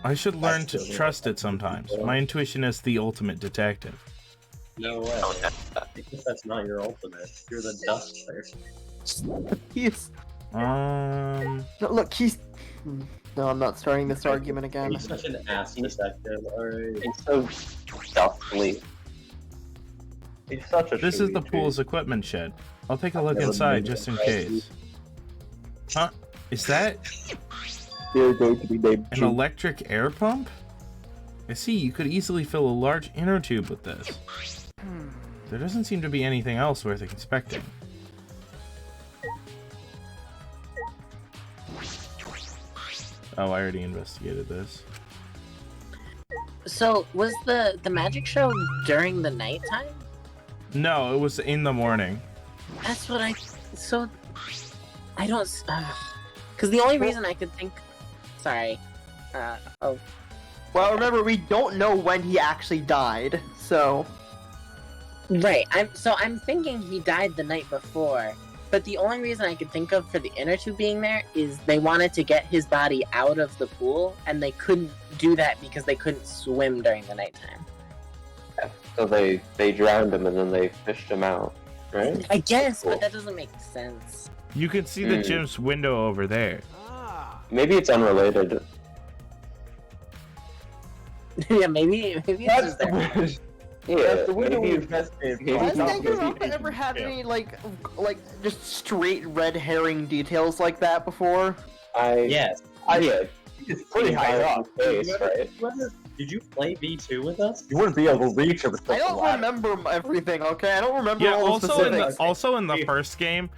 I should learn to trust it sometimes. My intuition is the ultimate detective. No way. Because that's not your ultimate. You're the dust person. He's... Um, No, look, he's... No, I'm not starting this argument again. He's such an ass detective. Alright. He's so dustly. He's such a this is the shitty pool's equipment shed. I'll take a look never inside been just in inside. case. Huh? Is that dude. They're going to be named an electric air pump? I see, you could easily fill a large inner tube with this. There doesn't seem to be anything else worth inspecting. Oh, I already investigated this. So, was the magic show during the nighttime? No, it was in the morning. That's what I... So... I don't... Because the only reason I could think... Sorry. Oh. Well, remember, we don't know when he actually died, so... Right. I'm thinking he died the night before. But the only reason I could think of for the inner tube being there is they wanted to get his body out of the pool, and they couldn't do that because they couldn't swim during the nighttime. So they drowned him and then they fished him out, right? I guess, Cool. but that doesn't make sense. You can see the gym's window over there. Maybe it's unrelated. Yeah, maybe it's just there. Yeah, the window we maybe investigated. maybe Has it's Danganronpa ever had any, like, just straight red herring details like that before? Yes. Yeah, It's pretty high up. Face, right? Did you play V2 with us? You wouldn't be able to reach it with I such a don't ladder. remember everything, okay? I don't remember Yeah, all the specifics. also in the first game,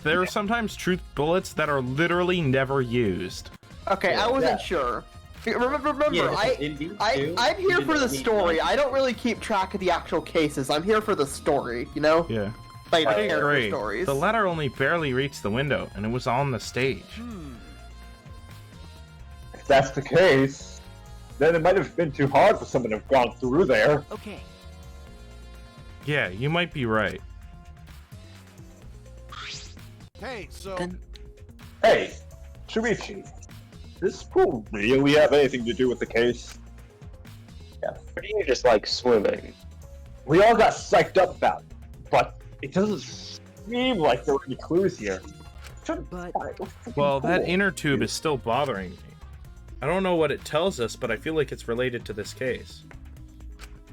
there are sometimes truth bullets that are literally never used. Okay, I wasn't sure. Remember, Yeah, in V2, I'm here you for the didn't need story. much. I don't really keep track of the actual cases. I'm here for the story, you know? Yeah. Like the Okay, character great. stories. The ladder only barely reached the window, and it was on the stage. If that's the case, then it might have been too hard for someone to have gone through there. Okay. Yeah, you might be right. hey, so Then- Hey, Shuichi, does this pool really have anything to do with the case? Or do you just like swimming? We all got psyched up about it, but it doesn't seem like there were any clues here. But Well, that inner tube is still bothering me. I don't know what it tells us, but I feel like it's related to this case.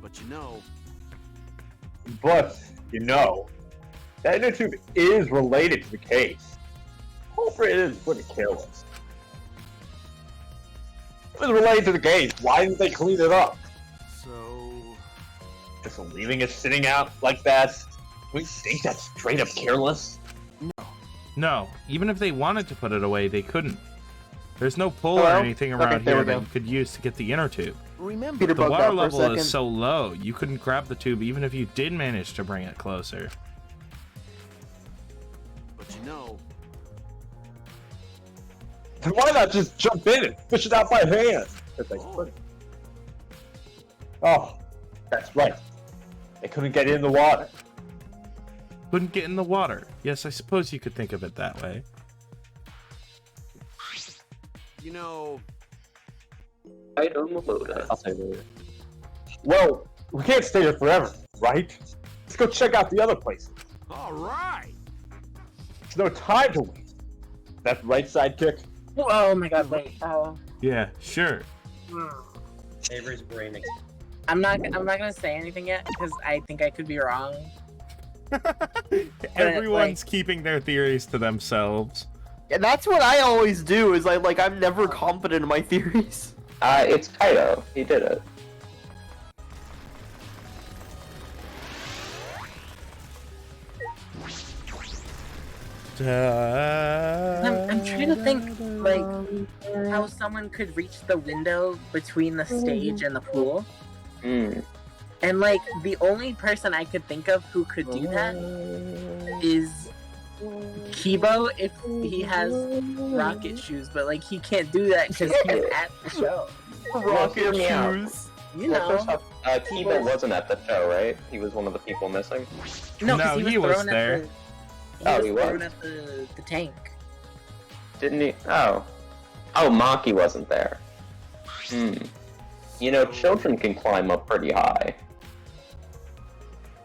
but you know, But, you know, that inner tube is related to the case. Hopefully it is going to kill us. If it's related to the case, why didn't they clean it up? so Just leaving it sitting out like that? We think that's straight up careless? No, even if they wanted to put it away, they couldn't. There's no pull Hello? or anything Okay, around there here we go. that you could use to get the inner tube. Remember, Peter The bugged water out for a level second. is so low, you couldn't grab the tube even if you did manage to bring it closer. But you know, Then why not just jump in and fish it out by hand? If they could. Oh, that's right. They couldn't get in the water. Couldn't get in the water. Yes, I suppose you could think of it that way. you know, Item loaded. I'll say later. Well, we can't stay here forever, right? Let's go check out the other places. all right. There's no time to waste. That right, sidekick? Oh my god, wait. Oh. Yeah, sure. Avery's brain. I'm not gonna say anything yet because I think I could be wrong. Everyone's keeping their theories to themselves. And that's what I always do. Is I'm never confident in my theories. It's Kaido. He did it. I'm trying to think how someone could reach the window between the stage and the pool. Hmm. And the only person I could think of who could do that is Kibo if he has rocket shoes, but he can't do that because he's at the show. Rocket me out. shoes. You Well, know. first off, Kiba wasn't at the show, right? He was one of the people missing. No, No, 'cause he was thrown there. At the, Oh, he he was thrown was? at the tank. Didn't he? Oh. Oh, Maki wasn't there. Hmm. You know, children can climb up pretty high.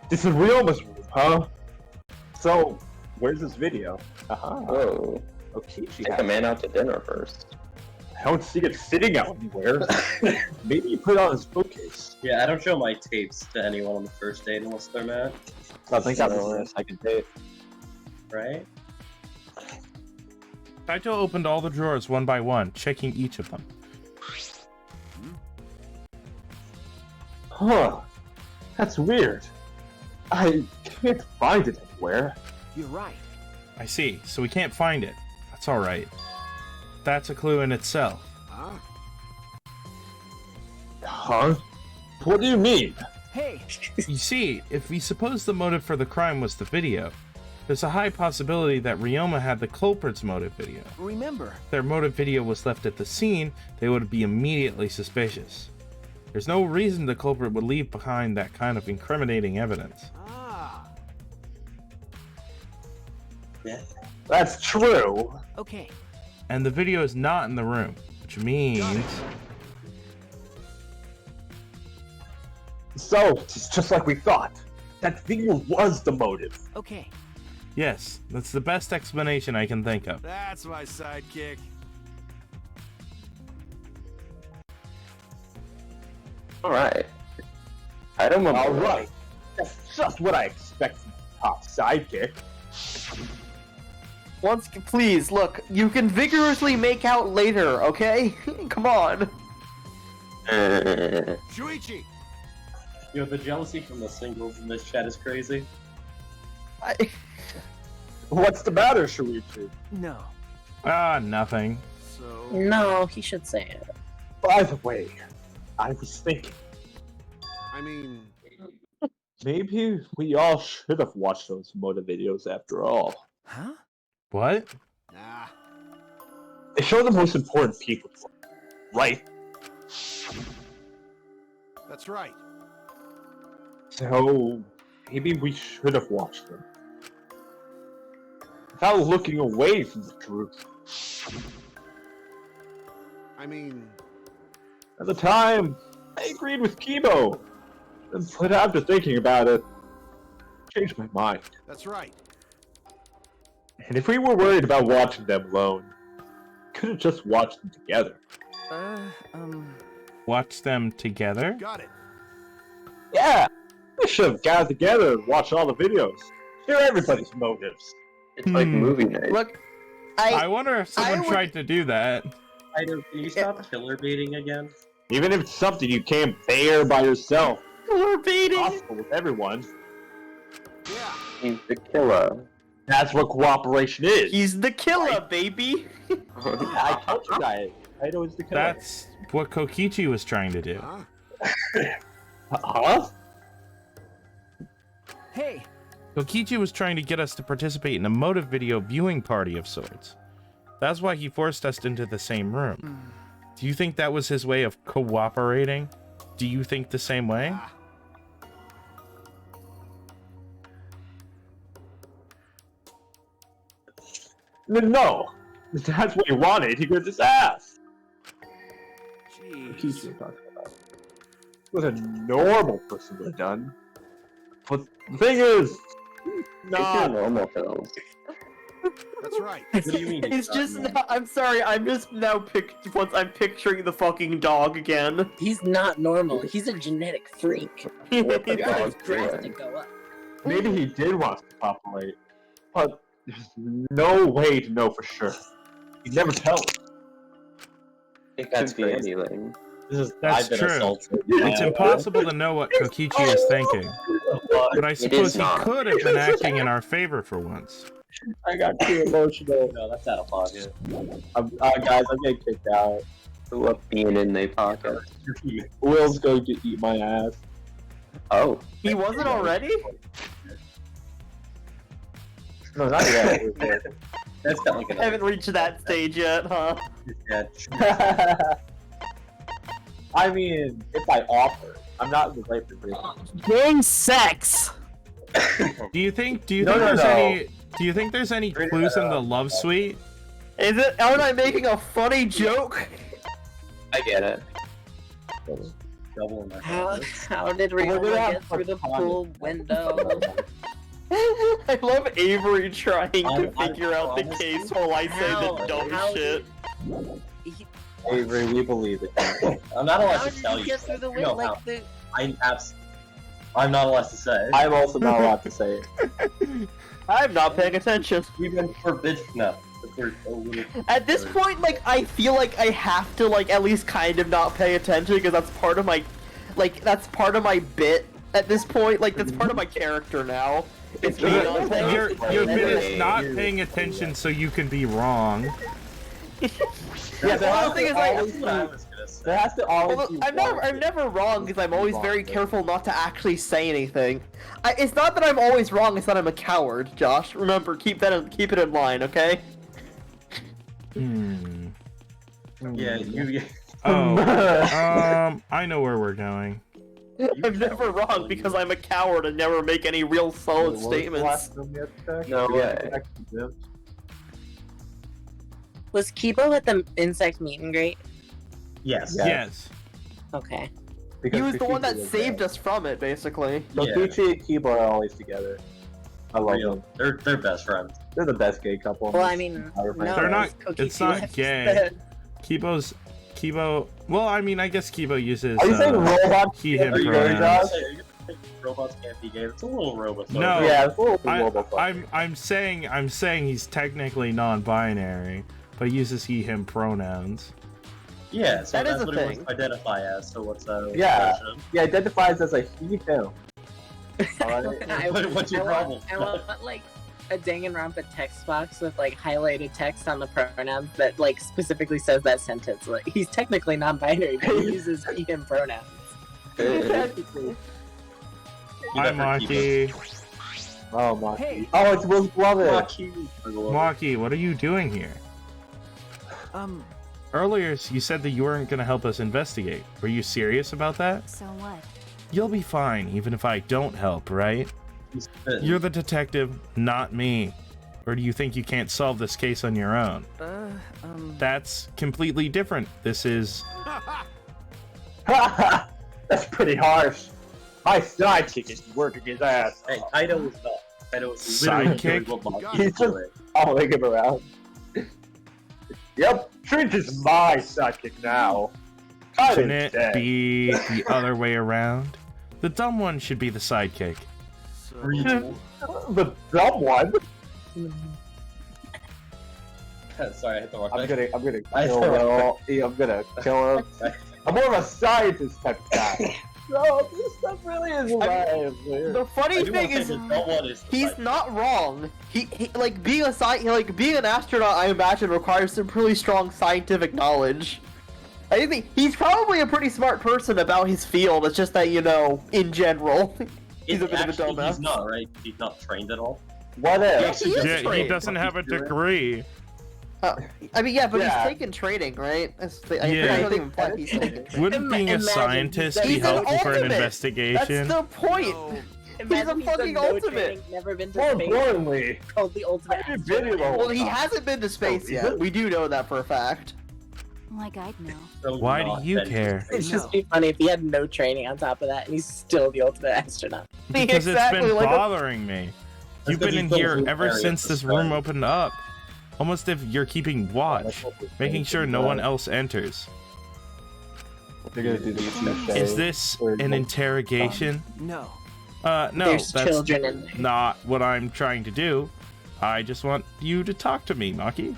This is Ryoma's room, huh? So, where's this video? Aha. Whoa. Okay, she Take a man out to dinner first. I don't see it sitting out anywhere. Maybe you put it on his bookcase. Yeah, I don't show my tapes to anyone on the first date unless they're mad, I think that was a second date. right? Kaito opened all the drawers one by one, checking each of them. Huh. That's weird. I can't find it anywhere. You're right. I see, so we can't find it. That's alright. That's a clue in itself. Huh? Huh? What do you mean? Hey, You see, if we suppose the motive for the crime was the video, there's a high possibility that Ryoma had the culprit's motive video. remember. If their motive video was left at the scene, they would be immediately suspicious. There's no reason the culprit would leave behind that kind of incriminating evidence. Ah, Yeah. That's true. okay. And the video is not in the room, which means... So, it's just like we thought. That video was the motive. Okay. Yes, that's the best explanation I can think of. That's my sidekick. Alright. Item of Alright. That's just what I expect from the top sidekick. Please, look, you can vigorously make out later, okay? Come on. Shuichi! You know, the jealousy from the singles in this chat is crazy. What's the matter, Shuichi? No. Ah, nothing. So, No, he should say it. By the way, I was thinking, I mean, maybe we all should have watched those motive videos after all. Huh? What? nah. They show the most important people, right? That's right. So, maybe we should have watched them. Without looking away from the truth. I mean, At the time, I agreed with Kibo. But after thinking about it, I changed my mind. that's right. And if we were worried about watching them alone, we could have just watched them together. Watch them together? Got it. Yeah! We should have gathered together and watched all the videos. Hear everybody's motives. It's like movie night. Look, I wonder if someone would- tried to do that. Can you stop killer baiting again? Even if it's something you can't bear by yourself, we're beating. possible with everyone. Yeah. He's the killer. That's what cooperation is. He's the killer, baby. I told you guys. Kaido is the killer. That's what Kokichi was trying to do. Huh? Hey, Kokichi was trying to get us to participate in a motive video viewing party of sorts. That's why he forced us into the same room. Do you think that was his way of cooperating? Do you think the same way? No. That's what he wanted. He got his ass. jeez. What a normal person would have done. But the thing is, It's a normal film. That's right. What do you mean? It's not just. normal? I'm sorry. I'm just now once I'm picturing the fucking dog again. He's not normal. He's a genetic freak. Your dog's grades doing? to go up. maybe he did want to cooperate, but there's no way to know for sure. He never tells. It That's could be crazy. anything. That's I've been true. assaulted. It's impossible to know what Kokichi is thinking. But I suppose he not. could have been acting in our favor for once. I got too emotional. No, that's out of pocket. Guys, I'm getting kicked out. What being in their pocket? Will's going to eat my ass. Oh, He wasn't already? No, not yet. That's got like I haven't reached that stage yet, huh? I mean, if I offer, I'm not in the right position. Gay sex. Do you think No, no, there's no. any clues in the love suite? Is it? Aren't I making a funny joke? I get it. Double in my How did We're gonna Ryoma have get through the fun. pool window? I love Avery trying to I'm figure out the promised- case while I say the dumb How shit. Avery, we believe it. I'm not allowed How to did tell you you. get through the You know window? how. Like the I'm not allowed to say. I'm also not allowed to say it. I'm not paying attention. We've been forbidden. No. We're a little- At this point, like, I feel like I have to, like, at least kind of not pay attention because that's part of my, that's part of my bit at this point. Like, that's part of my character now. It's me not paying Your attention. bit is not paying attention so you can be wrong. Yeah, Well, the thing is, like, That's what I was gonna say. there has to always well, be I'm never wrong because I'm always very careful not to actually say anything. It's not that I'm always wrong; it's that I'm a coward, Josh. Remember, keep it in line, okay? Yeah, you. Oh, I know where we're going. I'm never wrong because I'm a coward and never make any real solid statements. No way. was Kibo at the insect meet and greet? Yes. Yes. Okay. He was the one that saved us from it, basically. So Yeah. Kichi and Kibo are always together. I love them. They're best friends. They're the best gay couple. Well, I mean, no, They're not- Kokichi it's not left gay. instead. Kibo. Well, I mean, I guess Kibo uses Are you saying robots? he him Are you pronouns. Robots can't be gay. It's a little robot. No. Yeah, it's a little robot. I'm saying he's technically non-binary, but uses he him pronouns. Yeah, so That is that's a what he thing. wants to identify as. So what's Yeah. question? He identifies as a he, him. Alright. What's your problem? I want like a Danganronpa text box with like highlighted text on the pronouns that like specifically says that sentence. Like he's technically non-binary, but he uses he him pronouns. Hi, Maki. Oh, Maki. Hey. Oh, it's Will's brother. Maki, what are you doing here? Earlier, you said that you weren't going to help us investigate. Were you serious about that? So what? You'll be fine, even if I don't help, right? You're the detective, not me. Or do you think you can't solve this case on your own? That's completely different. This is... That's pretty harsh. My sidekick is working his ass. Hey, Kaido was not. Kaido was literally Sidekick? doing what Maki He's was just doing. following him around. Yep, Trent is my sidekick now. Shouldn't it be the other way around? The dumb one should be the sidekick. The dumb one? Sorry, I hit the wrong I'm thing. gonna I kill thought- Will. I'm gonna kill him. I'm more of a scientist type of guy. No, this stuff really is live. The funny thing is, he's not wrong. He like being being an astronaut, I imagine, requires some really strong scientific knowledge. I think he's probably a pretty smart person about his field. It's just that, in general, he's a bit of a dumbass. He's not, right? He's not trained at all. What else? Yeah, he doesn't have a degree. I mean, yeah, but he's taken training, right? I don't even imply he's taken training. Wouldn't being a scientist be helpful for an investigation? That's the point. He's a fucking ultimate. Never been to More space. importantly, Called the ultimate. Well, he hasn't been to space yet. We do know that for a fact. Like I'd know. Why do you care? It's just be funny if he had no training on top of that, and he's still the ultimate astronaut. Because it's been bothering me. You've been in here ever since this room opened up. Almost if you're keeping watch, making sure no one else enters. Is this an interrogation? No. No, There's that's children in there. not what I'm trying to do. I just want you to talk to me, Maki.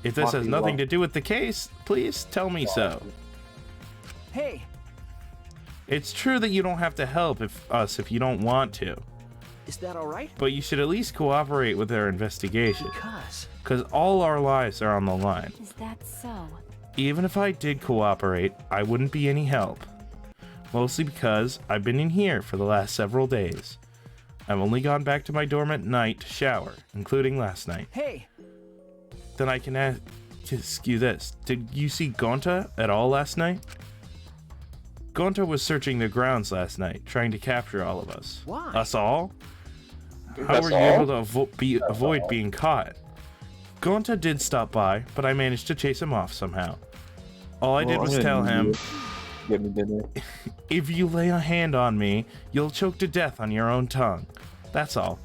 If this has nothing to do with the case, please tell me so. Hey, It's true that you don't have to help us if you don't want to, is that all right? but you should at least cooperate with our investigation, because all our lives are on the line. Is that so? Even if I did cooperate, I wouldn't be any help. Mostly because I've been in here for the last several days. I've only gone back to my dorm at night to shower, including last night. Hey, Then I can ask you this. Did you see Gonta at all last night? Gonta was searching the grounds last night, trying to capture all of us. Why? Us all? How were you able to avoid being caught? Gonta did stop by, but I managed to chase him off somehow. All I did was tell him, Get me dinner. if you lay a hand on me, you'll choke to death on your own tongue. That's all.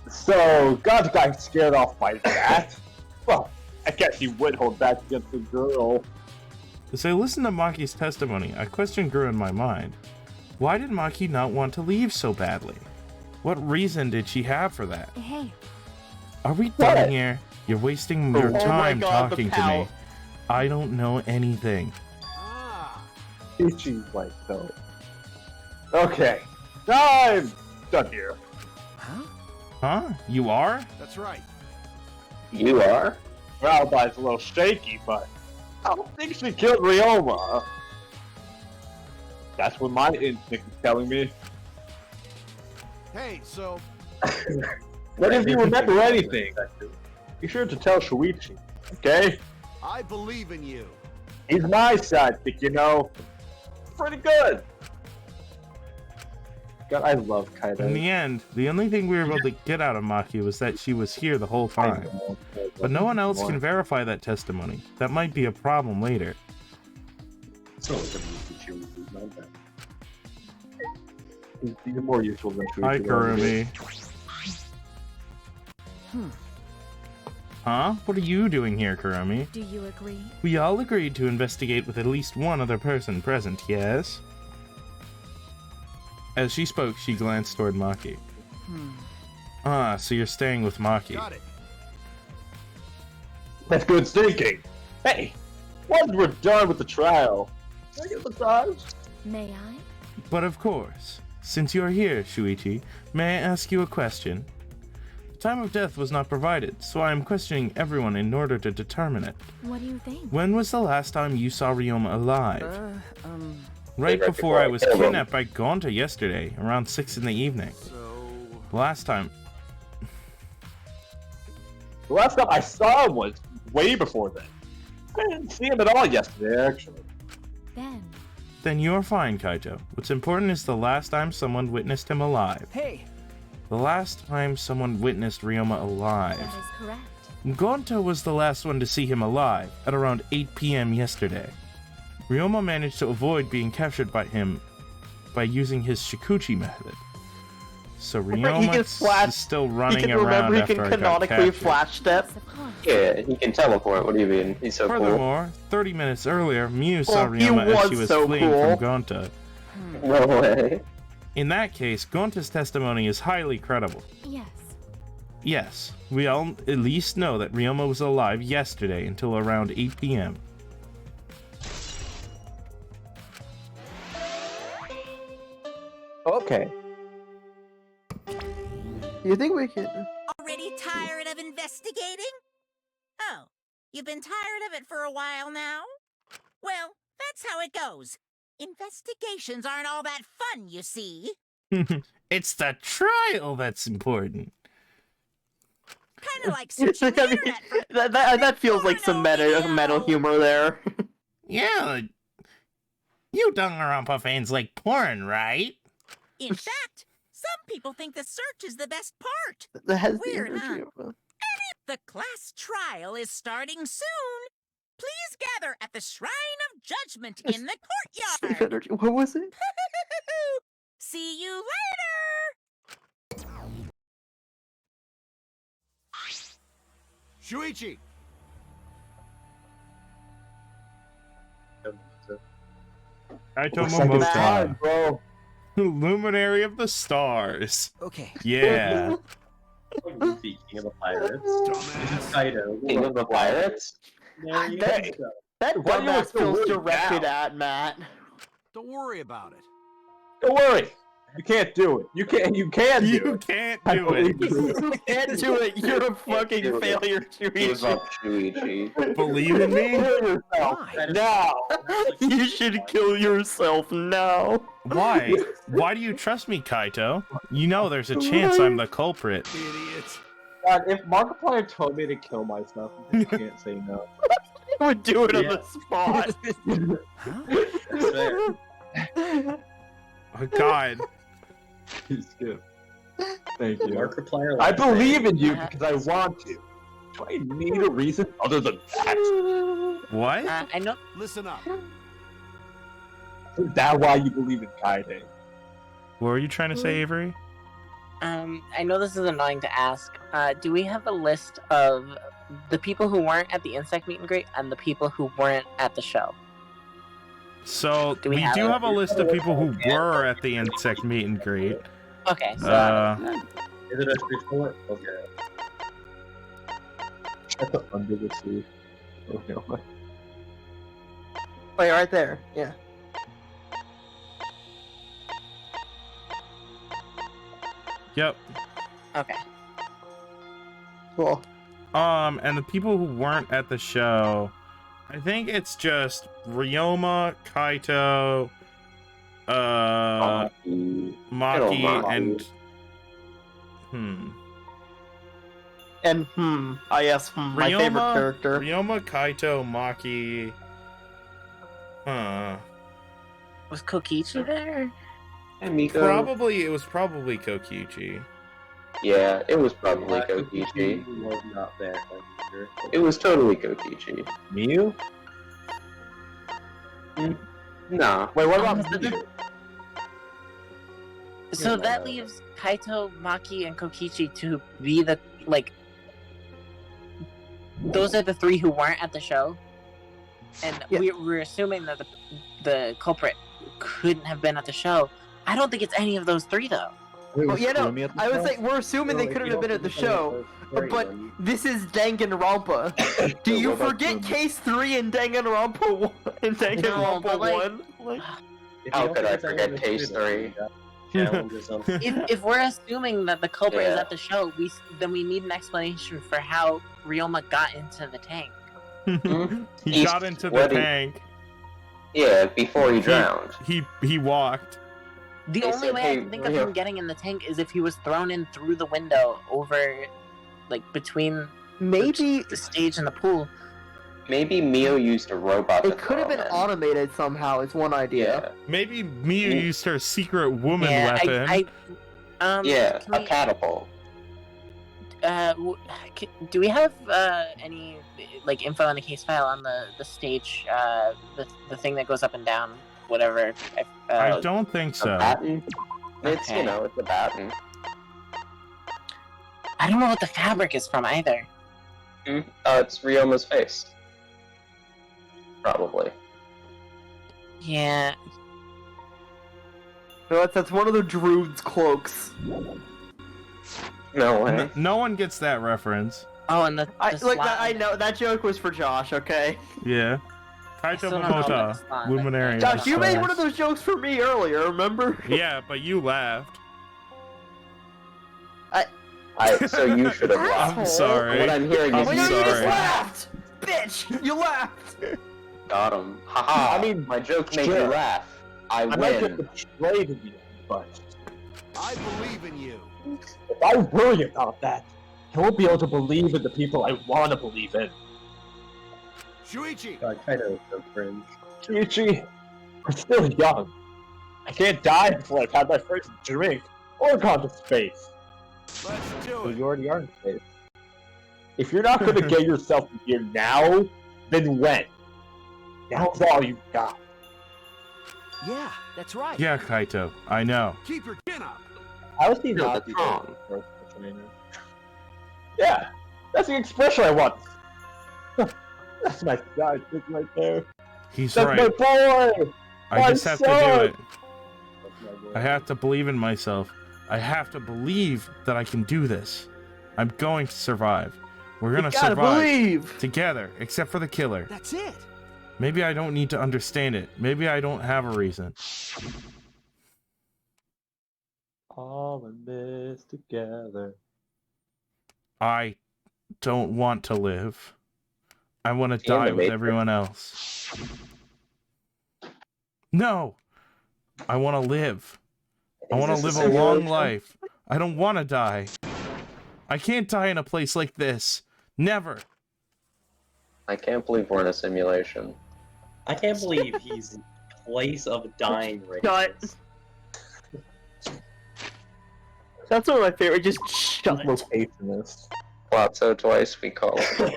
So, God got scared off by that. Well, I guess he would hold back against the girl. As I listened to Maki's testimony, a question grew in my mind. Why did Maki not want to leave so badly? What reason did she have for that? Hey, Are we done here? You're wasting your Oh my time God, the talking to me. pout. I don't know anything. She's like, so. Okay. I'm done here. Huh? You are? That's right. You are? Her alibi's a little shaky, but I don't think she killed Ryoma. That's what my instinct is telling me. Hey, so What if you remember anything? Be sure to tell Shuichi, okay? I believe in you. He's my sidekick, you know. Pretty good. God, I love In Kaido. the end, the only thing we were able to get out of Maki was that she was here the whole time. But no one else can verify that testimony. That might be a problem later. He's more useful than Shuichi. Hi, Kurumi. Huh? What are you doing here, Kurumi? do you agree? We all agreed to investigate with at least one other person present, yes? As she spoke, she glanced toward Maki. Ah, so you're staying with Maki. Got it. That's good thinking. Hey, once we're done with the trial, can I get a massage? May I? But of course, since you're here, Shuichi, may I ask you a question? The time of death was not provided, so I am questioning everyone in order to determine it. What do you think? When was the last time you saw Ryoma alive? Right Right before before I I was killed him. kidnapped by Gonta yesterday, around 6 in the evening. So The last time... The last time I saw him was way before then. I didn't see him at all yesterday, actually. Then you're fine, Kaito. What's important is the last time someone witnessed him alive. Hey! The last time someone witnessed Ryoma alive. That is correct. Gonta was the last one to see him alive, at around 8 p.m. yesterday. Ryoma managed to avoid being captured by him by using his Shikuchi method. So He can Ryoma flash- is still He running can around remember, he after can I got canonically captured. flash step. Yes, of course. Yeah, he can teleport. What do you mean? He's so cool. Furthermore, 30 minutes earlier, Miu saw Well, he Ryoma as was she was so fleeing cool. from Gonta. No way. In that case, Gonta's testimony is highly credible. Yes. Yes, we all at least know that Ryoma was alive yesterday until around 8 p.m. Okay. You think we can? Already tired of investigating? Oh, you've been tired of it for a while now? Well, that's how it goes. Investigations aren't all that fun, you see. It's the trial that's important. Kind of like searching the internet for... that feels like some meta humor there. Yeah, you Danganronpa fans like porn, right? In fact, some people think the search is the best part. That has Weird, the energy huh? of a... The class trial is starting soon. Please gather at the Shrine of Judgment in the courtyard. energy. What was it? See you later! Shuichi! Kaito Looks like it's Momota, time, bro. luminary of the stars. Okay. Yeah. Luffy, King of the Pirates. Dumbass. Kaido. King of the Pirates? There you That- go. That Why do you dumbass feel feels really directed bad? at Matt. Don't worry about it. Don't worry. You can't do it. You can do You it. can't I do it. believe you. You can't do it. You're a fucking do it. failure, Give Shuichi. up, Shuichi. Believe in me? Kill yourself Why? now. You should kill yourself now. Why? Why do you trust me, Kaito? You know there's a chance I'm the culprit. Idiot. God, if Markiplier told me to kill myself, I can't say no. I would do it on Yeah. the spot. Fair. Oh, God. He's good. Thank you. Markiplier. I believe in you Uh, because I want to. Do I need a reason other than that? What? I know. Listen up. Is that why you believe in Kaide? What were you trying to say, Avery? I know this is annoying to ask. Do we have a list of the people who weren't at the insect meet and greet and the people who weren't at the show? So, Do we we have do a- have a list of people who were at the insect meet and greet. Okay, so Is it a truthful? Okay. At the under the sea. Okay. Wait, right there. Yeah. Yep. okay. Cool. And the people who weren't at the show, I think it's just Ryoma, Kaito, Maki, and And yes, my favorite character. Ryoma, Kaito, Maki. Was Kokichi there? And Miko. Probably, it was probably Kokichi. Yeah, it was probably Kokichi. Was not there. I'm sure. It was totally Kokichi. Miu? Nah. Wait, what about Miu? So that leaves Kaito, Maki, and Kokichi to be the, like... Those are the three who weren't at the show. And Yeah. we're assuming that the culprit couldn't have been at the show. I don't think it's any of those three, though. Oh, yeah, no, I would say we're assuming they couldn't have been at the show, but this is Danganronpa. Do you forget Case 3 and Danganronpa 1? And Danganronpa but, like- 1? Like, How could I forget Case 3? If we're assuming that the culprit is Yeah. at the show, then we need an explanation for how Ryoma got into the tank. He He's got into the sweating. tank. Yeah, before he drowned. He walked. The They only said, way I "Hey, can think of Ryo." him getting in the tank is if he was thrown in through the window over, like, between maybe the stage and the pool. Maybe Mio used a robot. it could have been automated somehow, is one idea. Maybe Mia used her secret woman Yeah, weapon. Yeah, can a we- catapult. Do we have any like info on the case file on the stage, the thing that goes up and down, whatever? I don't think A so. baton? It's, Okay. it's a baton. I don't know what the fabric is from either. It's Ryoma's face. Probably. Yeah, No, that's one of the druid's cloaks. No way. No one gets that reference. Oh, and the I slide. know that joke was for Josh. Okay. Yeah. Kaito still don't know about Momota, the slide. Luminarian. Josh, you made one of those jokes for me earlier. Remember? Yeah, but you laughed. So you should have laughed. I'm sorry. What I'm hearing is I'm you just sorry. laughed, bitch. You laughed. got him. Haha. I mean, my joke made sure. you laugh. I might win. get betrayed in you, but I believe in you. if I worry about that, I won't be able to believe in the people I want to believe in. Shuichi! God, Kaido is so cringe. Chuichi, I'm still young. I can't die before I've had my first drink or gone to space. Let's do Well, it. you already are in space. If you're not going to get yourself here now, then when? Now's all you've got. Yeah, that's right. Yeah, Kaito, I know. Keep your chin up. How is he No, not that's the wrong. first trainer? Yeah, that's the expression I want. That's my sidekick right there. He's That's right. my boy! I just have to do son! it. I have to believe in myself. I have to believe that I can do this. I'm going to survive. We're gonna gotta survive believe. together, except for the killer. That's it. Maybe I don't need to understand it. Maybe I don't have a reason. All in this together. I don't want to live. I want to In the die with Matrix. everyone else. No! I want to live. I want to this live a a long simulation? life. I don't want to die. I can't die in a place like this. Never. I can't believe we're in a simulation. I can't believe he's in place of dying right Shut. That's one of my favorite. Just shut. Locationist. Lotso twice, we call it. kind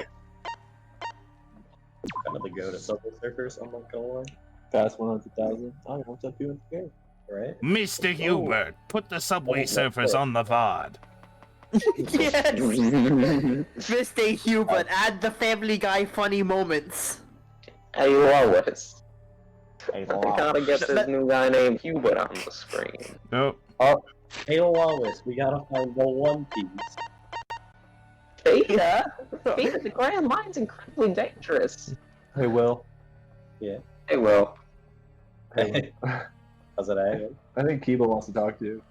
of the go to Subway Surfers, I'm not gonna lie. Fast 100,000. I don't know what's up doing today. Right? Mr. Hubert, put the Subway Oh, Surfers on the VOD. Yes. Mr. Hubert, add the Family Guy funny moments. Hey, you always. Hey, I gotta get this new guy named Hubert on the screen. Nope. Hey, Lois, we gotta find the One Piece. Beta? Beta, the Grand Line's incredibly dangerous. Hey, Will. Hey, Will. Hey. How's it, eh? I think Kiba wants to talk to you.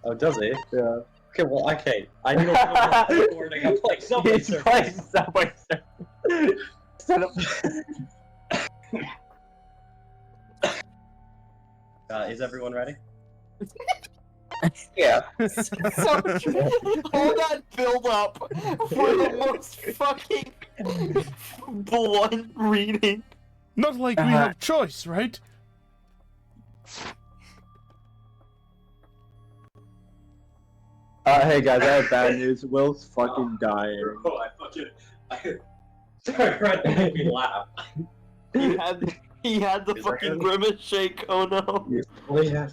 Oh, does he? Yeah. Okay, well, okay. I need a little recording. I'm playing Subway He's playing Surfers. Subway Surfers. Set up. Is everyone ready? Yeah. So all that build up for the most fucking blunt reading. Not like we have choice, right? Hey guys, I have bad news. Will's fucking dying. Oh, Sorry, Brett, that made me laugh. He had the Is fucking there- grimace shake. Oh no. Oh, yeah.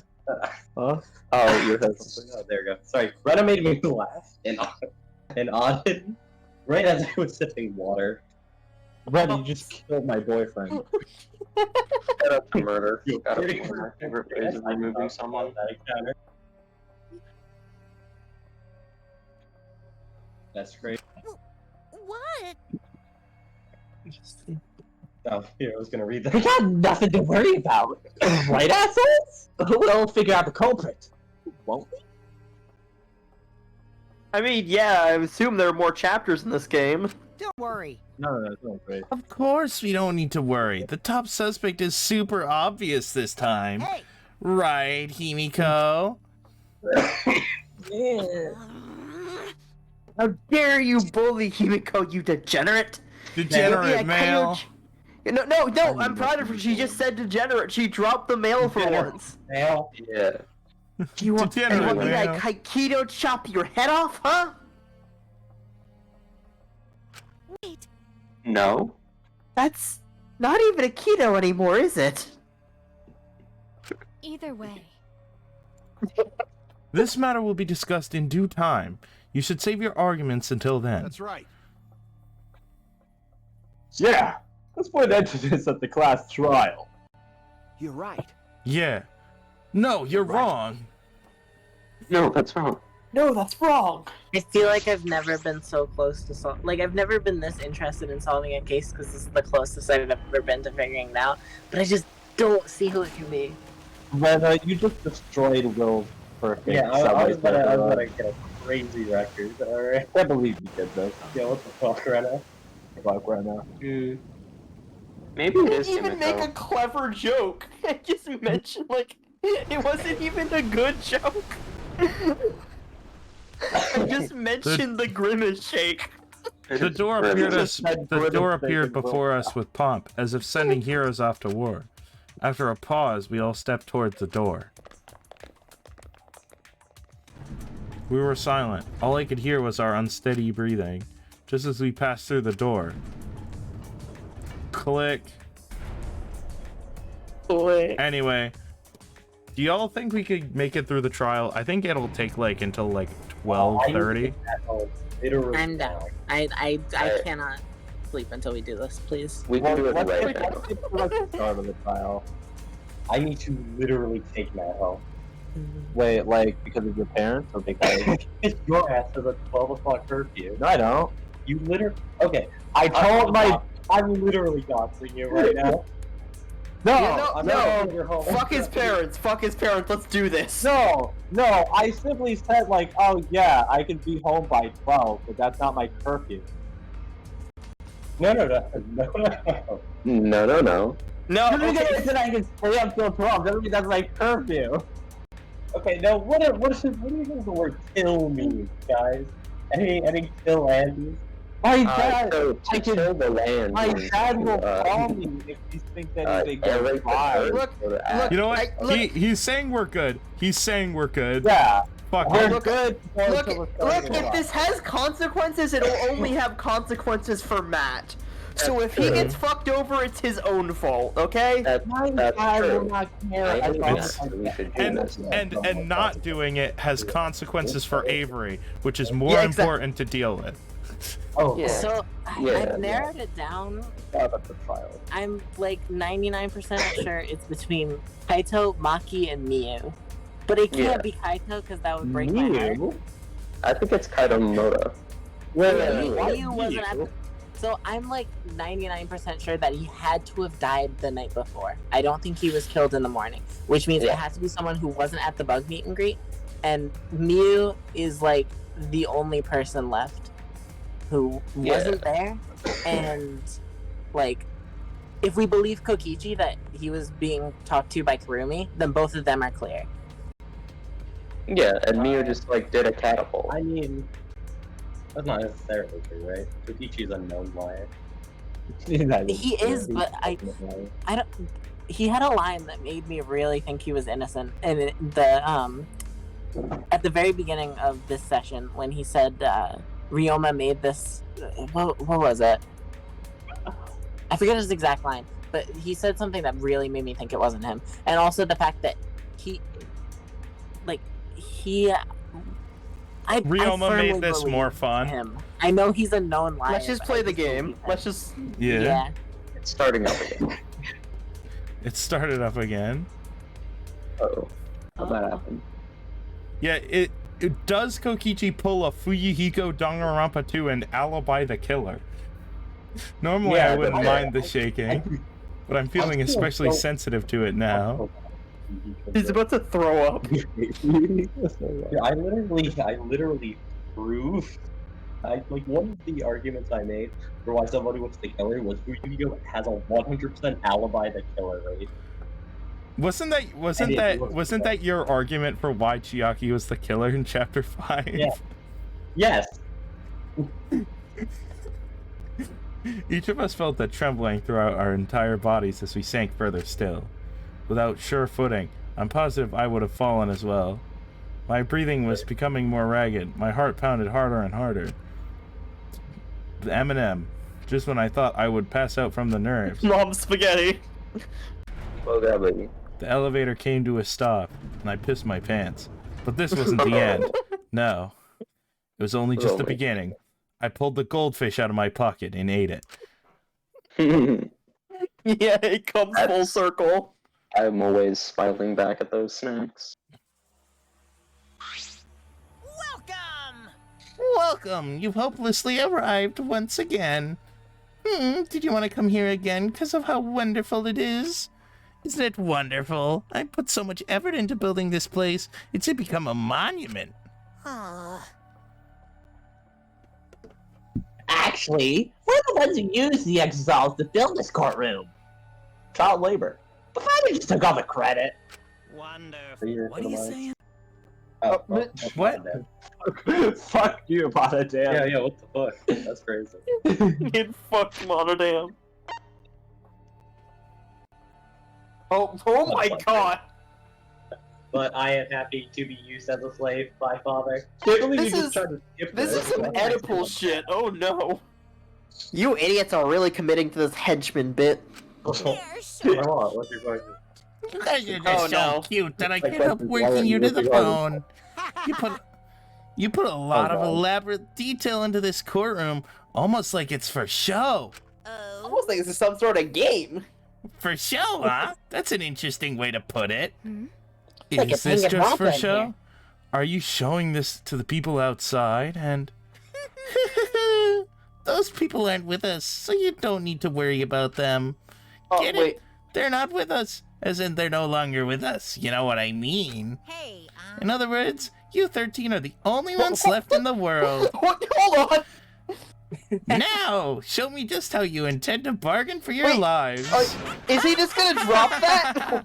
Huh? Oh, you have Oh, there we go. Sorry, Brenna made me laugh and Auden, right as I was sipping water. Red, you just killed my boyfriend. set up to murder. You're Gotta pretty be one of my correct. favorite ways of removing someone. That encounter. That's great. What? Oh, here, I was gonna read We that. got nothing to worry about, right, assholes? We'll figure out the culprit, won't we? I mean, yeah, I assume there are more chapters in this game. Don't worry. No, it's not great. Of course we don't need to worry. The top suspect is super obvious this time. Hey. Right, Himiko? How dare you bully Himiko, you degenerate! Degenerate Yeah, male. No, I'm proud of her. She just said degenerate. She dropped the mail for Degenerate. once. Now, Yeah. Do you want me Degenerate to male. like Aikido chop your head off, huh? Wait. No. That's not even Aikido anymore, is it? Either way. This matter will be discussed in due time. You should save your arguments until then. That's right. Yeah, let's put an end to this at the class trial. You're right. Yeah. No, you're wrong. No, that's wrong. No, that's wrong. I feel like I've never been so close to I've never been this interested in solving a case because this is the closest I've ever been to figuring it out. But I just don't see who it can be. When you just destroyed Will's perfect. Yeah, I was gonna get a crazy record. Alright. I can't believe you did this. Yeah, what the fuck right now? Fuck right now. Maybe it is Didn't even make a clever joke. I just mentioned like it wasn't even a good joke. I just mentioned the grimace shake. The door appeared before us with pomp, as if sending heroes off to war. After a pause, we all stepped towards the door. We were silent. All I could hear was our unsteady breathing, just as we passed through the door. Click. Anyway, do y'all think we could make it through the trial? I think it'll take like until like 12:30. I'm down. I cannot sleep until we do this, please. We can do it right now. Start of the trial. I need to literally take Matt home. Wait, like because of your parents or because Your ass has a 12 o'clock curfew. No, I don't. You literally. Okay, I told I'm literally doxing you right now. No, Yeah, no. You're home. Fuck his parents. Fuck his parents. Let's do this. No, I simply said like, oh yeah, I can be home by 12, but that's not my curfew. No. No. Just Okay. because I said I can stay up till 12 doesn't mean that's my curfew. Okay, now what do you think the word kill means, guys? Any kill Andes? My dad, dad, to kill the land. my dad will call me if he thinks that he's a good guy. Look, You know what? look, He's saying we're good. He's saying we're good. Yeah, Fuck we're him. good. Look, if this has consequences, it'll only have consequences for Matt. So if he gets fucked over, it's his own fault, okay? My That's dad true. will not care I as think long it's- as we should do And, this. and not doing it has consequences for Avery, which is more Yeah, exactly. important to deal with. Oh, Yeah. So Yeah. I've narrowed it down. about the trial. I'm like 99% sure it's between Kaito, Maki, and Miyu. But it can't Yeah. be Kaito because that would break my heart. I think it's Kaido Moto. Miyu wasn't at the... So I'm like 99% sure that he had to have died the night before. I don't think he was killed in the morning, which means it has to be someone who wasn't at the bug meet and greet. And Miyu is like the only person left who wasn't there. And like, if we believe Kokichi that he was being talked to by Kurumi, then both of them are clear. Yeah, and Miyu just like did a catapult. I mean, that's not necessarily true, right? Kokichi's a known liar. He is, but I don't. He had a line that made me really think he was innocent, and at the very beginning of this session when he said Ryoma made this. What was it? I forget his exact line, but he said something that really made me think it wasn't him, and also the fact that Ryoma made this more fun. Him. I know he's a known liar. Let's just but play I the believe game. him. Let's just... Yeah. It's starting up again. It started up again. Uh-oh. How'd that happen? Yeah, it does Kokichi pull a Fuyuhiko Danganronpa 2 and alibi the killer. Normally I wouldn't mind the shaking, but I'm feeling especially sensitive to it now. He's about to throw up. I literally proved. Like one of the arguments I made for why somebody was the killer was Yu-Gi-Oh has a 100% alibi the killer rate. Wasn't that your argument for why Chiaki was the killer in Chapter 5? Yeah. Yes. Each of us felt that trembling throughout our entire bodies as we sank further still. Without sure footing, I'm positive I would have fallen as well. My breathing was becoming more ragged. My heart pounded harder and harder. Eminem, just when I thought I would pass out from the nerves. Mom spaghetti. Well, that baby. The elevator came to a stop, and I pissed my pants. But this wasn't the end. No. It was only just the beginning. I pulled the goldfish out of my pocket and ate it. Yeah, it comes full circle. I'm always smiling back at those snacks. Welcome. You've hopelessly arrived once again. Did you want to come here again because of how wonderful it is? Isn't it wonderful? I put so much effort into building this place. It's become a monument. Actually, we're the ones who used the exiles to build this courtroom. Child labor. The father just took all the credit. Wonderful. What are you saying? What? Fuck you, Monodam. Yeah, what the fuck? That's crazy. You'd fuck Monodam. Oh my god! But I am happy to be used as a slave by father. This is some Oedipal shit. Oh no! You idiots are really committing to this henchman bit. What's your question? You guys are just so cute that I can't help working you to the bone. You put a lot of elaborate detail into this courtroom, almost like it's for show. Almost like this is some sort of game. For show, huh? That's an interesting way to put it. Like Is this just for show? Are you showing this to the people outside? And those people aren't with us, so you don't need to worry about them. Get it? They're not with us, as in they're no longer with us. You know what I mean? Hey, In other words, you 13 are the only ones left in the world. Hold on! Now, show me just how you intend to bargain for your lives. Is he just gonna drop that?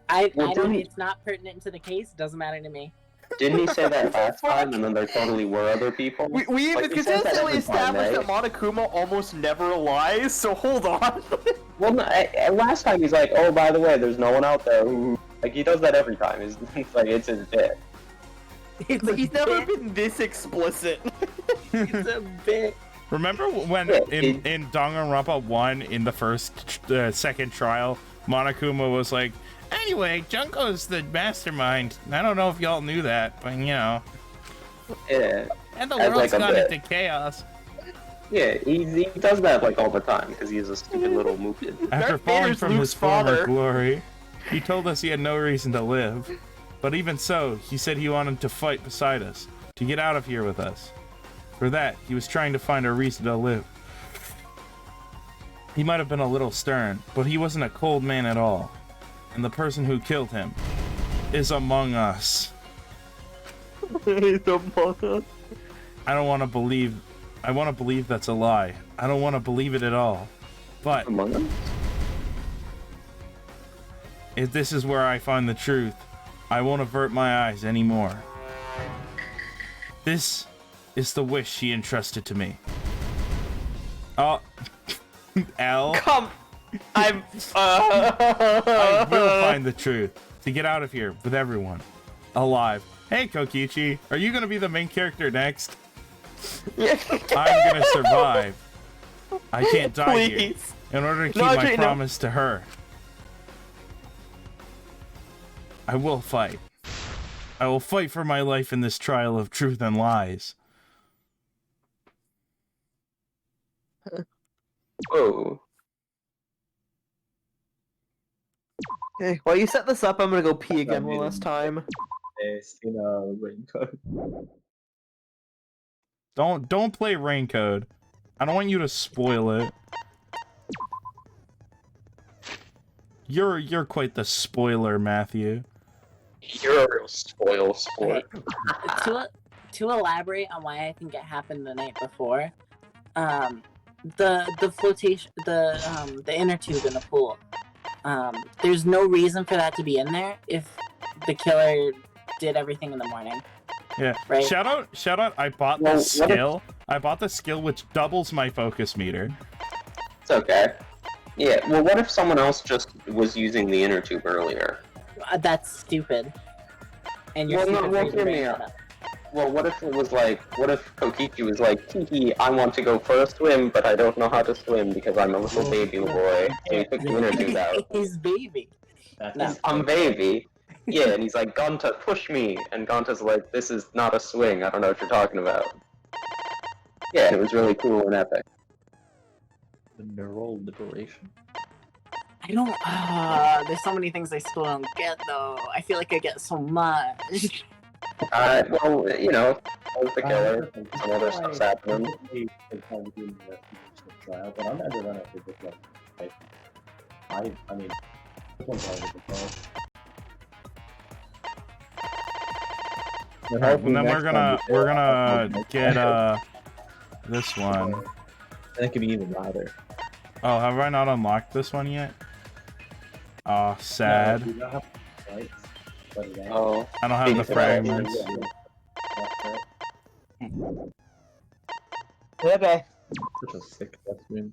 I don't. It's not pertinent to the case. Doesn't matter to me. Didn't he say that last time, and then there totally were other people? We even consistently established that Monokuma almost never lies, so hold on. Well, no, last time he's like, oh, by the way, there's no one out there who... Like, he does that every time. It's like, it's his bit. He's never been this explicit. It's a bit. Remember when in Danganronpa 1, in the second trial, Monokuma was like, anyway, Junko's the mastermind. I don't know if y'all knew that, but you know. Yeah. And the world's gone into chaos. Yeah, he does that like all the time because he's a stupid little muppet. After falling from his former glory, he told us he had no reason to live. But even so, he said he wanted to fight beside us, to get out of here with us. For that, he was trying to find a reason to live. He might have been a little stern, but he wasn't a cold man at all. And the person who killed him is among us. He's among us. I want to believe that's a lie. I don't want to believe it at all. But among us? If this is where I find the truth, I won't avert my eyes anymore. This is the wish he entrusted to me. Oh, L. Come, I will find the truth to get out of here with everyone alive. Hey, Kokichi, are you gonna be the main character next? I'm gonna survive. I can't die here in order to keep my promise to her. I will fight. I will fight for my life in this trial of truth and lies. Whoa. Okay, while you set this up, I'm gonna go pee again one last time. Raincoat. Don't play Raincode. I don't want you to spoil it. You're quite the spoiler, Matthew. You're a real sport. To elaborate on why I think it happened the night before, the flotation, the inner tube in the pool. There's no reason for that to be in there if the killer did everything in the morning. Yeah. Right? Shout out, I bought this skill. I bought the skill which doubles my focus meter. It's okay. Yeah, well, what if someone else just was using the inner tube earlier? That's stupid. And you're hear me out. Well, what if it was like, what if Kokichi was like, Kiki, I want to go for a swim, but I don't know how to swim because I'm a little baby boy. So he took the inner tube out. He's baby. I'm baby. Yeah, and he's like, Gonta, push me! And Gonta's like, this is not a swing, I don't know what you're talking about. Yeah, and it was really cool and epic. The neural liberation. I don't. There's so many things I still don't get though. I feel like I get so much. Well, you know, I was the killer. Some other stuff's happening. Trial, but I'm never gonna do this one. I mean, this one's already been done. Alright, and then we're gonna get this one. And it could be even either. Oh, have I not unlocked this one yet? Oh, sad. No, we don't have lights, but it ain't. Oh. I don't have the fragments. Okay. Such a sick cutscene.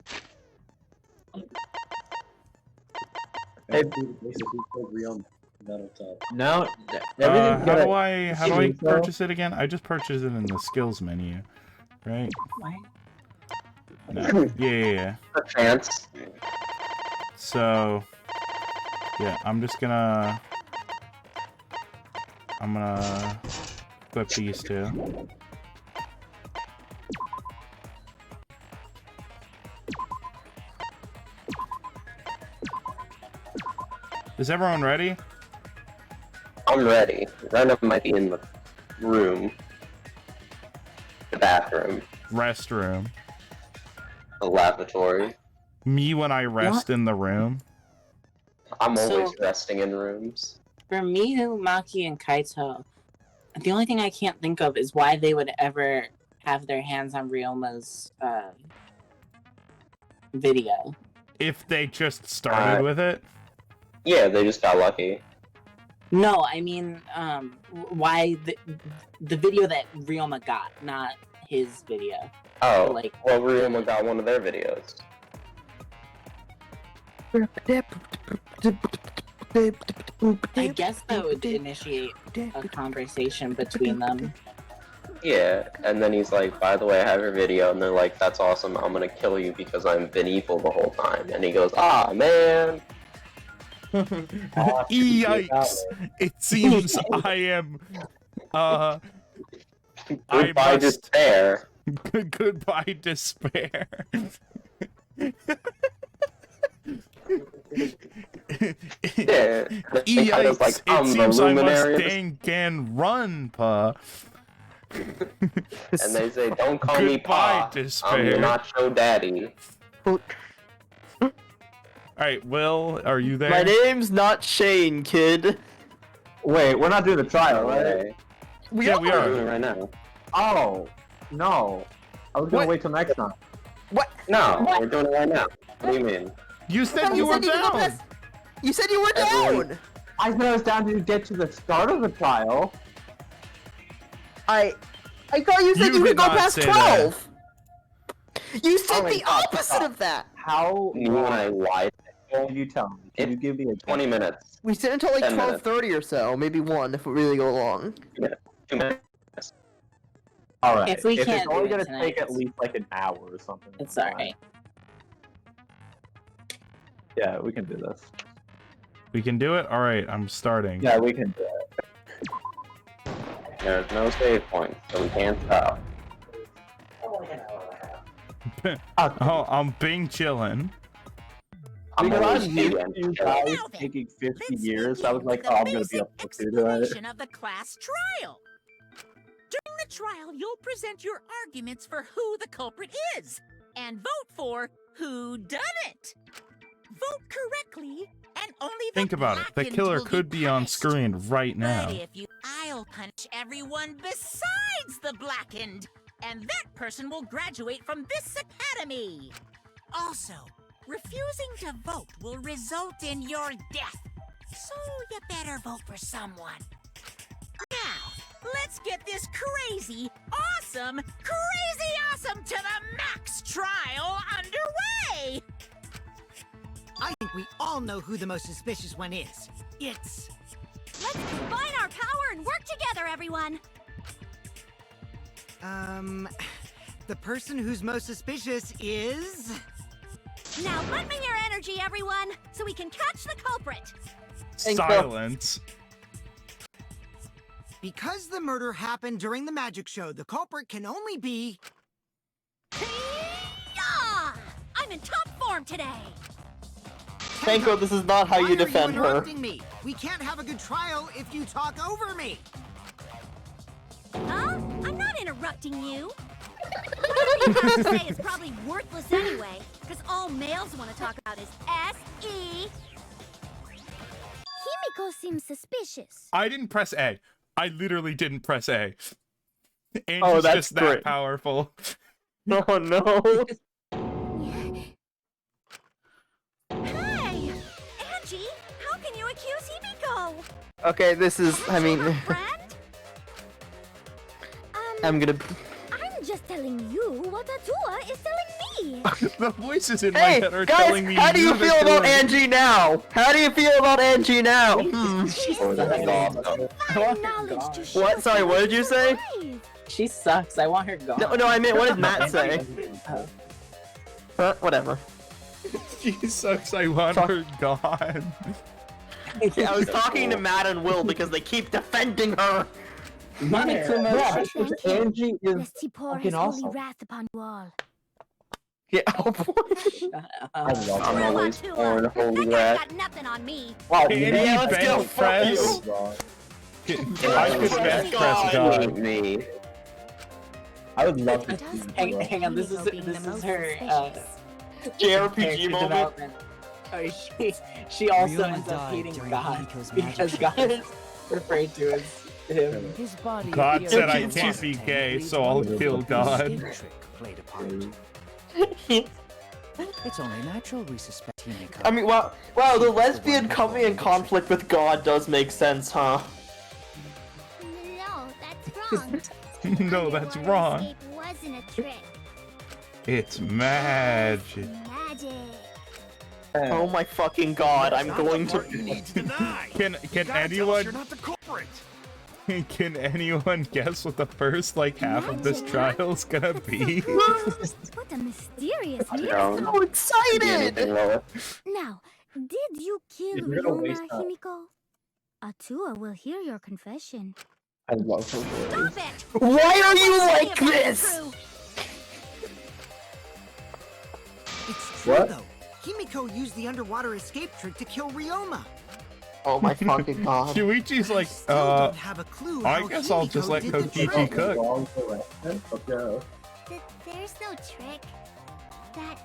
Hey, basically, so real metal top. Now, how do I purchase it again? I just purchased it in the skills menu, right? What? No. Yeah. A chance. So, yeah, I'm gonna equip these two. Is everyone ready? I'm ready. Random might be in the room. The bathroom. Restroom. The lavatory. Me when I rest in the room. I'm always So- resting in rooms. For Miyu, Maki, and Kaito, the only thing I can't think of is why they would ever have their hands on Ryoma's video. If they just started with it. Yeah, they just got lucky. No, I mean, why the video that Ryoma got, not his video. Oh, Like- well, Ryoma got one of their videos. I guess that would initiate a conversation between them. Yeah, and then he's like, by the way, I have your video, and they're like, that's awesome, I'm gonna kill you because I've been evil the whole time. And he goes, ah, man! Yikes! It seems I am. Goodbye, despair. Goodbye, despair. Yeah, Yikes! like, It the seems I must luminary of the- dang can run, pa. And they say, don't call me Goodbye, Pa. despair. You're not your daddy. Alright, Will, are you there? My name's not Shane, kid. Wait, we're not doing the trial, right? Okay. We We're are. doing it right now. Oh, no. I was gonna What? wait till next time. No, we're doing it right now. What do you mean? You said you were down. You said you were Everyone- down. I said I was down to get to the start of the trial. I thought you said You you did could go not past say 12. You said my the God, opposite stop. of that. How You and I lied. can you tell me? Can you give me a 20 minutes. We said until like 10 minutes. 12:30 or so, maybe 1 if we really go long. 2 minutes. Alright, If we can't it's only do it gonna tonight, take at least like an hour or something. It's alright. Yeah, we can do this. We can do it? Alright, I'm starting. Yeah, we can do it. There's no save point, so we can't stop. Oh, I'm being chillin'. I'm Because always I knew again. you guys Now then, taking 50 Let's years. I was begin like, with oh, a I'm gonna be basic able to do that. explanation of the class trial. During the trial, you'll present your arguments for who the culprit is, and vote for who done it. Vote correctly, and only the Think about it. The blackened killer will could be on punished. screen right now. But if you, I'll punish everyone besides the blackened, and that person will graduate from this academy. Also, refusing to vote will result in your death. So you better vote for someone. Now, let's get this crazy awesome to the max trial underway! I think we all know who the most suspicious one is. It's... Let's combine our power and work together, everyone. The person who's most suspicious is... Now lend me your energy, everyone, so we can catch the culprit. Silence. Because the murder happened during the magic show, the culprit can only be... Yeah! I'm in top form today. Tenko, this is not how Why you are defend her. interrupting me? We can't have a good trial if you talk over me. interrupting you. Whatever you have to say is probably worthless anyway, because all males want to talk about is S.E. Himiko seems suspicious. I didn't press A. I literally didn't press A. Angie's Oh, that's just that great. powerful. Oh no. Hey! Angie, how can you accuse Himiko? Okay, this is, I mean, I'm gonna... I'm just telling you what Atua is telling me. The voices in my Hey, head are guys, telling me how do you you're the feel about killer. Angie now? How do you feel about Angie now? What? Sorry, what did you say? She sucks. I want her gone. No, I meant, what did Matt say? Whatever. She sucks, I want her gone. Yeah, I was talking to Matt and Will because they keep defending her. Angie is Lest he pour fucking his awesome. holy wrath upon you all. Yeah, oh boy. I'm always pouring holy wrath. Got nothing on me. Wow, Can you you know, let's go, bench press? I could bench press God. Me. I would love to see Hang on, this is her JRPG character moment. development. Oh, she also Ryoma ends up died hating during God Himiko's because magic God trick. is referred to as him. His body God appeared said I to can't be contain gay, leads so I'll one kill of the God. escape trick played upon it. It's only natural we suspect Himiko. I mean, wow, the lesbian coming in conflict with God does make sense, huh? No, that's wrong. No, that's Underwater wrong. escape wasn't a trick. It's magic. Magic. Oh my fucking God, I'm going to... You need to deny. Can You gotta tell us anyone you're not the culprit. can anyone guess what the first like half of this trial's gonna be? What a mysterious I miracle. don't so know. excited! Anything lower. Now, did you kill You're gonna waste Ryoma, time. Himiko? Atua will hear your confession. I love her voice. Stop it! Why are you Say like if that's this? true. It's true, What? though. Himiko used the underwater escape trick to kill Ryoma. Oh my fucking God. Shuichi's like, Still don't have a clue I how guess I'll just Himiko let did the Kokichi trick. cook. Wrong direction. Okay. There's no trick. That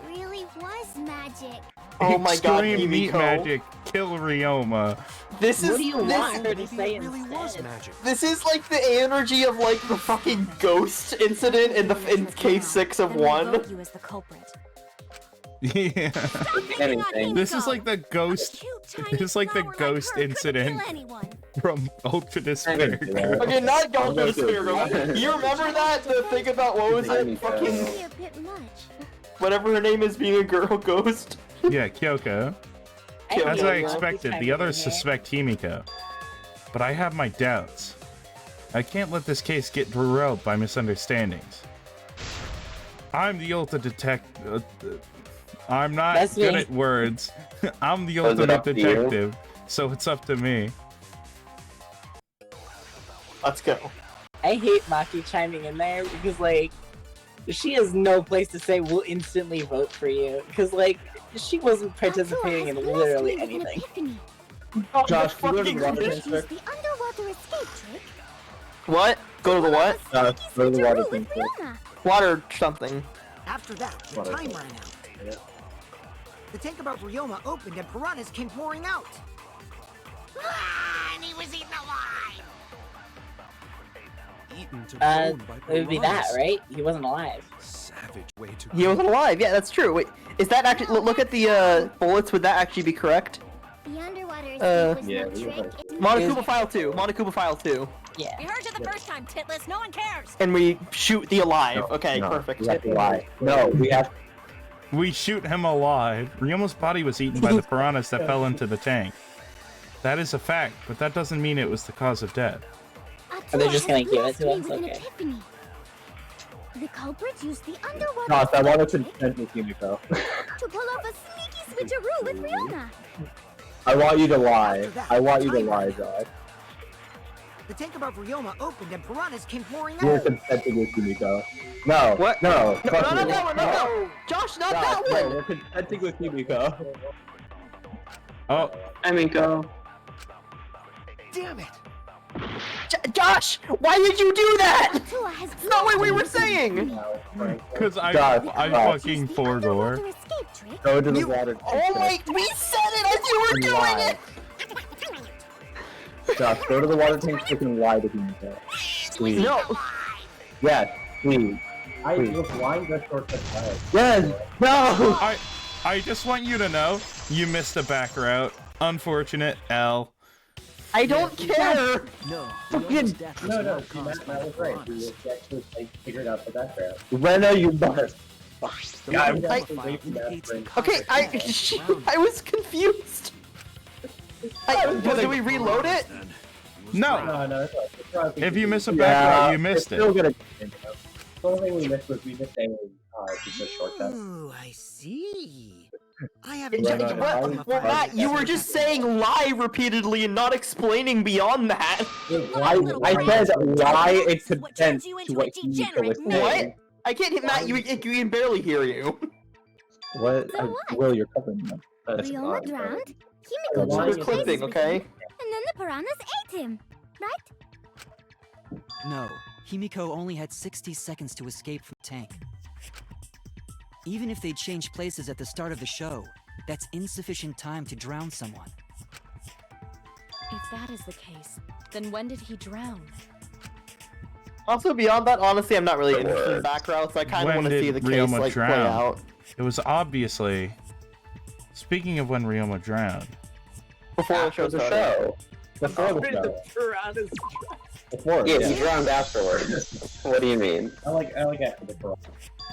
really was magic. Oh my God, Extreme meat Himiko. magic, kill Ryoma. This is What do you want her to Maybe say it really was instead? magic. This is like the energy of like the fucking ghost incident in case 6 of Then we 1. vote you as the culprit. Yeah. Stop picking on Anything. Himiko. This is like the ghost. Cute, tiny This is like the flower ghost her couldn't incident kill anyone. from Ultra Despair. Okay, not Gone to Spirit. You remember that? The thing about, what was it? Fucking, Maybe a bit much. whatever her name is, being a girl ghost. Yeah, Kyoko. As I expected, the others suspect. suspect Himiko. But I have my doubts. I can't let this case get derailed by misunderstandings. I'm the Ultra I'm not That's good me. at words. I'm the So is it ultimate up to you? detective, so it's up to me. Let's go. I hate Maki chiming in there because, like, she has no place to say we'll instantly vote for you. Because, like, she wasn't participating in literally anything. Josh, can you go to the water Use tank? the underwater escape trick. What? Go to the what? Go to the water Switcheroo with tank. Ryoma. Water something. After that, the Water time tank. ran out. The tank above Ryoma opened and piranhas came pouring out. Ah, and he was eaten alive. Eaten to It bone by would be that, piranhas. right? He wasn't alive. Savage way to He wasn't alive. Yeah, that's true. Wait, is that actually? Look at the bullets. Would that actually be correct? The underwater escape was yeah, no we trick. were- It Monocuba file 2. Monocuba file 2. Yeah. We heard you the first time, Titless. No one cares. And we shoot the alive. Okay, No, perfect. We have to lie. No, we have. We shoot him alive. Ryoma's body was eaten by the piranhas that fell into the tank. That is a fact, but that doesn't mean it was the cause of death. Are they just gonna Atua give it has to blessed us? me with an Okay. epiphany. The culprit used the underwater Josh, I want to escape consent with Himiko. trick to pull off a sneaky switcheroo with Ryoma. I want you to lie. I want you to lie, Josh. The tank above Ryoma opened and piranhas came pouring You're out. consenting with Himiko. No. What? No. No, trust not me. that one. Not that one. Josh, not Josh, that no, one. we're consenting with Himiko. Oh, I mean, go. Damn it! Josh, why did you do that? Tua has It's not what we were saying. Because I Josh, fucking Forgor. Underwater escape trick. Go to the You, water. oh my, we said it as you were doing it. Josh, go to the water tank trick and lie to Himiko. Please. No. Yes, please. I was blind that shortcut fire. Yes. No. I just want you to know you missed a back route. Unfortunate, L. I don't care. No, Fucking death No, was no, no see, cause Matt was for right. Piranhas. We actually figured out the background. Rena, you must. The God, water I- profile indicates the Okay, culprit drowned. I was confused. Do we reload it? No. No, it's not. If you miss a back route, you missed it's still it. gonna. The only thing we missed was we missed a shortcut. Ooh, I see. I It haven't ju- Right done on, well, right on. well, Matt, you were just saying lie repeatedly and not explaining beyond that. I said lie in This is what turns consent you to into what a Himiko was degenerate saying. man. What? I can't hit Matt. You can barely hear you. What? So what? Will, you're covering them. That's Ryoma fine. drowned. Why Himiko are We're changed you clipping, places with okay? him, and then the piranhas ate him. Right? No, Himiko only had 60 seconds to escape from the tank. Even if they'd changed places at the start of the show, that's insufficient time to drown someone. If that is the case, then when did he drown? Also, beyond that, honestly, I'm not really interested in back routes. I kind of When want to see did the case Ryoma like play drown? out It was obviously. Speaking of when Ryoma drowned, before the show After the started. show. Before the show. Piranhas. Before. Yeah, he drowned afterwards. What do you mean? I like after the cross.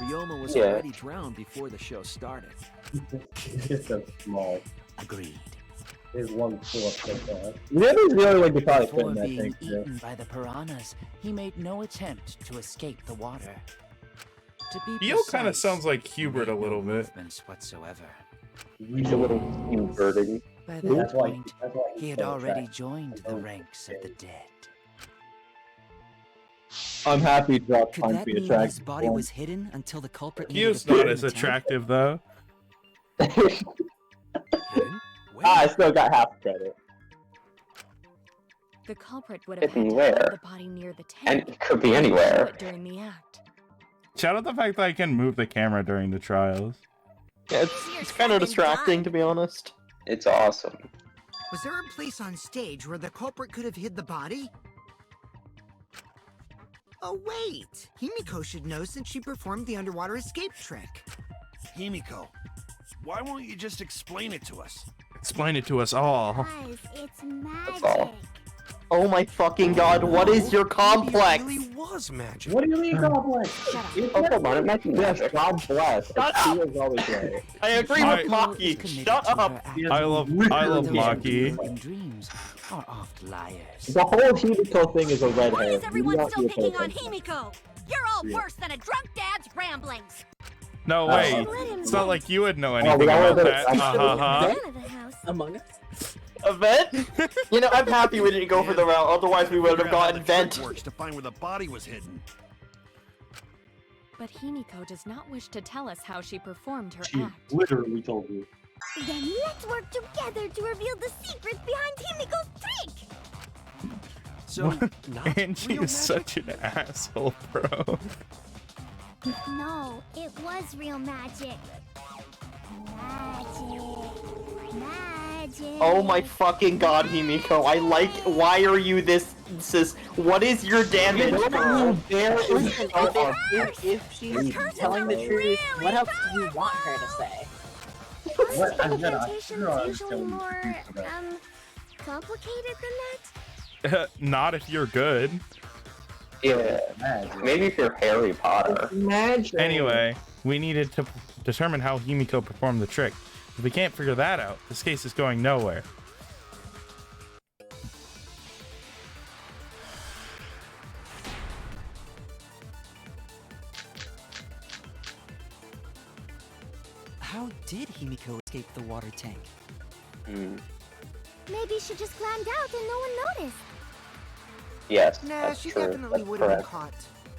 Ryoma was Yeah. already drowned before the show started. It's just so small. Agreed. There's one full of so fast. That is the only way you probably fit Before in that being tank. Yeah. eaten by the piranhas, he made no attempt to escape the water. To be Eo kind of precise, sounds like he Hubert a made no little bit. movements whatsoever. He's a little inverted. By that That's why point, he's he had so already attractive. joined the ranks of the dead. I'm happy Drop Could finds that me mean attractive. his body was hidden until the culprit needed Eo's to put not in as the tank? attractive though. Hidden? Where? I still got half credit. The culprit would have had Hidden to where? hide the body near the tank. And it could be Show anywhere. it during the act. Shout out the fact that I can move the camera during the trials. Yeah, it's kind of distracting, to be honest. It's awesome. Was there a place on stage where the culprit could have hid the body? Oh wait, Himiko should know since she performed the underwater escape trick. Himiko, why won't you just explain it to us? Explain it to us all. Guys, it's That's all. magic. Oh my fucking god, what is your complex? It really was magic. What do you mean complex? Oh, come on, it might be Yes, magic. God bless. Shut She is always right. I agree I- with Maki. Shut up. I love Maki. And dreams are oft liars. The whole Himiko thing is a red Why hair. is everyone You do still not picking pay on attention. Himiko? You're all worse than a drunk dad's ramblings. No Oh. way. Let him It's not live. like you would know we anything all about know that. that. Ha ha ha. Man of the house. Among Us. A vent? You know, I'm happy we didn't go for the route, otherwise we would have Figure out how gotten the trick vent. works to find where the body was hidden. But Himiko does not wish to tell us how she performed her She act. literally told you. Then let's work together to reveal the secret behind Himiko's trick. So, not Angie real is magic? such an asshole, bro. No, it was real magic. Magic. Oh my fucking god, Himiko. I like. Why are you this? What is your damage, bro? Listen, if she's telling the truth, what else do you want her to say? What? I'm gonna. Incantations usually more, complicated than that? Not if you're good. Yeah. Magic. Maybe if you're Harry Potter. Magic. Anyway, we needed to determine how Himiko performed the trick. If we can't figure that out, this case is going nowhere. How did Himiko escape the water tank? Maybe she just climbed out and no one noticed. Yes, Nah, that's she true. definitely That's would have been correct. caught.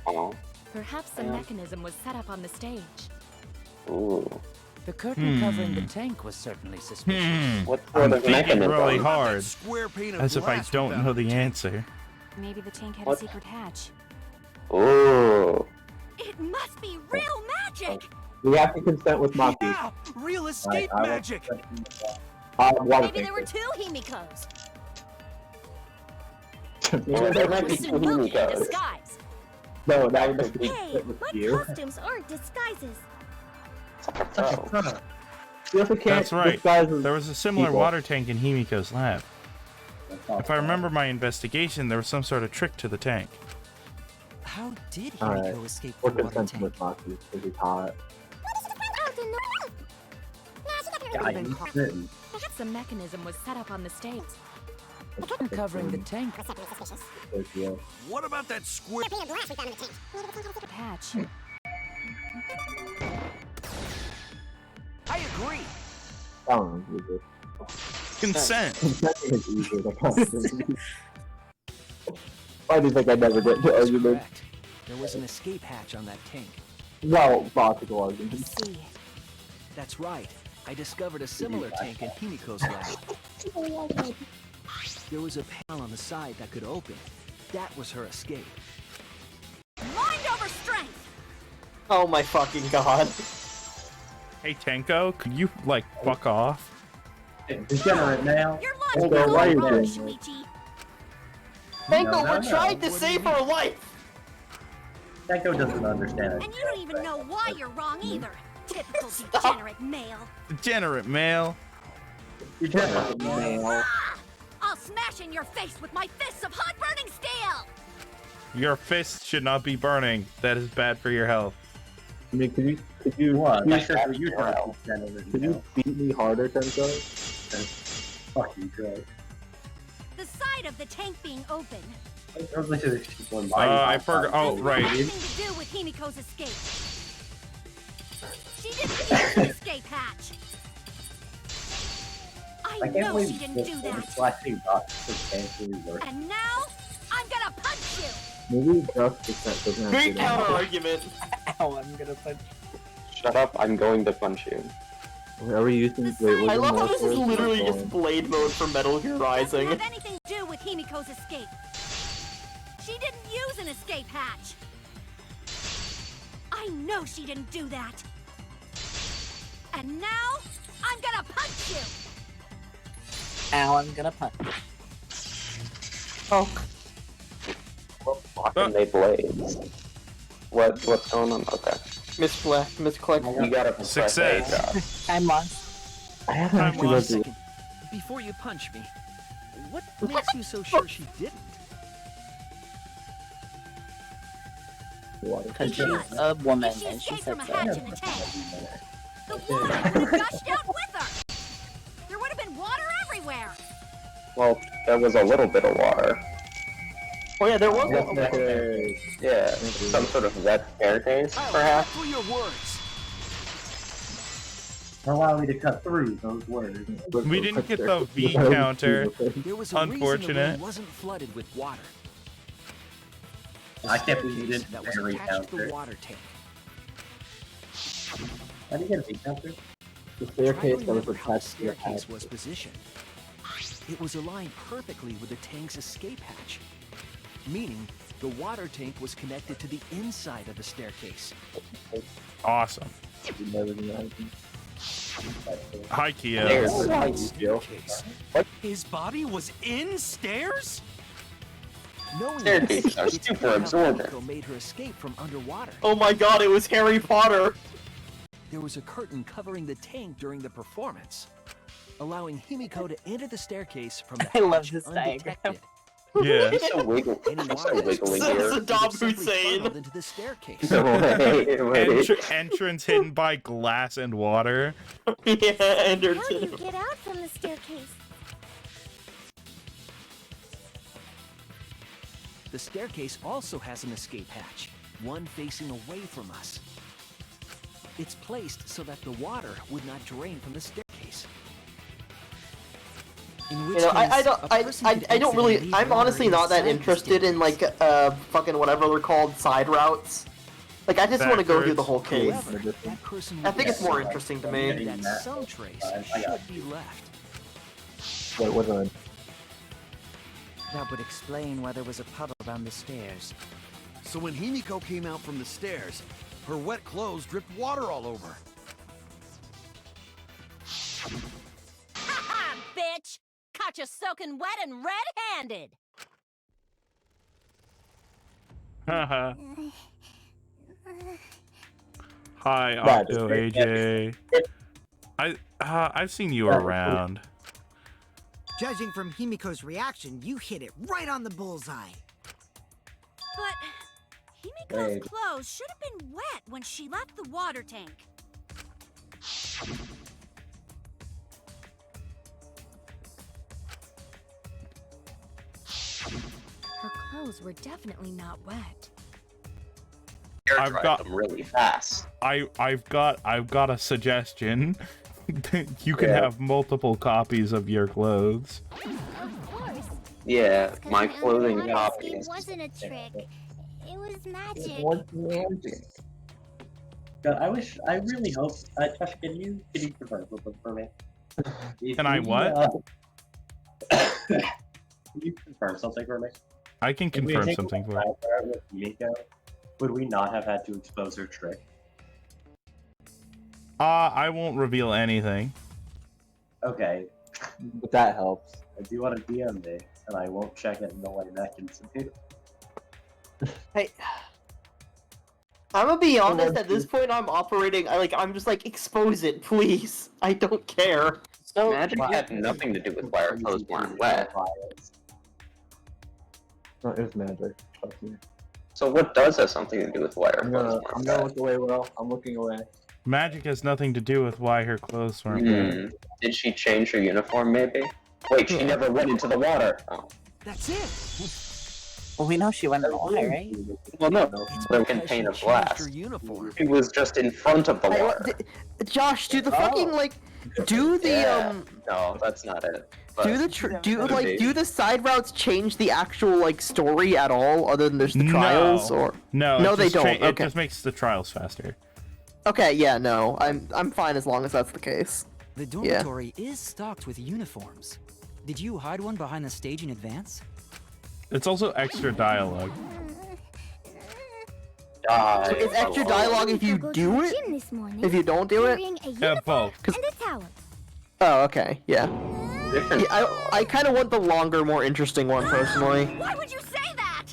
Oh. Perhaps the mechanism was set up on the stage. Ooh. The curtain covering the tank was certainly suspicious. Hmm. What I'm sort of thinking mechanism? really What about that hard. square pane of As if I glass don't without know a the tank? answer. Maybe the tank had What? a secret hatch. Ooh. It must be real magic! We have to consent with Maki. Yeah! Real escape I will magic! water Maybe there were tanker. 2 Himikos. Well, there might Or be two Tsunuki in Himikos. disguise. No, that would be Hey, consent with what you. costumes aren't disguises? Oh. You also can't That's right. disguise as There was a similar people. water tank in Himiko's lab. If I remember my investigation, there was some sort of trick to the tank. How did Alright, Himiko escape we're the water consenting tank? with Maki because he's hot. Perhaps a mechanism was set up on the stage. Covering the tank. What about that squid? Hatch. I agree. Oh, Jesus. Consent. Consenting is easier to concentrate. Why do you think I never get into That's arguments? correct. There was an escape hatch on that tank. Well, logical arguments. See. That's right. I discovered a similar tank in Himiko's lab. There was a panel on the side that could open. That was her escape. Mind over strength! Oh my fucking god. Hey, Tenko, could you, like, fuck off? Degenerate now. Your Hold logic on, is why are all you wrong, doing Shuichi. Tenko, we're trying to save her life! Tenko doesn't understand And you don't even know why you're wrong either. Typical degenerate male. Degenerate male. Degenerate male. Ah! I'll smash in your face with my fists of hot burning steel! Your fists should not be burning. That is bad for your health. I mean, could you What? beat- That's just what you're talking could you beat me harder, Tenko? Fuck you, Joe. The side of the tank being open I forgot. Oh, has right. nothing to do with Himiko's escape. She didn't use an escape hatch. I know she didn't do that. And now, I'm gonna punch you! Maybe just consent doesn't have Big to counter argument. Ow, I'm gonna punch. Shut up, I'm going to punch you. Are we using wait, I love how more this is for- literally for- just blade mode for Metal Gear Rising. Doesn't have anything to do with Himiko's escape. She didn't use an escape hatch. I know she didn't do that. And now, I'm gonna punch you! Ow, I'm gonna punch. Oh. Fucking they blades. What's going on? Okay. Misclick. You gotta press Success. A, I'm on. I haven't I'm actually on. read the Before you punch me, what makes you so sure she didn't? water. Because she's a woman If she and she escaped said from a so. hatch in the tank, the water would have gushed out with her. There would have been water everywhere. Well, there was a little bit of water. Oh yeah, there was Yes, one. okay. Yeah, some sort of wet staircase, perhaps. For your words. Allow me to cut through those words. We didn't get the V counter. There was a reason the Unfortunate. room wasn't flooded with water. I can't believe you Staircase didn't that was very attached to the counter. water tank. How do you get a V counter? The Try to staircase that was remember how the attached to the staircase hatch. was positioned. It was aligned perfectly with the tank's escape hatch, meaning the water tank was connected to the inside of the staircase. Awesome. You never know. Hi, Kia. There's Staircase. His body was in stairs? Knowing Staircases this, are it's super clear how absorbent. Himiko made her escape from underwater. Oh my god, it was Harry Potter. There was a curtain covering the tank during the performance, allowing Himiko to enter the staircase from the I love hatch this diagram. undetected. Yeah. He's so wiggle. Any He's so water wiggly Says here. Saddam was simply Hussein. funneled into the staircase. Wait. Entrance hidden by glass and water. Yeah, How do Anderson. you get out from the staircase? The staircase also has an escape hatch, one facing away from us. It's placed so that the water would not drain from the staircase. In which You know, I case, don't, a person could I don't really, accidentally I'm water honestly not that inside the interested in like, staircase. fucking whatever they're called, side routes. Like, I just want to go through the whole case. However, that person I would think be it's more certain interesting to me. that some trace I got should be left. Wait, what's on? That would explain why there was a puddle down the stairs. So when Himiko came out from the stairs, her wet clothes dripped water all over. Ha-ha, bitch! Caught you soaking wet and red-handed! Haha. Hi, That is Octo great. AJ. I've seen you around. Judging from Himiko's reaction, you hit it right on the bullseye. But Himiko's clothes should have been wet when she left the water tank. Her clothes were definitely not wet. Air dried them really fast. I've got a suggestion. You can have multiple copies of your clothes. Of course. Yeah, my clothing It copies. wasn't a trick. It was magic. What magic? God, I really hope. Josh, can you confirm something for me? Can I what? Can you confirm something for me? I can If we confirm take something a for you. flashback with Himiko, would we not have had to expose her trick? I won't reveal anything. Okay, But that helps. I do want to DM me, and I won't check it until I can see. Hey, I'm gonna be honest. At this point, I'm operating. I'm just like, expose it, please. I don't care. So Magic had nothing to do with why our clothes weren't wet. No, it was magic. Trust me. So what does have something to do with why our I'm clothes gonna weren't wet? look away, Will. I'm looking away. Magic has nothing to do with why her clothes weren't wet. Did she change her uniform, maybe? Wait, she never went into the water. Oh. That's it. Well, we know she went in the water, right? Well, no, It's the because contain she of changed glass. her uniform. She was just in front of the Hey, water. Josh, do the fucking do the Yeah. No, that's not it. But do the do the side routes change the actual story at all, other than there's the trials or no, no it they just don't. It Okay, just makes the trials faster. okay, yeah, no, I'm fine as long as that's the case. The dormitory is stocked with uniforms. Did you hide one behind the stage in advance? It's also extra dialogue. So it's extra dialogue if you do it. If you don't do it. Both. And a towel. Oh, okay, yeah. Yeah, I kind of want the longer, more interesting one personally. Why would you say that?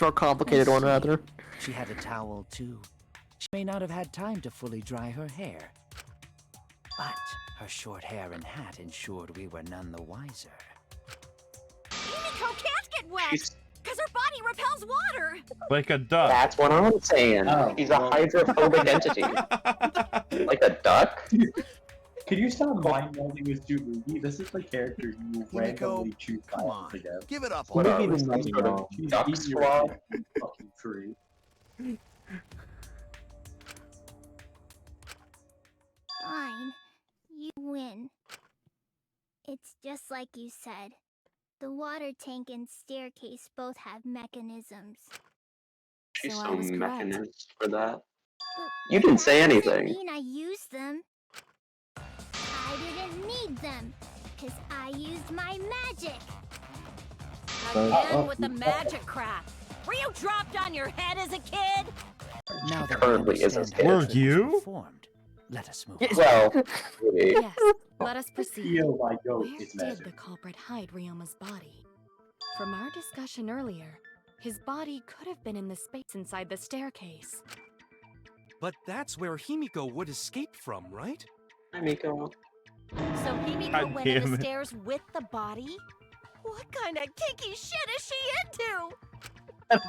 More complicated one rather. She had a towel too. She may not have had time to fully dry her hair. But her short hair and hat ensured we were none the wiser. Himiko can't get wet because her body repels water. Like a duck. That's what I'm saying. He's a hydrophobic entity. Like a duck? Could you stop mind melding with Jubilee? This is the character you randomly choose violence against. Give it up. What Maybe are even some nothing sort of wrong. duck squad? Fucking tree. Fine. You win. It's just like you said. The water tank and staircase both have mechanisms. She's So I so was correct. mechanist for that. But You didn't say that doesn't anything. mean I used them. I didn't need them, because I used my magic. Again with the magic crap. Were you dropped on your head as a kid? Now that we Currently is a understand how Were the trick you? was formed, let us move on. Well, maybe. Yes, let us proceed. My goat Where is did the magic. culprit hide Ryoma's body? From our discussion earlier, his body could have been in the space inside the staircase. But that's where Himiko would escape from, right? Hi, Miko. So Himiko God went in damn the it. stairs with the body? What kind of kinky shit is she into?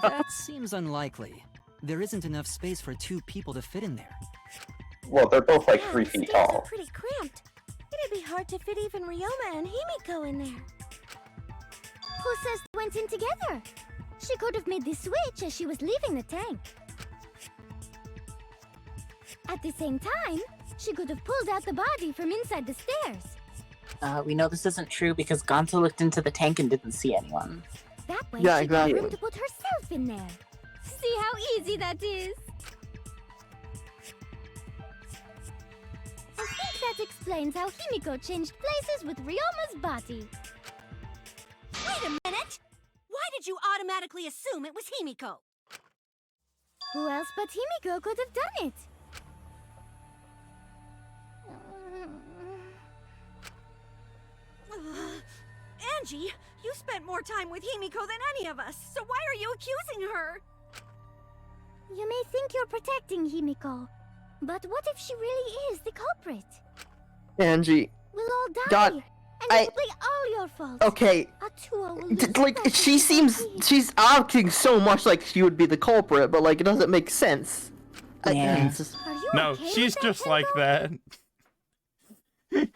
That seems unlikely. There isn't enough space for 2 people to fit in there. Well, they're both like Yeah, 3 the feet stairs are tall. pretty cramped. It'd be hard to fit even Ryoma and Himiko in there. Who says they went in together? She could have made the switch as she was leaving the tank. At the same time, she could have pulled out the body from inside the stairs. We know this isn't true because Gonzo looked into the tank and didn't see anyone. That way Yeah, she got exactly. room to put herself in there. See how easy that is? I think that explains how Himiko changed places with Ryoma's body. Wait a minute! made you automatically assume it was Himiko? Who else but Himiko could have done it? Angie, you spent more time with Himiko than any of us, so why are you accusing her? You may think you're protecting Himiko, but what if she really is the culprit? Angie. We'll all die, God, and it'll be all your fault. Okay. Atua will lose Like, she seems... She's acting so much like she would be the culprit, but, like, it doesn't make sense. Yeah. No, she's just like that. Fine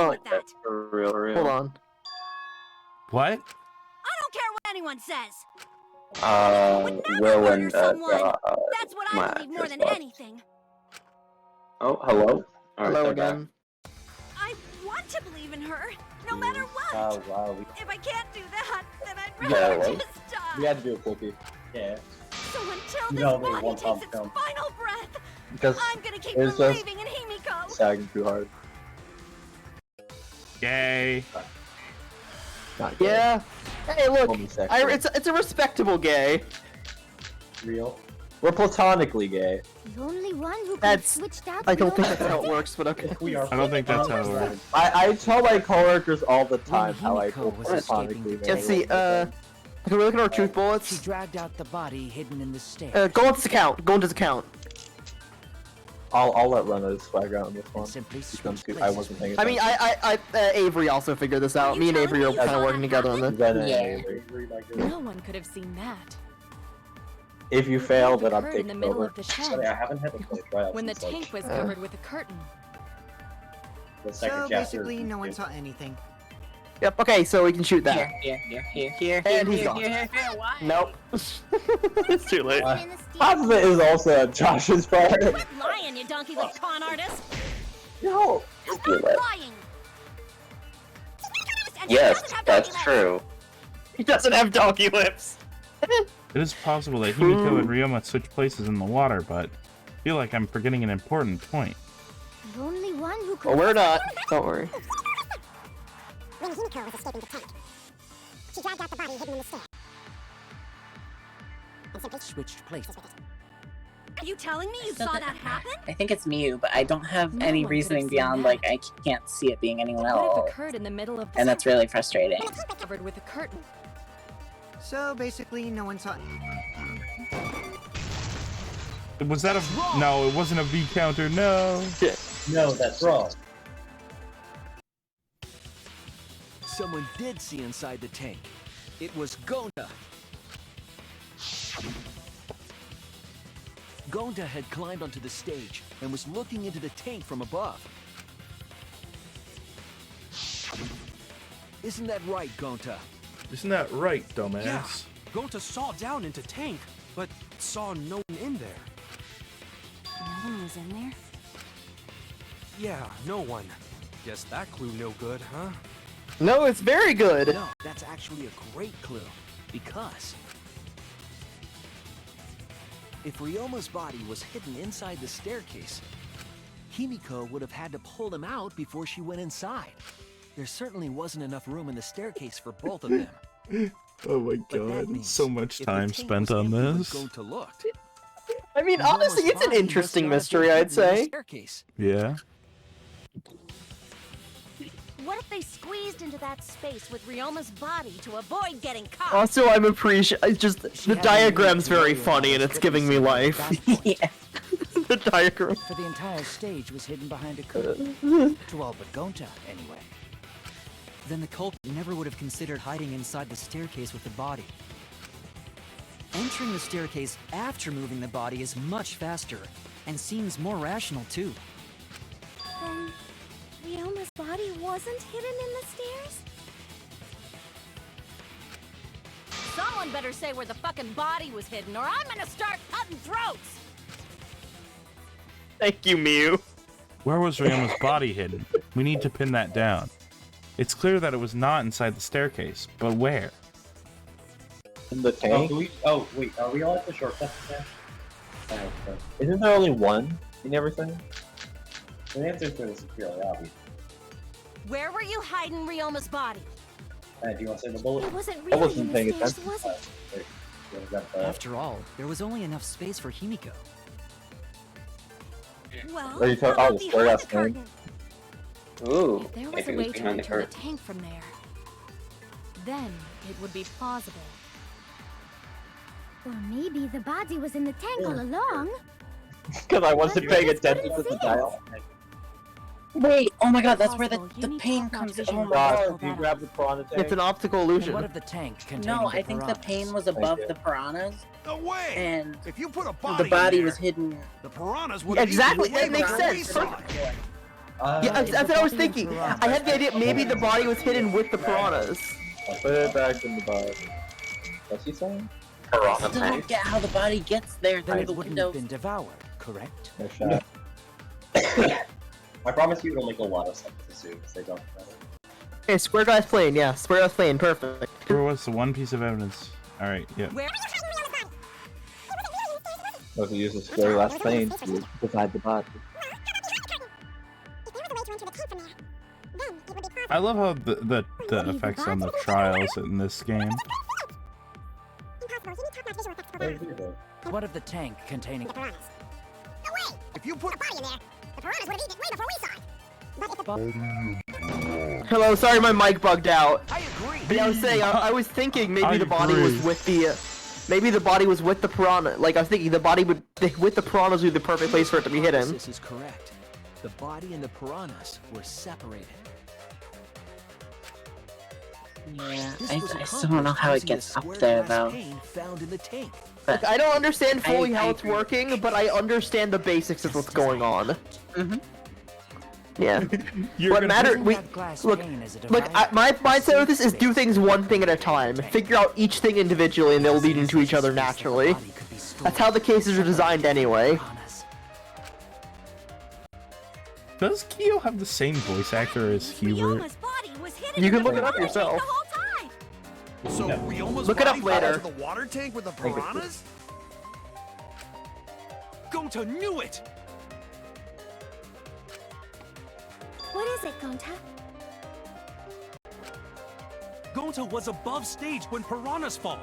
with that. For real. Hold on. What? I don't care what anyone says. Will and, That's what I believe more than anything. Oh, hello? Alright, Hello they're again. I want to believe in her, no matter what. Oh, wow. If I can't do that, then I'd Yeah, rather right. just die. We had to do a quickie. Yeah. So until You this know, there's body one takes top its film. final breath, Because I'm gonna keep it's just believing in Himiko. sagging too hard. Gay. Not gay. Yeah. Hey, look. Homosexual. It's a respectable gay. Real. We're platonically gay. The only one who could That's... have switched out I don't think Ryoma's that's how it body. works, but okay. We are. I don't think that's how it works. I tell my coworkers all the time how I feel Himiko was escaping platonically the Let's see, can we look at our truth She bullets? dragged out the body hidden in the stairs. Go into this account. Go into this account. I'll let Rena swag out on this one. Simply Because switched I wasn't paying I mean, Avery also figured this out. Me and Avery are kind of working together on this. No one could have seen that. If you fail, then I'm Occurred in the taking middle over. of the shed. Sorry, I haven't had a full tryout When the since, like, tank was covered with a curtain. the second So chapter. basically, no one saw anything. Yep. Okay, so we can shoot that. Here. And he's gone. Why? Nope. It's too late. Half of it is also Josh's part. Quit lying, you donkey-lipped con artist. No. Stop lying. And she Yes, doesn't have that's donkey true. He doesn't have donkey lips. It is possible that Himiko and Ryoma switched places in the water, but I feel like I'm forgetting an important point. The only one who could. Oh, we're not. Don't worry. When Himiko was escaping the tank, she dragged out the body hidden in the stair. And simply Switched places. Are you telling me you saw that happen? I think it's Mew, but I don't have No any one could have reasoning seen beyond, that. like, I can't see it being anyone It could have else. occurred in the middle of the And that's shed, really frustrating. covered with a curtain. So basically, no one saw. Was that a... No, it wasn't a V counter, no. No, that's wrong. Someone did see inside the tank. It was Gonta. Gonta had climbed onto the stage and was looking into the tank from above. Isn't that right, Gonta? Isn't that right, dumbass? Yeah. Gonta saw down into tank, but saw no one in there. No one was in there. Yeah, no one. Guess that clue no good, huh? No, it's very good. No, that's actually a great clue. Because if Ryoma's body was hidden inside the staircase, Himiko would have had to pull him out before she went inside. There certainly wasn't enough room in the staircase for both of them. Oh my But that god, means so much if the time tank spent was on empty when this. Gonta looked, I mean, Ryoma's honestly, it's an body must interesting not have mystery, been I'd hidden in the say. staircase. Yeah. What if they squeezed into that space with Ryoma's body to avoid getting caught? Also, I'm appreciating. It's just She the had diagram's to very worry funny, about and it's the giving me goodness of life. the backboard. The diagram. For the entire stage was hidden behind a curtain. To all but Gonta, anyway. Then the culprit never would have considered hiding inside the staircase with the body. Entering the staircase after moving the body is much faster, and seems more rational too. Then Ryoma's body wasn't hidden in the stairs? Someone better say where the fucking body was hidden, or I'm gonna start cutting throats! Thank you, Mew. Where was Ryoma's body hidden? We need to pin that down. It's clear that it was not inside the staircase, but where? In the Oh, tank? wait, are we all at the shortcut now? Okay. Isn't there only one in everything? The answer to this is fairly obvious. Where were you hiding Ryoma's body? Do you want to say the bullet? It wasn't I really wasn't a paying mistake, attention. was it? After all, there was only enough space for Himiko. Well, Are you talking? Oh, the square glass thing. Ooh, If there was maybe a it way was to behind the enter the curtain. tank from there, then it would be plausible. Or maybe the body was in the tank all along. Because I wasn't paying attention to the dial. Wait, oh my god, that's where the Possible. You need pain top-notch comes in. vision Oh to my Josh, god. do you grab the piranha tank? It's an optical And illusion. what of the tank containing No, the I think the piranhas? pain was above you. the piranhas, No way! and If you put a the body, body in was there, hidden. the piranhas would Yeah, exactly, that makes before we sense. saw it. Yeah, that's what I was thinking. I had the idea maybe the body was hidden with the piranhas. I'll put it back in the body. What's he saying? I Piranha still tank. don't get how the body gets there Then through it the wouldn't window. have been devoured, correct? No shot. I promise you it'll make a lot of sense as soon as they talk about it. Okay, square glass plane, yeah, square glass plane, perfect. Where was the one piece of evidence? All right, yeah. Or if you use a square glass plane to divide the body. I love how the effects on the trials in this game. What of the tank containing... If you put Hello, sorry my mic bugged out. I agree. But I was saying, I was thinking maybe I the body was agree. with the, maybe the body was with the piranha. Like, I was thinking the body with the piranhas would be the perfect place for it to be hidden. This is correct. The body and the piranhas were separated. Yeah, This I was still don't know how it accomplished using gets the up square there glass though. pane found in the tank. Like, I don't understand fully how it's agree. working, but I understand the basics of what's going on. Yeah. What matter? Using We that glass look. pane as a Look, divider my to mindset save with this is do space. things one thing at a time. Figure out each thing individually, and they'll lead into each other naturally. Body could be stored That's how the cases are designed anyway. piranhas. Does Kyo have the same voice actor as Hubert? Ryoma's body was hidden You in can the look it up water tank yourself. the whole time. so Ryoma's Look it up body fell later. into the water tank with the piranhas? Gonta knew it! What is it, Gonta? Gonta was above stage when piranhas fall.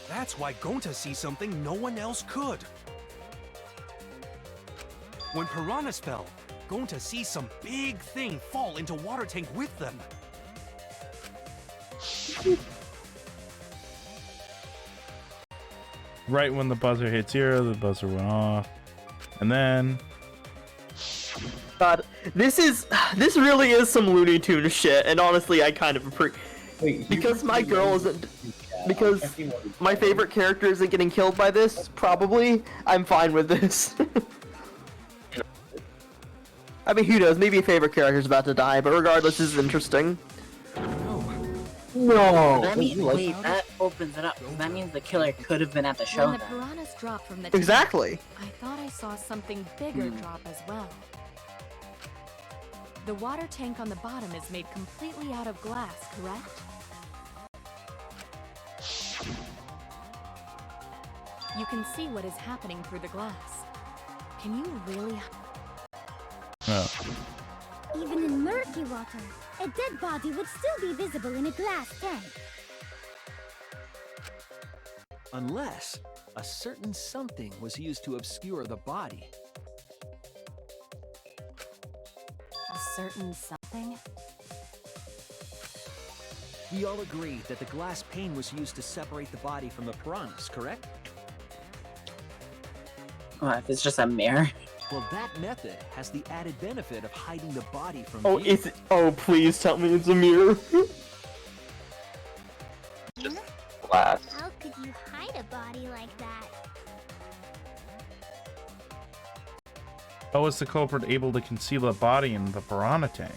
That's why Gonta sees something no one else could. When piranhas fell, Gonta sees some big thing fall into water tank with them. Right when the buzzer hit 0, the buzzer went off. And then... God, this really is some Looney Tunes shit, and honestly, I kind of Wait, because my girl isn't, because my favorite character isn't getting killed by this. Probably, I'm fine with this. I mean, who knows? Maybe a favorite character's about to die, but regardless, this is interesting. No. That means, wait, that opens it up. 'Cause that means the killer could have been at the show When the then. piranhas dropped from the tank, Exactly. I thought I saw something bigger drop as well. The water tank on the bottom is made completely out of glass, correct? You can see what is happening through the glass. Can you really... Even in murky water, a dead body would still be visible in a glass tank. Unless a certain something was used to obscure the body. A certain something? We all agree that the glass pane was used to separate the body from the piranhas, correct? What, if it's just a mirror? Well, that method has the added benefit of hiding the body from Oh, view. is it? Oh, please tell me it's a mirror. Glass. How could you hide a body like that? How was the culprit able to conceal a body in the piranha tank?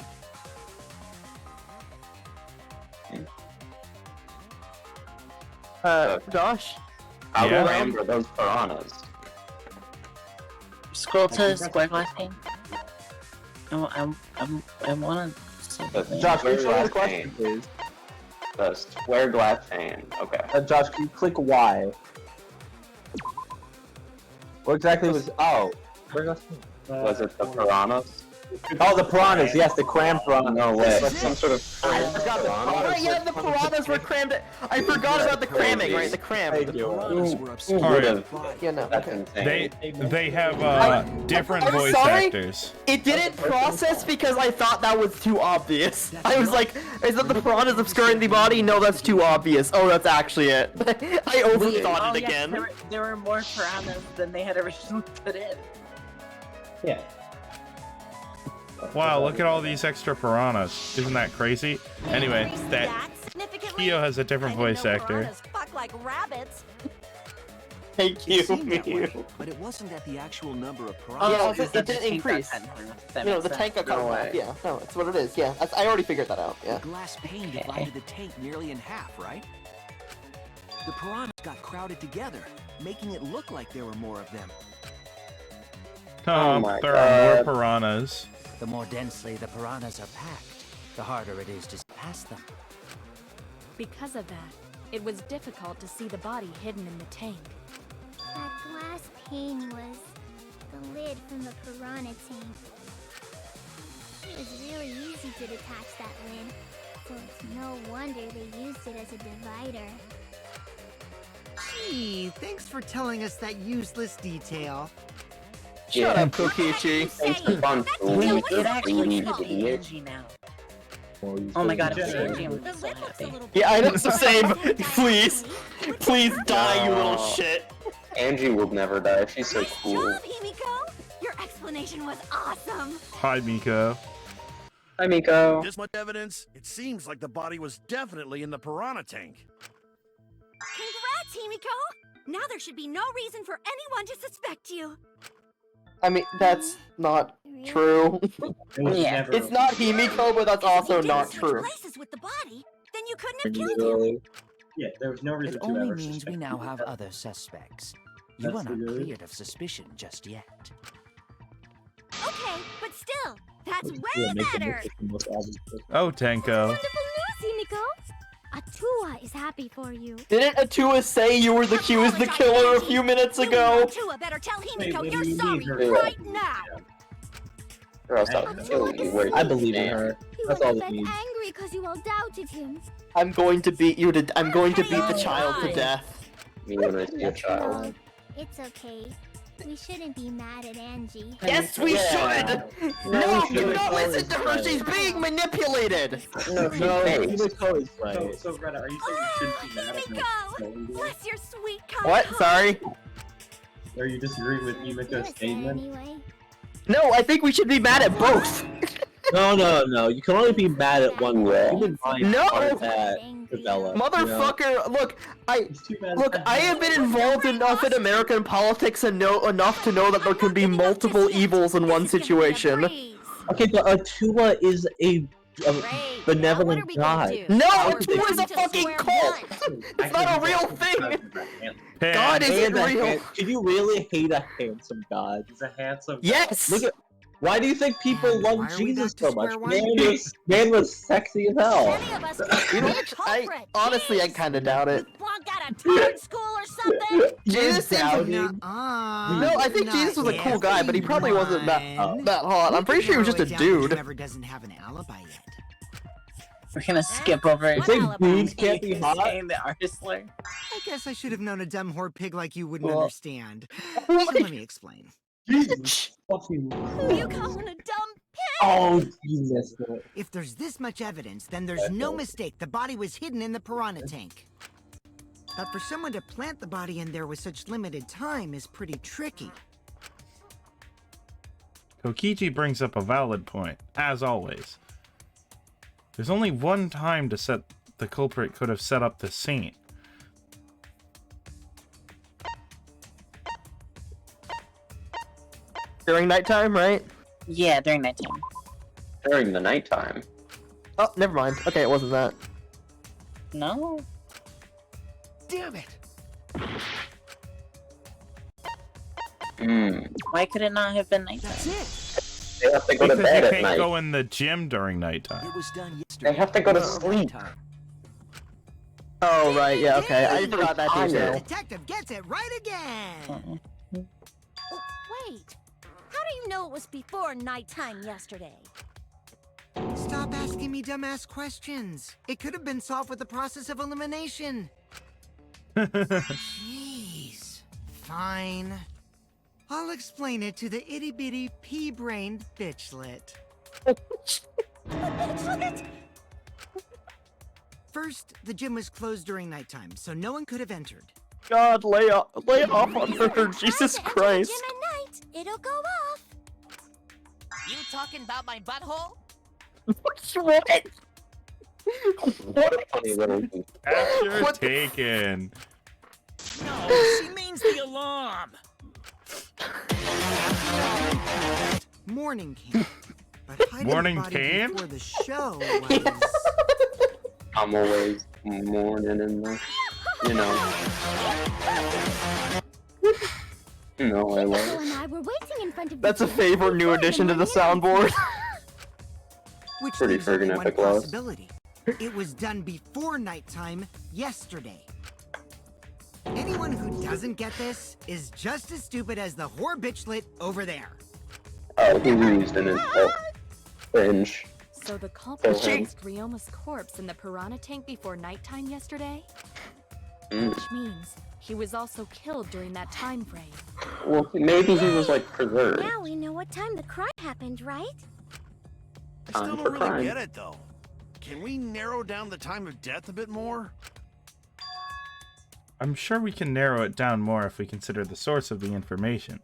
Josh? I Yeah. remember those piranhas. Scroll to square glass pane. I want to. Josh, can you Square show me the glass question, pane. please? The square glass pane. Okay. Josh, can you click Y? What exactly was... Oh. Square glass pane. Was it the piranhas? Oh, the piranhas. Yes, the cram piranhas. No way. Like some sort of I forgot the piranhas. Yeah, the piranhas were crammed. I forgot about the cramming, right? The cram. The piranhas were upstairs. Alright. Yeah, no. That's Okay. insane. They have different I'm voice sorry? actors. It didn't process because I thought that was too obvious. I was like, is that the piranhas obscuring the body? No, that's too obvious. Oh, that's actually it. I overthought it again. There were more piranhas than they had originally put in. Yeah. Wow, look at all these extra piranhas. Isn't that crazy? Anyway, that Kyo has a different voice actor. Fuck like rabbits. Thank It you, seemed that way, Mew. but it wasn't at the actual number of Yeah, piranhas. it didn't increase. The tank got cut in half. Yeah, no, it's what it is. Yeah, I already figured that out. Yeah. The glass pane divided the tank nearly in half, right? The piranhas got crowded together, making it look like there were more of them. There are more piranhas. The more densely the piranhas are packed, the harder it is to see past them. Because of that, it was difficult to see the body hidden in the tank. That glass pane was the lid from the piranha tank. It was really easy to detach that lid, so it's no wonder they used it as a divider. Gee, thanks for telling us that useless detail. Shut up, Kokichi. Thanks for fun. It actually could be Angie now. Oh my god, it's Angie. I'm so happy. Yeah, I know. So same. Please, please die, you little shit. Angie will never die. She's so cool. Job, Himiko! Your explanation was awesome. Hi, Miko. Hi, Miko. This much evidence? It seems like the body was definitely in the piranha tank. Congrats, Himiko! Now there should be no reason for anyone to suspect you. I mean, that's not true. Yeah. It's not Himiko, but that's also not Switch true. places with the body, then you couldn't have killed him. Yeah, there was no reason It to only ever means we suspect now you. have other suspects. You That's are not the cleared of suspicion just yet. Okay, but still, that's Yeah, way make the better. most obvious person. Oh, Tenko. Wonderful news, Himiko! Atua is happy for you. Didn't Atua say you were the killer a few minutes ago? Tua better tell Wait, Himiko what do you're you sorry mean, her? right now. Or else I'll kill you. Where I you believe in stand. her. He That's would all have it been needs. angry because you all doubted him. I'm going to beat you to. I'm going to beat the child to death. Me when I see a child. Well, it's okay. We shouldn't be mad at Angie. Yes, we should. No, do not listen to her. She's being manipulated. No, Himiko is right. So, Greta, are you saying you shouldn't be mad at Himiko! her? Bless your sweet kind What? heart. Sorry. Are you disagreeing with Himiko's statement? Anyway. No, I think we should be mad at both. No. You can only be mad at one way. Human mind No! aren't that developed. Motherfucker, look, I bad. have been involved enough in American politics and know enough to know that there can be multiple evils in one situation. Okay, but Atua is a benevolent god. No, Atua is a fucking cult. It's not a real thing. God isn't real. Can you really hate a handsome god? He's a handsome. Yes. Look at. Why do you think people Why love are we Jesus back to so much? square one? Man was sexy as hell. Many of us could You be know, the I culprit. honestly, I Jeez. kind of doubt it. Flunked out of tart school or something? Jesus seems like, doubting. no, I think Jesus was a cool guy, but he probably wasn't that hot. I'm pretty sure he was just a dude. Whoever doesn't have an alibi yet. We're gonna skip over You think dudes can't be hot? saying the artist slur. I guess I should have known a dumb whore pig like you wouldn't Well- understand. So let me explain. Jesus fucking. Who you calling a dumb pig? Oh, you missed it. If there's this much evidence, then there's no mistake the body was hidden in the piranha tank. But for someone to plant the body in there with such limited time is pretty tricky. Kokichi brings up a valid point, as always. There's only one time to set the culprit could have set up the scene. During nighttime, right? Yeah, during that time. During the nighttime. Oh, never mind. Okay, it wasn't that. No. Damn it! Why could it not have been nighttime? That's it. They have to go to Because bed you at can't night. go in the gym during nighttime. It was done yesterday. They have to go to sleep. Oh, right, yeah, okay. I forgot that detail. Detective gets it right again. Wait, how do you know it was before nighttime yesterday? Stop asking me dumbass questions. It could have been solved with the process of elimination. Jeez. Fine. I'll explain it to the itty-bitty pea-brained bitchlet. Bitchlet? First, the gym was closed during nighttime, so no one could have entered. God, lay off on her, Jesus Christ. Gym at night, it'll go off. You talking about my butthole? What? What a funny little. Capture taken. No, she means the alarm. Morning came. But hiding Morning the body came? before the show was... I'm always mourning in the, you know. No, I Himiko love. and I were waiting in front of That's the a favorite new addition to the soundboard. Which Pretty leaves only friggin' one epic loss. possibility. It was done before nighttime yesterday. Anyone who doesn't get this is just as stupid as the whore bitchlet over there. Oh, he used an insult. Cringe. So the culprit She- placed Ryoma's corpse in the piranha tank before nighttime yesterday? Mm. Which means he was also killed during that time frame. Well, maybe he was like preserved. Now we know what time the crime happened, right? I still for don't really crime. get it though. Can we narrow down the time of death a bit more? I'm sure we can narrow it down more if we consider the source of the information.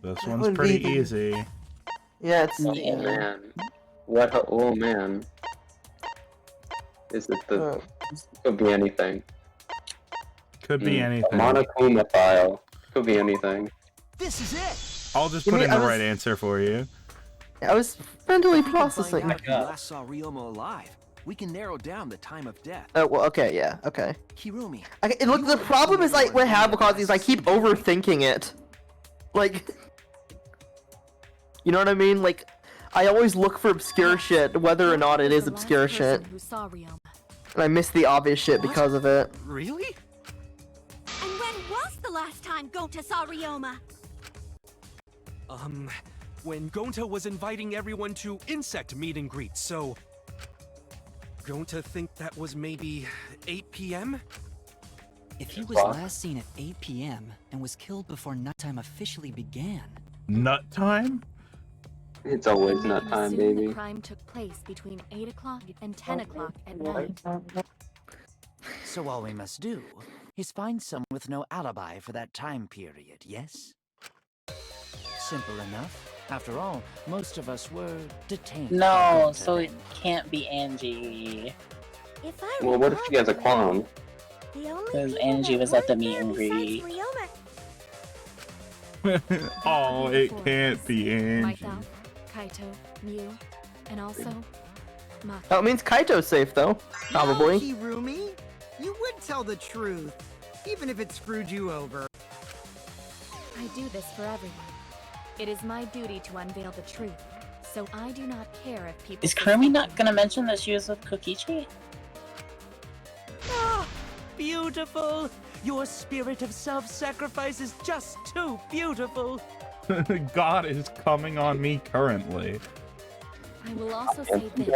This That one's would pretty be- easy. Yeah, it's Oh man. What? Oh man. Is it the? Could be anything. Could be anything. Monokuma file. Could be anything. This is it! I'll just You put mean in the I was- right answer for you. I was mentally If we can find processing. out if we last saw Ryoma alive, we can narrow down the time of death. Oh, well, okay, yeah, okay. Kirumi, Look, the problem is like what I have because is I keep overthinking it. Like, you know what I mean? Like, I always look for obscure shit, whether or not it is The last obscure shit, person who saw Ryoma. and I miss the obvious shit because of it. Really? And when was the last time Gonta saw Ryoma? When Gonta was inviting everyone to insect meet and greet, so... Gonta think that was maybe 8 p.m.? If he was last seen at 8 p.m. and was killed before nighttime officially began... Nut time? It's always We nut can time, assume baby. The crime took place between 8 o'clock and 10 o'clock at night. So all we must do is find someone with no alibi for that time period, yes? Simple enough. After all, most of us were detained. No, so it can't be Angie. If I Well, what if she has a clone? the only Because people Angie that was at the weren't meet there and besides greet. Ryoma. Oh, it can't be Angie. Myself, Kaito, Mew, and also Maki. Oh, it means Kaito's safe though, probably. Kirumi, you would tell the truth, even if it screwed you over. I do this for everyone. It is my duty to unveil the truth, so I do not care if people... Is Kirumi not gonna mention that she was with Kokichi? Ah, beautiful! Your spirit of self-sacrifice is just too beautiful! God is coming on me currently. I will also say this.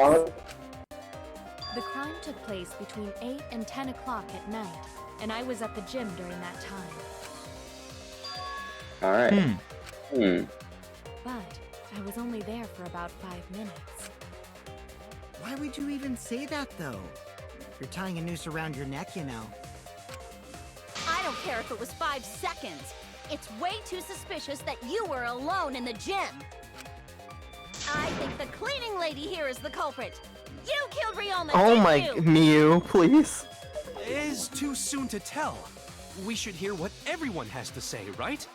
The crime took place between 8 and 10 o'clock at night, and I was at the gym during that time. Alright. But I was only there for about 5 minutes. Why would you even say that, though? You're tying a noose around your neck, you know. I don't care if it was 5 seconds. It's way too suspicious that you were alone in the gym. I think the cleaning lady here is the culprit. You killed Ryoma, Oh didn't my, you? Mew, please. It is too soon to tell. We should hear what everyone has to say, right?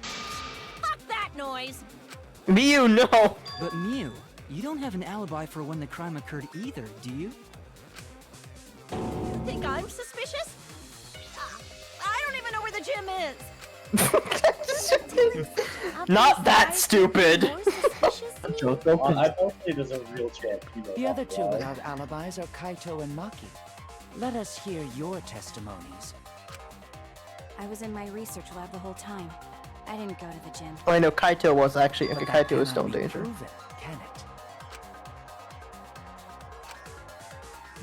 Fuck that noise. Mew, no. But Mew, you don't have an alibi for when the crime occurred either, do you? You think I'm suspicious? I don't even know where the gym is. Not that stupid. I don't think there's a real chance. The other two without alibis are Kaito and Maki. Let us hear your testimonies. I was in my research lab the whole time. I didn't go to the gym. Well, I know Kaito was actually. But Okay, that Kaito was still in cannot be danger. proven, can it?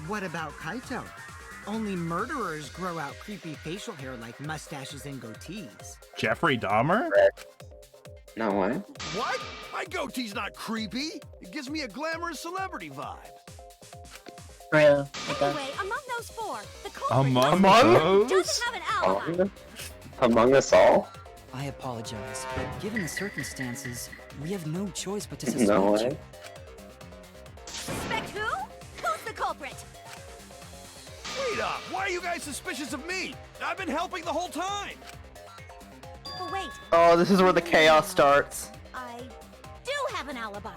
What about Kaito? Only murderers grow out creepy facial hair like mustaches and goatees. Jeffrey Dahmer? No way. What? My goatee's not creepy. It gives me a glamorous celebrity vibe. Real. Anyway, among those four, the culprit Among doesn't those? have an alibi. Among us all? I apologize, but given the circumstances, we have no choice but to suspect No you. way. Suspect who? Who's the culprit? Wait up! Why are you guys suspicious of me? I've been helping the whole time! But wait, Oh, this is where the chaos starts. I do have an alibi.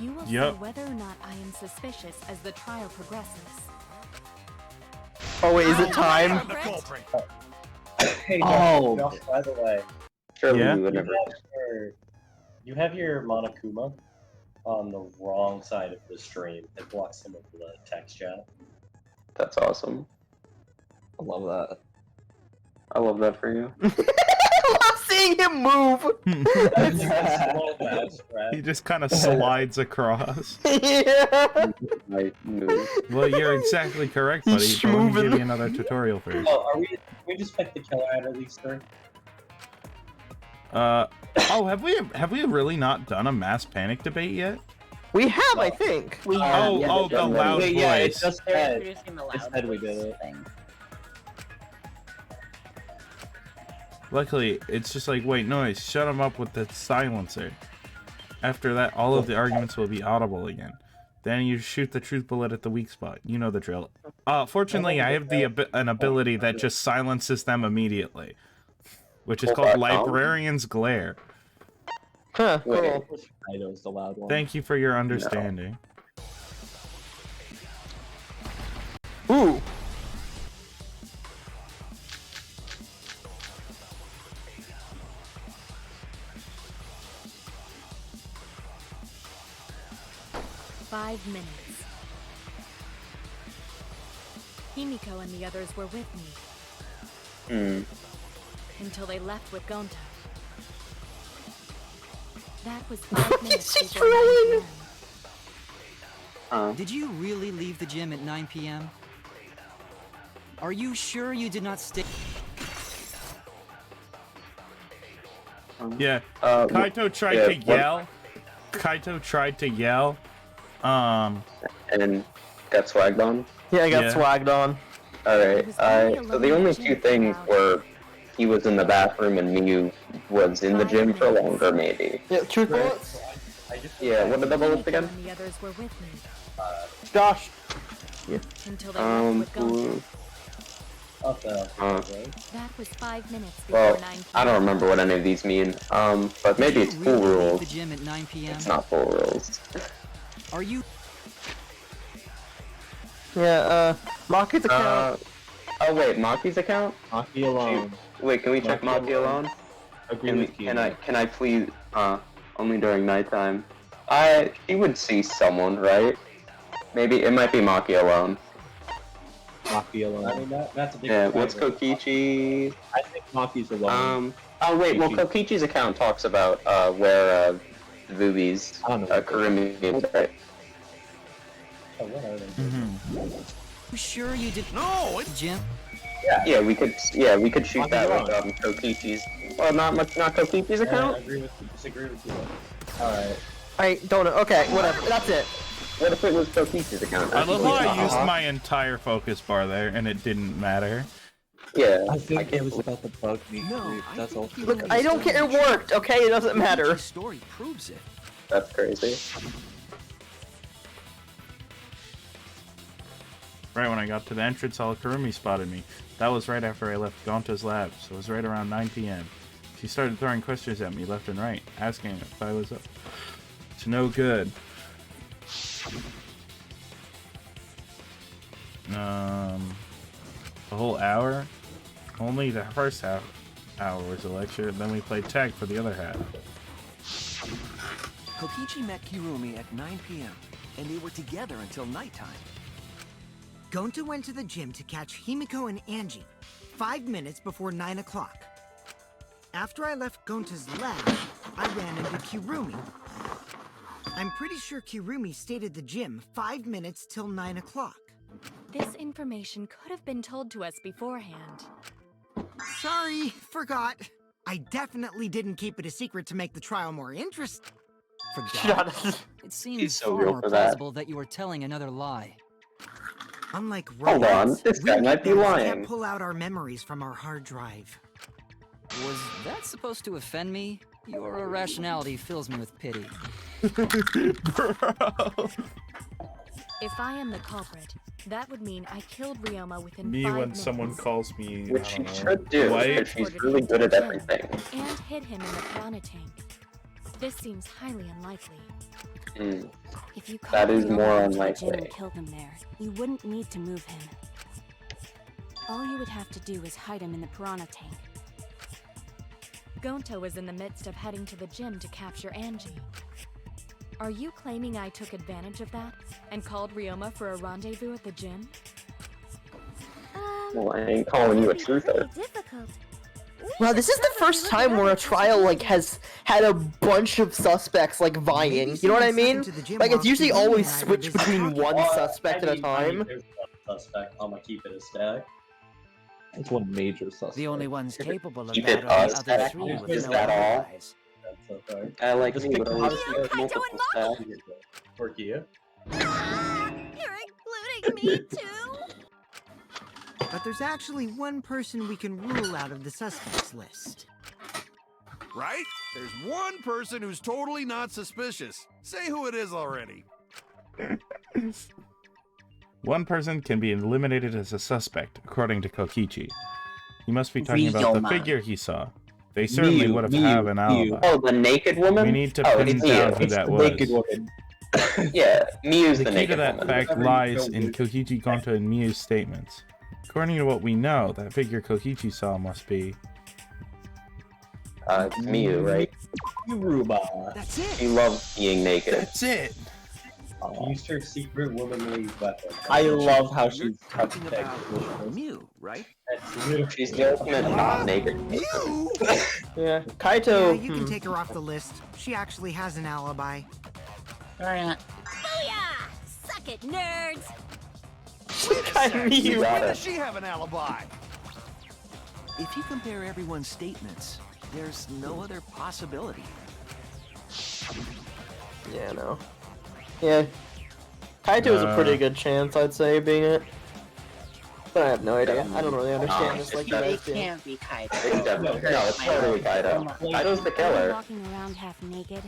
You will Yep. see whether or not I am suspicious as the trial progresses. Oh wait, is it I'm time? the culprit. Hey, Oh. Josh, by the way, Surely Yeah? we would never. you have your Monokuma on the wrong side of the stream. It blocks some of the text chat. That's awesome. I love that. I love that for you. I love seeing him move. He just kind of slides across. Yeah. I move. Well, you're exactly correct, buddy. He's But let me give schmoovin'. you another tutorial first. Oh, can we just pick the killer out of these three? Oh, have we really not done a mass panic debate yet? We have, I think. We Oh, have. oh, the loud Wait, yeah, it voice. just They're said, introducing the it loud said we voice did it. thing. Luckily, it's just like, wait, noise, shut him up with the silencer. After that, all of the arguments will be audible again. Then you shoot the truth bullet at the weak spot. You know the drill. Fortunately, I have an ability that just silences them immediately, which is called Librarian's Glare. Huh, cool. Kaito's the loud one. Thank you for your understanding. Ooh. "5 minutes. Himiko and the others were with me until they left with Gonta. That was 5 minutes She's before 9 trolling. p.m. Did you really leave the gym at 9 p.m.? Are you sure you did not stay? Yeah, Kaito tried to yell. Kaito tried to yell. And got swagged on. Yeah, I got swagged on. Alright, so the only two things were he was in the bathroom and Miyu was in the gym for longer, maybe. Yeah, truth bullets. Yeah, what are the bullets again? And the others were with me Josh. until they left with Gonta. That was 5 minutes before Well, 9 p.m. I don't remember what any of these mean. But maybe it's full Leave rules. the gym at 9 p.m.? It's not full rules. Are you? Yeah, Maki's account. Oh wait, Maki's account? Maki alone. Wait, can we check Maki alone? Can I please? Only during nighttime. She would see someone, right? Maybe it might be Maki alone. Maki alone. I mean, that's a big Yeah. What's Kokichi? I think Maki's alone. Oh wait, well Kokichi's account talks about where Vubi's Kurumi is, right? Oh, what are they? You sure you did? No, Jim. Yeah, we could shoot that with Kokichi's. Well, not Kokichi's account. I agree with you. Disagree with you. Alright. I don't know. Okay, whatever. That's it. What if it was Kokichi's account? I love how I used my entire focus bar there and it didn't matter. Yeah. I think it was about the bug meat group. That's all. Look, I don't care. It worked. Okay, it doesn't matter. Story proves it. That's crazy. Right when I got to the entrance hall, Kurumi spotted me. That was right after I left Gonta's lab, so it was right around 9 p.m. She started throwing questions at me left and right, asking if I was up to no good. The whole hour? Only the first half hour was a lecture, then we played tag for the other half. Kokichi met Kirumi at 9 p.m., and they were together until nighttime. Gonta went to the gym to catch Himiko and Angie 5 minutes before 9 o'clock. After I left Gonta's lab, I ran into Kirumi. I'm pretty sure Kirumi stayed at the gym 5 minutes till 9 o'clock. This information could have been told to us beforehand. Sorry, forgot. I definitely didn't keep it a secret to make the trial more interesting. Forgot? It seems so far real more for that. plausible that you were telling another lie. Unlike Hold on, robots, this we guy might be humans lying. can't pull out our memories from our hard drive. Was that supposed to offend me? Your irrationality fills me with pity. If I am the culprit, that would mean I killed Ryoma within Me 5 when minutes. someone calls me, Which I she don't know, should do, white. because she's really good at everything. And hid him in the piranha tank. This seems highly unlikely. Mm. If you That is Ryoma more into the gym unlikely. and killed him there, you wouldn't need to move him. All you would have to do is hide him in the piranha tank. Gonta was in the midst of heading to the gym to capture Angie. Are you claiming I took advantage of that and called Ryoma for a rendezvous at the gym? Well, I ain't calling you a truther. Difficult. Wow, this is the first time where a trial like has had a bunch of suspects like vying. You know what I mean? Like it's usually always switched between one suspect at a time. There's one suspect. I'm gonna keep it a stack. That's one major suspect. The only ones capable of Keep that it are us. the other three with Is no that all? alibis. That's okay. I like Just me, pick but I the like hottest multiple stacks. Torquilla. You're including me too? But there's actually one person we can rule out of the suspects list. Right? There's one person who's totally not suspicious. Say who it is already. One person can be eliminated as a suspect, according to Kokichi. He must be talking about the Ryoma. figure he saw. They certainly would have an alibi. Oh, the naked woman? We need to Oh, pin it's down Miu. who It's that the was. Naked woman. Yeah, Miu's The the key naked to that woman. fact Whatever you lies film in is- Kokichi, Gonta, and Miu's statements. According to what we know, that figure Kokichi saw must be... It's Miu, right? Yuruba. That's it. She loves being naked. That's it! Used her secret womanly weapon. I love how she's You're talking about Mew, right? She's the ultimate not naked. You? Yeah, Yeah, Kaito. you can take her off the list. She actually has an alibi. Alright. Booyah! Suck it, nerds! You got When it. does she have an alibi? If you compare everyone's statements, there's no other possibility. Yeah, no. Yeah. Kaito is a pretty good chance, I'd say, being it. But I have no idea. I don't really understand this like you It guys do. can't be Kaido. It's definitely, no, it's totally Kaido. Kaido's the killer. Walking around half naked.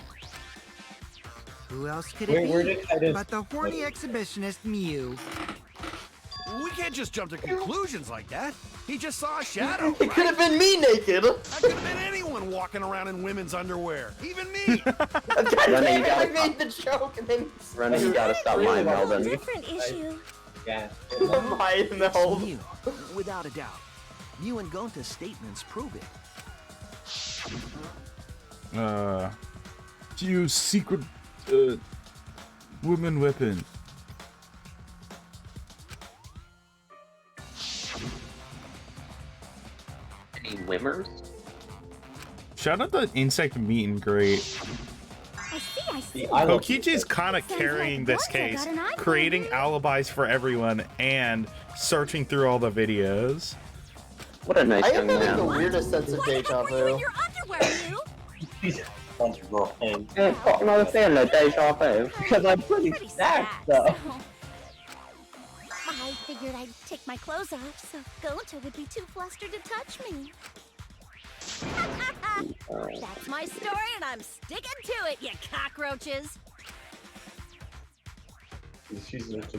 Who else could Where it did be Kaido- but the horny exhibitionist Mew? We can't just jump to conclusions like that. He just saw a shadow. It could have been me naked! That could have been anyone walking around in women's underwear. Even me. God Rennie, damn you it, I gotta made the joke and then... Rennie, you gotta stop mind melding. Different issue. Yeah. Mind meld. Mew, without a doubt. Mew and Gonta's statements prove it. Use secret, woman weapon. Any wimmers? Shout out the insect meet and greet. I see. Kokichi's kind of carrying this Gonta case, got an eyeball creating here. alibis for everyone and searching through all the videos. What a nice I young am having the man. weirdest sense of deja vu. Your underwear, you? Yeah, got another feeling of deja vu. Because I'm pretty stacked, though. I figured I'd take my clothes off so Gonta would be too flustered to touch me. That's my story and I'm sticking to it, you cockroaches.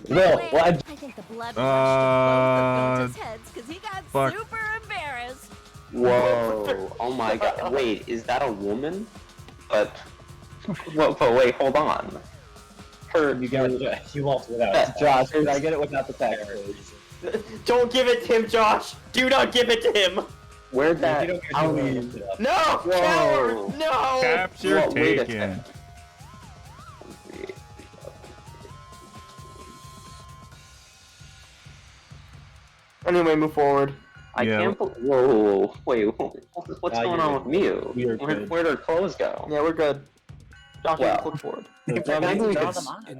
No, Wait, what? I think the blood rushed to both of Gonta's heads because he got fuck. super embarrassed. Whoa. Oh my god. Wait, is that a woman? But wait, hold on. You lost without That- Josh, I get it without the text. Don't give it to him, Josh! Do not give it to him! Where'd that... No! Whoa. Coward! No! Capture Well, wait a taken. Anyway, move forward. I can't believe. Whoa, wait, what's going on with Mew? Where'd her clothes go? Yeah, we're good. Josh, Well, click forward. In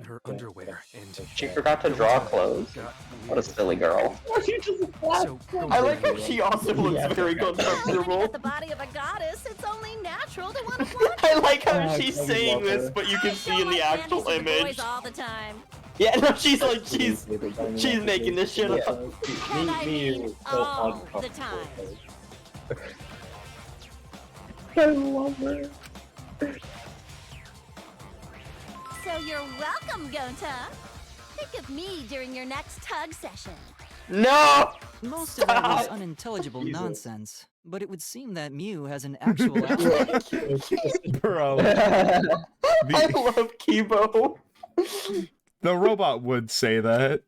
her underwear, and she forgot to draw clothes. What a silly girl. I like how she also looks very uncomfortable. At the body of a goddess, it's only natural to want to flaunt. I like how she's saying this, but you can see in the actual image. Boys all the time. Yeah, no, she's like, she's making this shit up. And I mean all the time. I love her. So you're welcome, Gonta. Think of me during your next tug session. No! Most of that was unintelligible nonsense, but it would seem that Mew has an actual ally. Bro. I love Kibo. The robot would say that.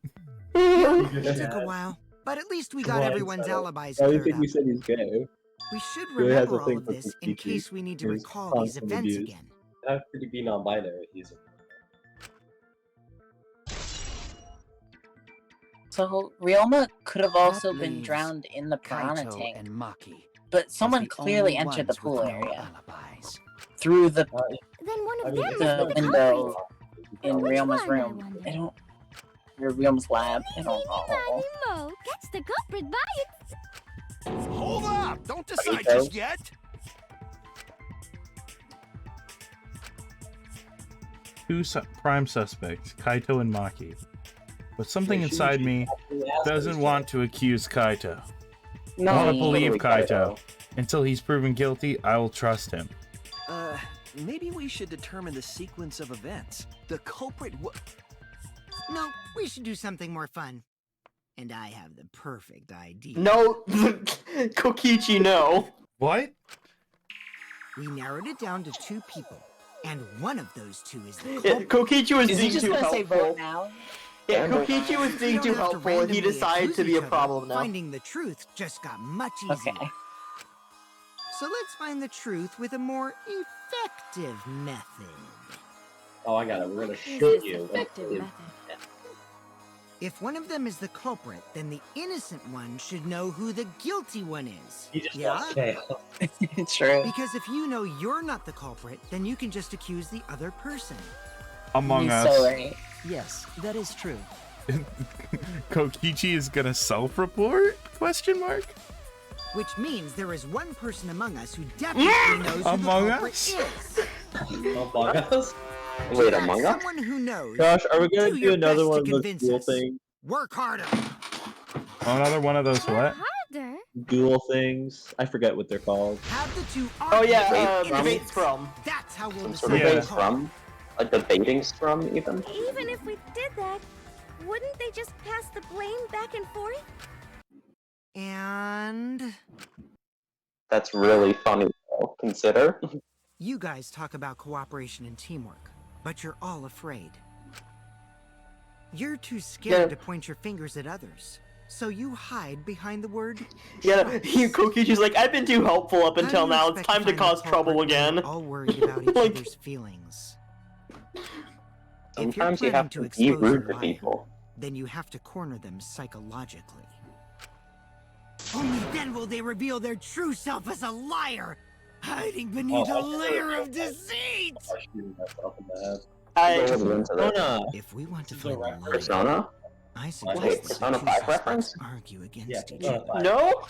It took a while, but at least we got everyone's alibis I cleared think up. we said he's gay. We should Really has a remember all thing of for this in Kokichi. case we need to He's recall these constantly events abused. again. How could he be non-binary? He's So Ryoma could have also been leaves drowned in the piranha Kaito tank, and Maki. but someone the clearly only entered the ones with pool no area alibis. through the Then one of them must the be the window culprit. in Which Ryoma's one, I room. wonder? I don't. Or Ryoma's lab. I don't know. Mo, catch the culprit by its... Hold up! Don't decide Kaito? just yet! Two prime suspects, Kaito and Maki. But something inside me doesn't want to accuse Kaito. No. I want to believe Totally Kaito. Until he's proven guilty, I will trust him. Maybe we should determine the sequence of events. The culprit No, we should do something more fun. And I have the perfect idea. No, Kokichi, no. What? We narrowed it down to 2 people, and one of those 2 is the Yeah, culprit. Kokichi was Is he being just too gonna say helpful. vote now? Yeah, Kokichi was being You too don't have to helpful, and he randomly decided accuse to be each a other. problem now. Finding the truth just got much easier. Okay. So let's find the truth with a more effective method. Oh, I got it. We're gonna Is shoot this you. effective method? If one of them is the culprit, then the innocent one should know who the guilty one is. He just Yeah? wants chaos. True. Because if you know you're not the culprit, then you can just accuse the other person. Among He's Us. so right. Yes, that is true. Kokichi is gonna self-report? Question mark? Which means there is one person among us who definitely knows who Among the culprit Us? is. Among Us? Wait, That's Among Us? someone who knows. Josh, are we gonna Do do your another best one to of those convince duel us. things? Work harder. Another one of those what? Harder. Duel things? I forget what they're called. Have the 2 Oh argue yeah, about debate innocence. scrum. That's how we'll Some decide sort of Yeah. the big culprit. scrum? A debating scrum, even? Even if we did that, wouldn't they just pass the blame back and forth? And That's really funny, though. Consider. you guys talk about cooperation and teamwork, but you're all afraid. You're too scared Yeah. to point your fingers at others, so you hide behind the word Yeah, trust. Kokichi's like, I've been too helpful up How do until you now. It's expect time to find the cause trouble culprit when again. you're all worried about each Like- other's feelings. Sometimes you planning have to to be expose rude a to liar, people. Then you have to corner them psychologically. Only then will they reveal their true self as a liar, hiding beneath a layer of deceit. I'm shooting myself in the head. If we want to find the liar, Persona? I Wait, suggest that Persona the 2 5 suspects reference? argue against Yeah, each Persona other. 5. No?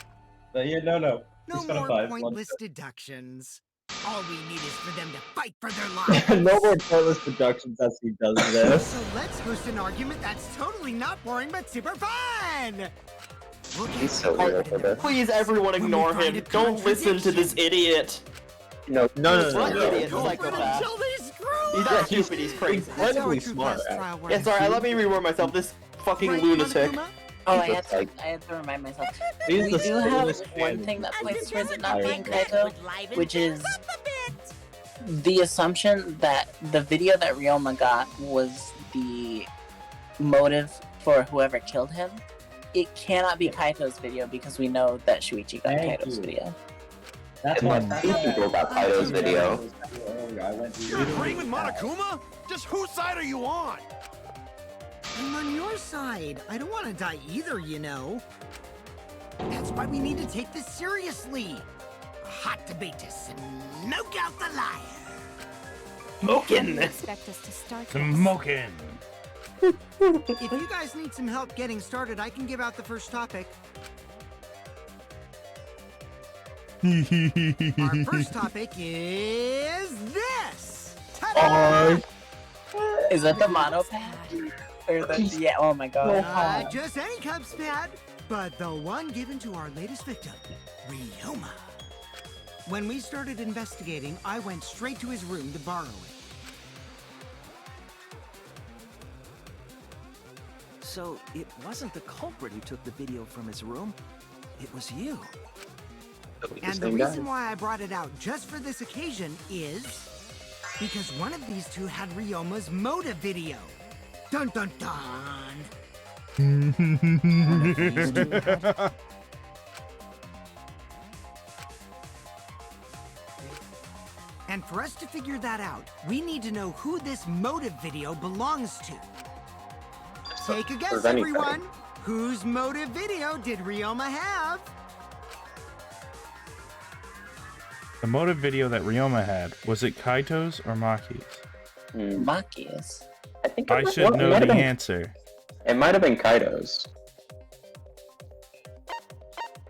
Yeah, no. No Persona more 5, pointless deductions. All we need is for them to fight for their No lives. more pointless deductions as he does this. So let's host an argument that's totally not boring but super fun. We'll get He's so started weird in with a it. Please, everyone When we ignore find him. a Don't listen to this idiot. No, No. What idiot culprit psychopath? until they screw He's up. not stupid, he's crazy. That's how a incredibly true smart, past trial works. Yeah, sorry, let me reword myself. This fucking Right, lunatic. Monokuma? Oh, He's I just had to remind myself. He's We the do have slowest one man. thing that points towards it not Iron being Man. Kaito, which is the assumption that the video that Ryoma got was the motive for whoever killed him. It cannot be Kaito's video because we know that Shuichi got Thank Kaito's you. video. That's And why like 2 people got Kaito's video. I went to You're agreeing with Monokuma? Just whose side are you on? I'm on your side. I don't want to die either, you know. That's why we need to take this seriously. A hot debate to smoke out the liar. Smoking. Expect us to start this. Smoking. If you guys need some help getting started, I can give out the first topic. Our first topic is this. Ta-da! Is that the mono pad? Or the, yeah, oh my god. Not just any cups pad, but the one given to our latest victim, Ryoma. When we started investigating, I went straight to his room to borrow it. So it wasn't the culprit who took the video from his room. It was you. And the reason why I brought it out just for this occasion is because one of these two had Ryoma's motive video. Dun dun dun. One of these two had... And for us to figure that out, we need to know who this motive video belongs to. Take a guess, everyone. Whose motive video did Ryoma have? The motive video that Ryoma had, was it Kaito's or Maki's? Maki's. I should know the answer. It might have been Kaito's.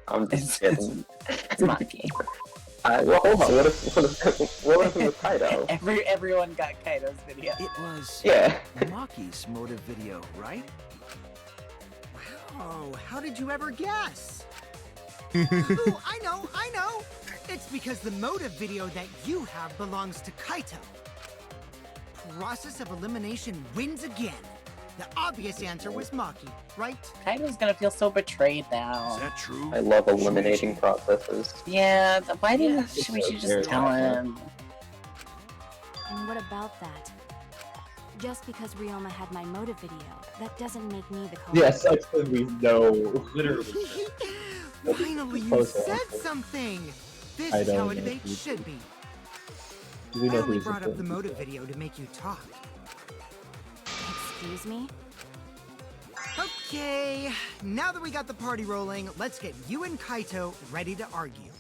I'm just kidding. It's Maki. Well, hold on. What if it was Kaito? Everyone got Kaito's video. It was Maki's motive video, right? Oh, how did you ever guess? Ooh, I know. It's because the motive video that you have belongs to Kaito. Process of elimination wins again. The obvious answer was Maki, right? Kaito's gonna feel so betrayed now. Is that true? I love eliminating processes. Yeah, why didn't we should just tell him? And what about that? Just because Ryoma had my motive video, that doesn't make me the culprit. Yes, that's when we know. Literally. Finally, you said something! This is how a debate should be. We know I only who's brought up the important. motive video to make you talk. Excuse me? Okay, now that we got the party rolling, let's get you and Kaito ready to argue.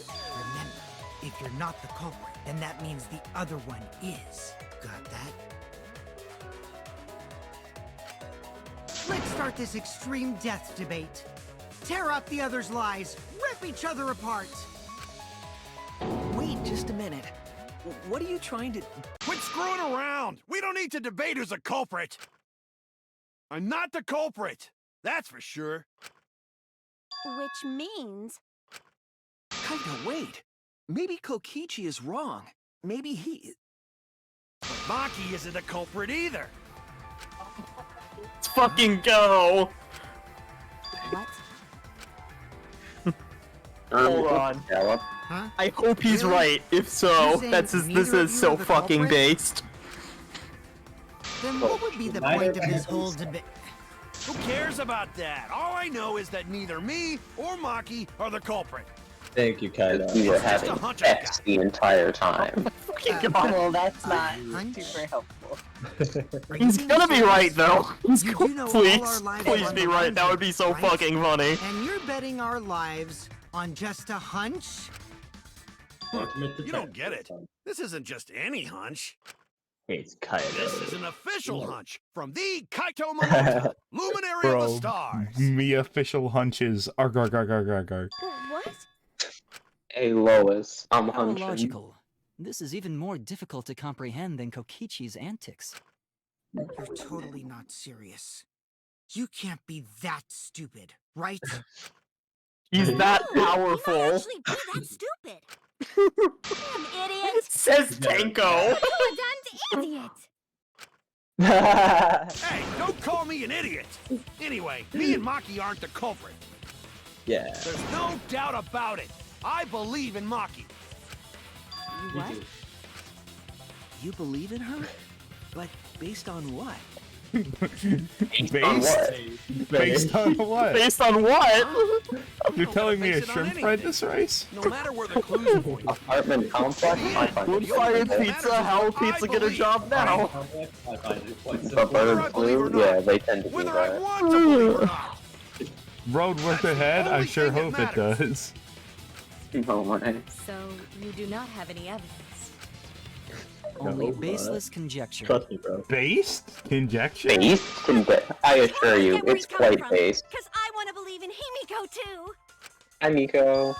Remember, if you're not the culprit, then that means the other one is. Got that? Let's start this extreme death debate. Tear up the other's lies, rip each other apart. Wait just a minute. What are you trying to... Quit screwing around! We don't need to debate who's a culprit! I'm not the culprit! That's for sure. Which means... Kaito, wait. Maybe Kokichi is wrong. Maybe he... But Maki isn't a culprit either! Let's fucking go! What? Hold on. Huh? I hope he's right. If so, this is so fucking based. Then what would be the point of this whole debate? Who cares about that? All I know is that neither me or Maki are the culprit. Thank you, Kaito. We were having sex the entire time. Well, that's not super helpful. He's gonna be right though. Please be right. That would be so right? fucking funny. And you're betting our lives on just a hunch? You don't get it. This isn't just any hunch. It's Kaito. This is an official hunch from the Kaito Momota, luminary of the stars. Me official hunches. Arg, arg, arg, arg, arg, arg. What? Hey, Lois, I'm How hunching. illogical. This is even more difficult to comprehend than Kokichi's antics. You're totally not serious. You can't be that stupid, right? He's that powerful. You might actually be that stupid. Damn idiot. Says Tenko. You a damned idiot. Hey, don't call me an idiot! Anyway, me and Maki aren't the culprit. Yeah. There's no doubt about it. I believe in Maki. You what? You believe in her? But based on what? Based on what? Based on what? You're telling me a base it on shrimp fried this anything. rice? No matter where the clues point. Apartment complex? I find it Wood-fired simple. pizza, how will pizza get a job now? I find it quite The simple. bird flu? Yeah, they tend to do Whether I that. want to believe or not. road work ahead? I sure hope it does. No way. So, you do not have any evidence. Only baseless conjecture. Trust me, bro. Based conjecture? Based? I assure you, it's quite based. Because I want to believe in Himiko too. Hi, Miko.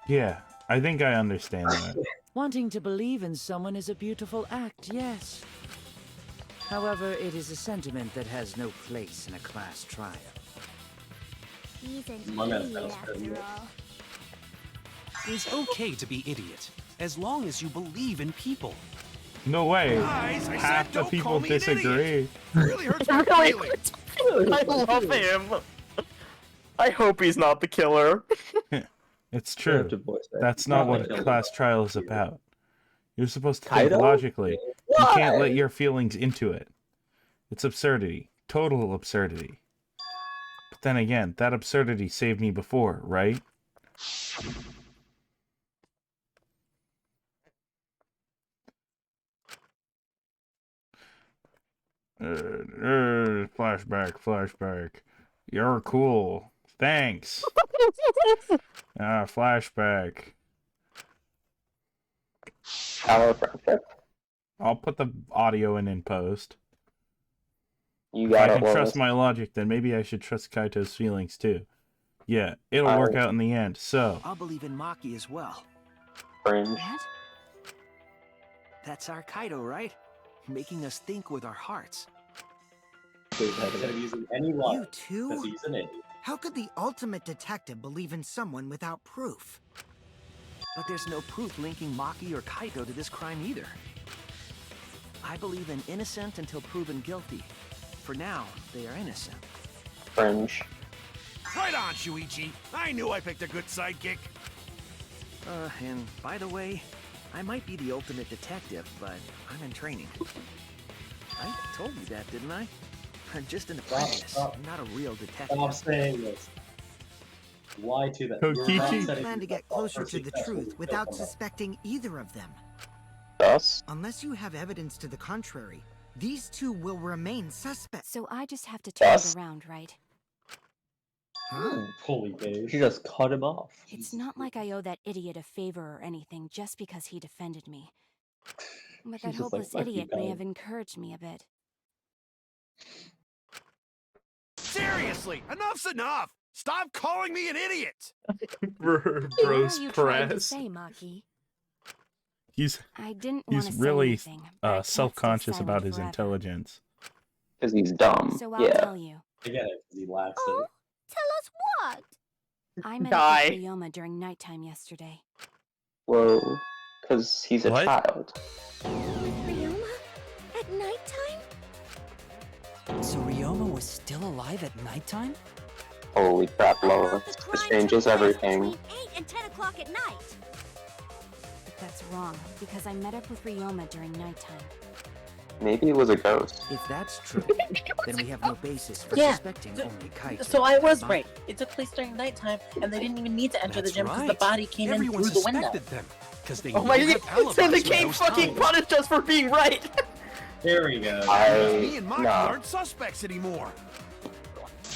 Yeah, I think I understand that. Wanting to believe in someone is a beautiful act, yes. However, it is a sentiment that has no place in a class trial. He's an My man idiot sounds good, after yeah. all. It's okay to be idiot, as long as you believe in people. No way. Guys, I Half said the don't people call me an idiot. disagree. It really hurts my Really? feelings. I love him. I hope he's not the killer. It's true. That's not what a class trial is about. You're supposed to think Kaido? logically. You can't Why? let your feelings into it. It's absurdity. Total absurdity. But then again, that absurdity saved me before, right? Flashback. You're cool. Thanks. Flashback. Our friendship. I'll put the audio in post. You If got I it, can trust Lois. my logic, then maybe I should trust Kaito's feelings too. Yeah, it'll work out in the end. So, I'll believe in Maki as well. Fringe. That's our Kaido, right? Making us think with our hearts. Instead of using any You logic, too? because he's an idiot. How could the ultimate detective believe in someone without proof? But there's no proof linking Maki or Kaido to this crime either. I believe in innocent until proven guilty. For now, they are innocent. Fringe. Right on, Shuichi. I knew I picked a good sidekick. And by the way, I might be the ultimate detective, but I'm in training. I told you that, didn't I? I'm just an apprentice, Stop. not a real detective. Stop saying this. Why to that? Kokichi. I plan to get closer to the truth without suspecting either of them. Thus? Unless you have evidence to the contrary, these two will remain suspects. So I just have to turn Yes. it around, right? Holy beige. She just cut him off. It's not like I owe that idiot a favor or anything just because he defended me. But that She's just like, hopeless "Fuck you, idiot may guys." have encouraged me a bit. Seriously, enough's enough. Stop calling me an idiot. What are Bros you trying to press. say, Maki? He's I didn't want to say really anything, but I can't stay self-conscious silent about his forever. intelligence. Because he's dumb. So I'll Yeah. tell you. I get it, because he lacks Oh, it. tell us what? I met Die. up with Ryoma during nighttime yesterday. Whoa. Because he's a What? child. Ryoma? At nighttime? So Ryoma was still alive at nighttime? Holy crap, Lois. The This crime changes took place everything. Between 8 and 10 o'clock at night. But that's wrong, because I met up with Ryoma during nighttime. Maybe it was a ghost. If that's true, then we have no basis for Yeah. suspecting only Kaito. So I was Maki. right. It took place during nighttime, and they didn't even need to enter the That's gym because the right. body came Everyone in through the window. suspected them, because they Oh my don't have god, alibis so the for game those fucking times. punished us for being right! There we go. Me and Maki Nah. aren't suspects anymore.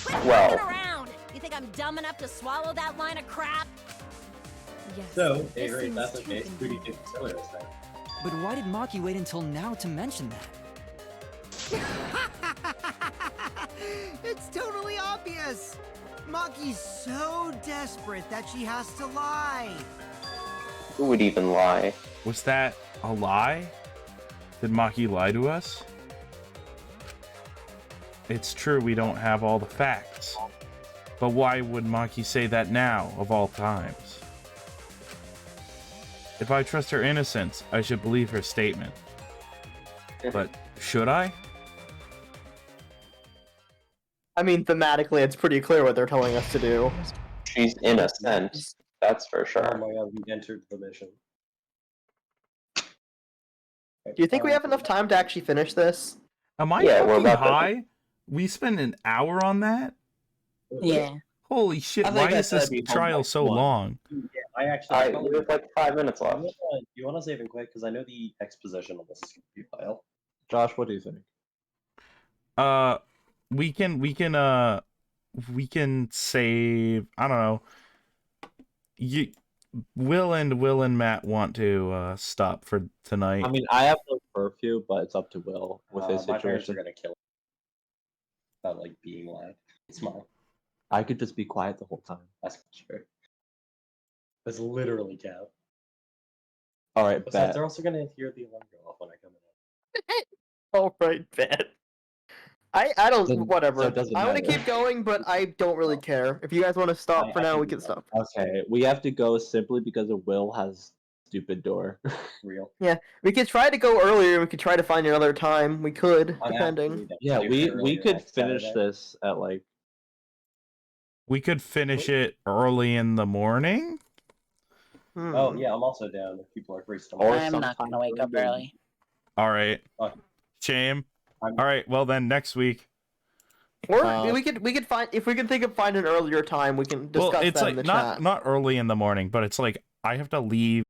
Quit Well. fucking around. You think I'm dumb enough to swallow that line of crap? Yes. So, this hey, great, seems that's too okay. Who do you convenient. think the killer is then? But why did Maki wait until now to mention that? It's totally obvious! Maki's so desperate that she has to lie. Who would even lie? Was that a lie? Did Maki lie to us? It's true we don't have all the facts. But why would Maki say that now, of all times? If I trust her innocence, I should believe her statement. But should I? I mean, thematically, it's pretty clear what they're telling us to do. She's innocent. That's for Oh sure. my god, we entered the mission. Do you think we have enough time to actually finish this? Am I Yeah, we're fucking about to- high? We spent an hour on that? Yeah. Holy shit, I think why I is said this I'd be home trial by so 1. long? Yeah, I actually. We have like 5 minutes left. You want to save it quick because I know the exposition of this is going to be a while. Josh, what do you think? We can we can save. I don't know. Will and Matt want to stop for tonight. I mean, I have no curfew, but it's up to Will with his My parents are situation. gonna kill me about like being loud. It's mine. I could just be quiet the whole time. That's true. That's literally cap. All right, Besides, bet. they're also gonna hear the alarm go off when I come in. All right, bet. I don't, Then- whatever. so it doesn't I want to matter. keep going, but I don't really care. If you guys want to stop for now, we can stop. Okay, we have to go simply because of Will has stupid door. Real. Yeah, we could try to go earlier. We could try to find another time. We could, depending. Yeah, we could finish this at like. We could finish it early in the morning. Oh yeah, I'm also down if people are free. I'm not gonna wake up early. All right. Shame. All right. Well then, next week. Or we could find, if we can think of find an earlier time, we can discuss Well, it's that like in the not chat. not early in the morning, but it's like I have to leave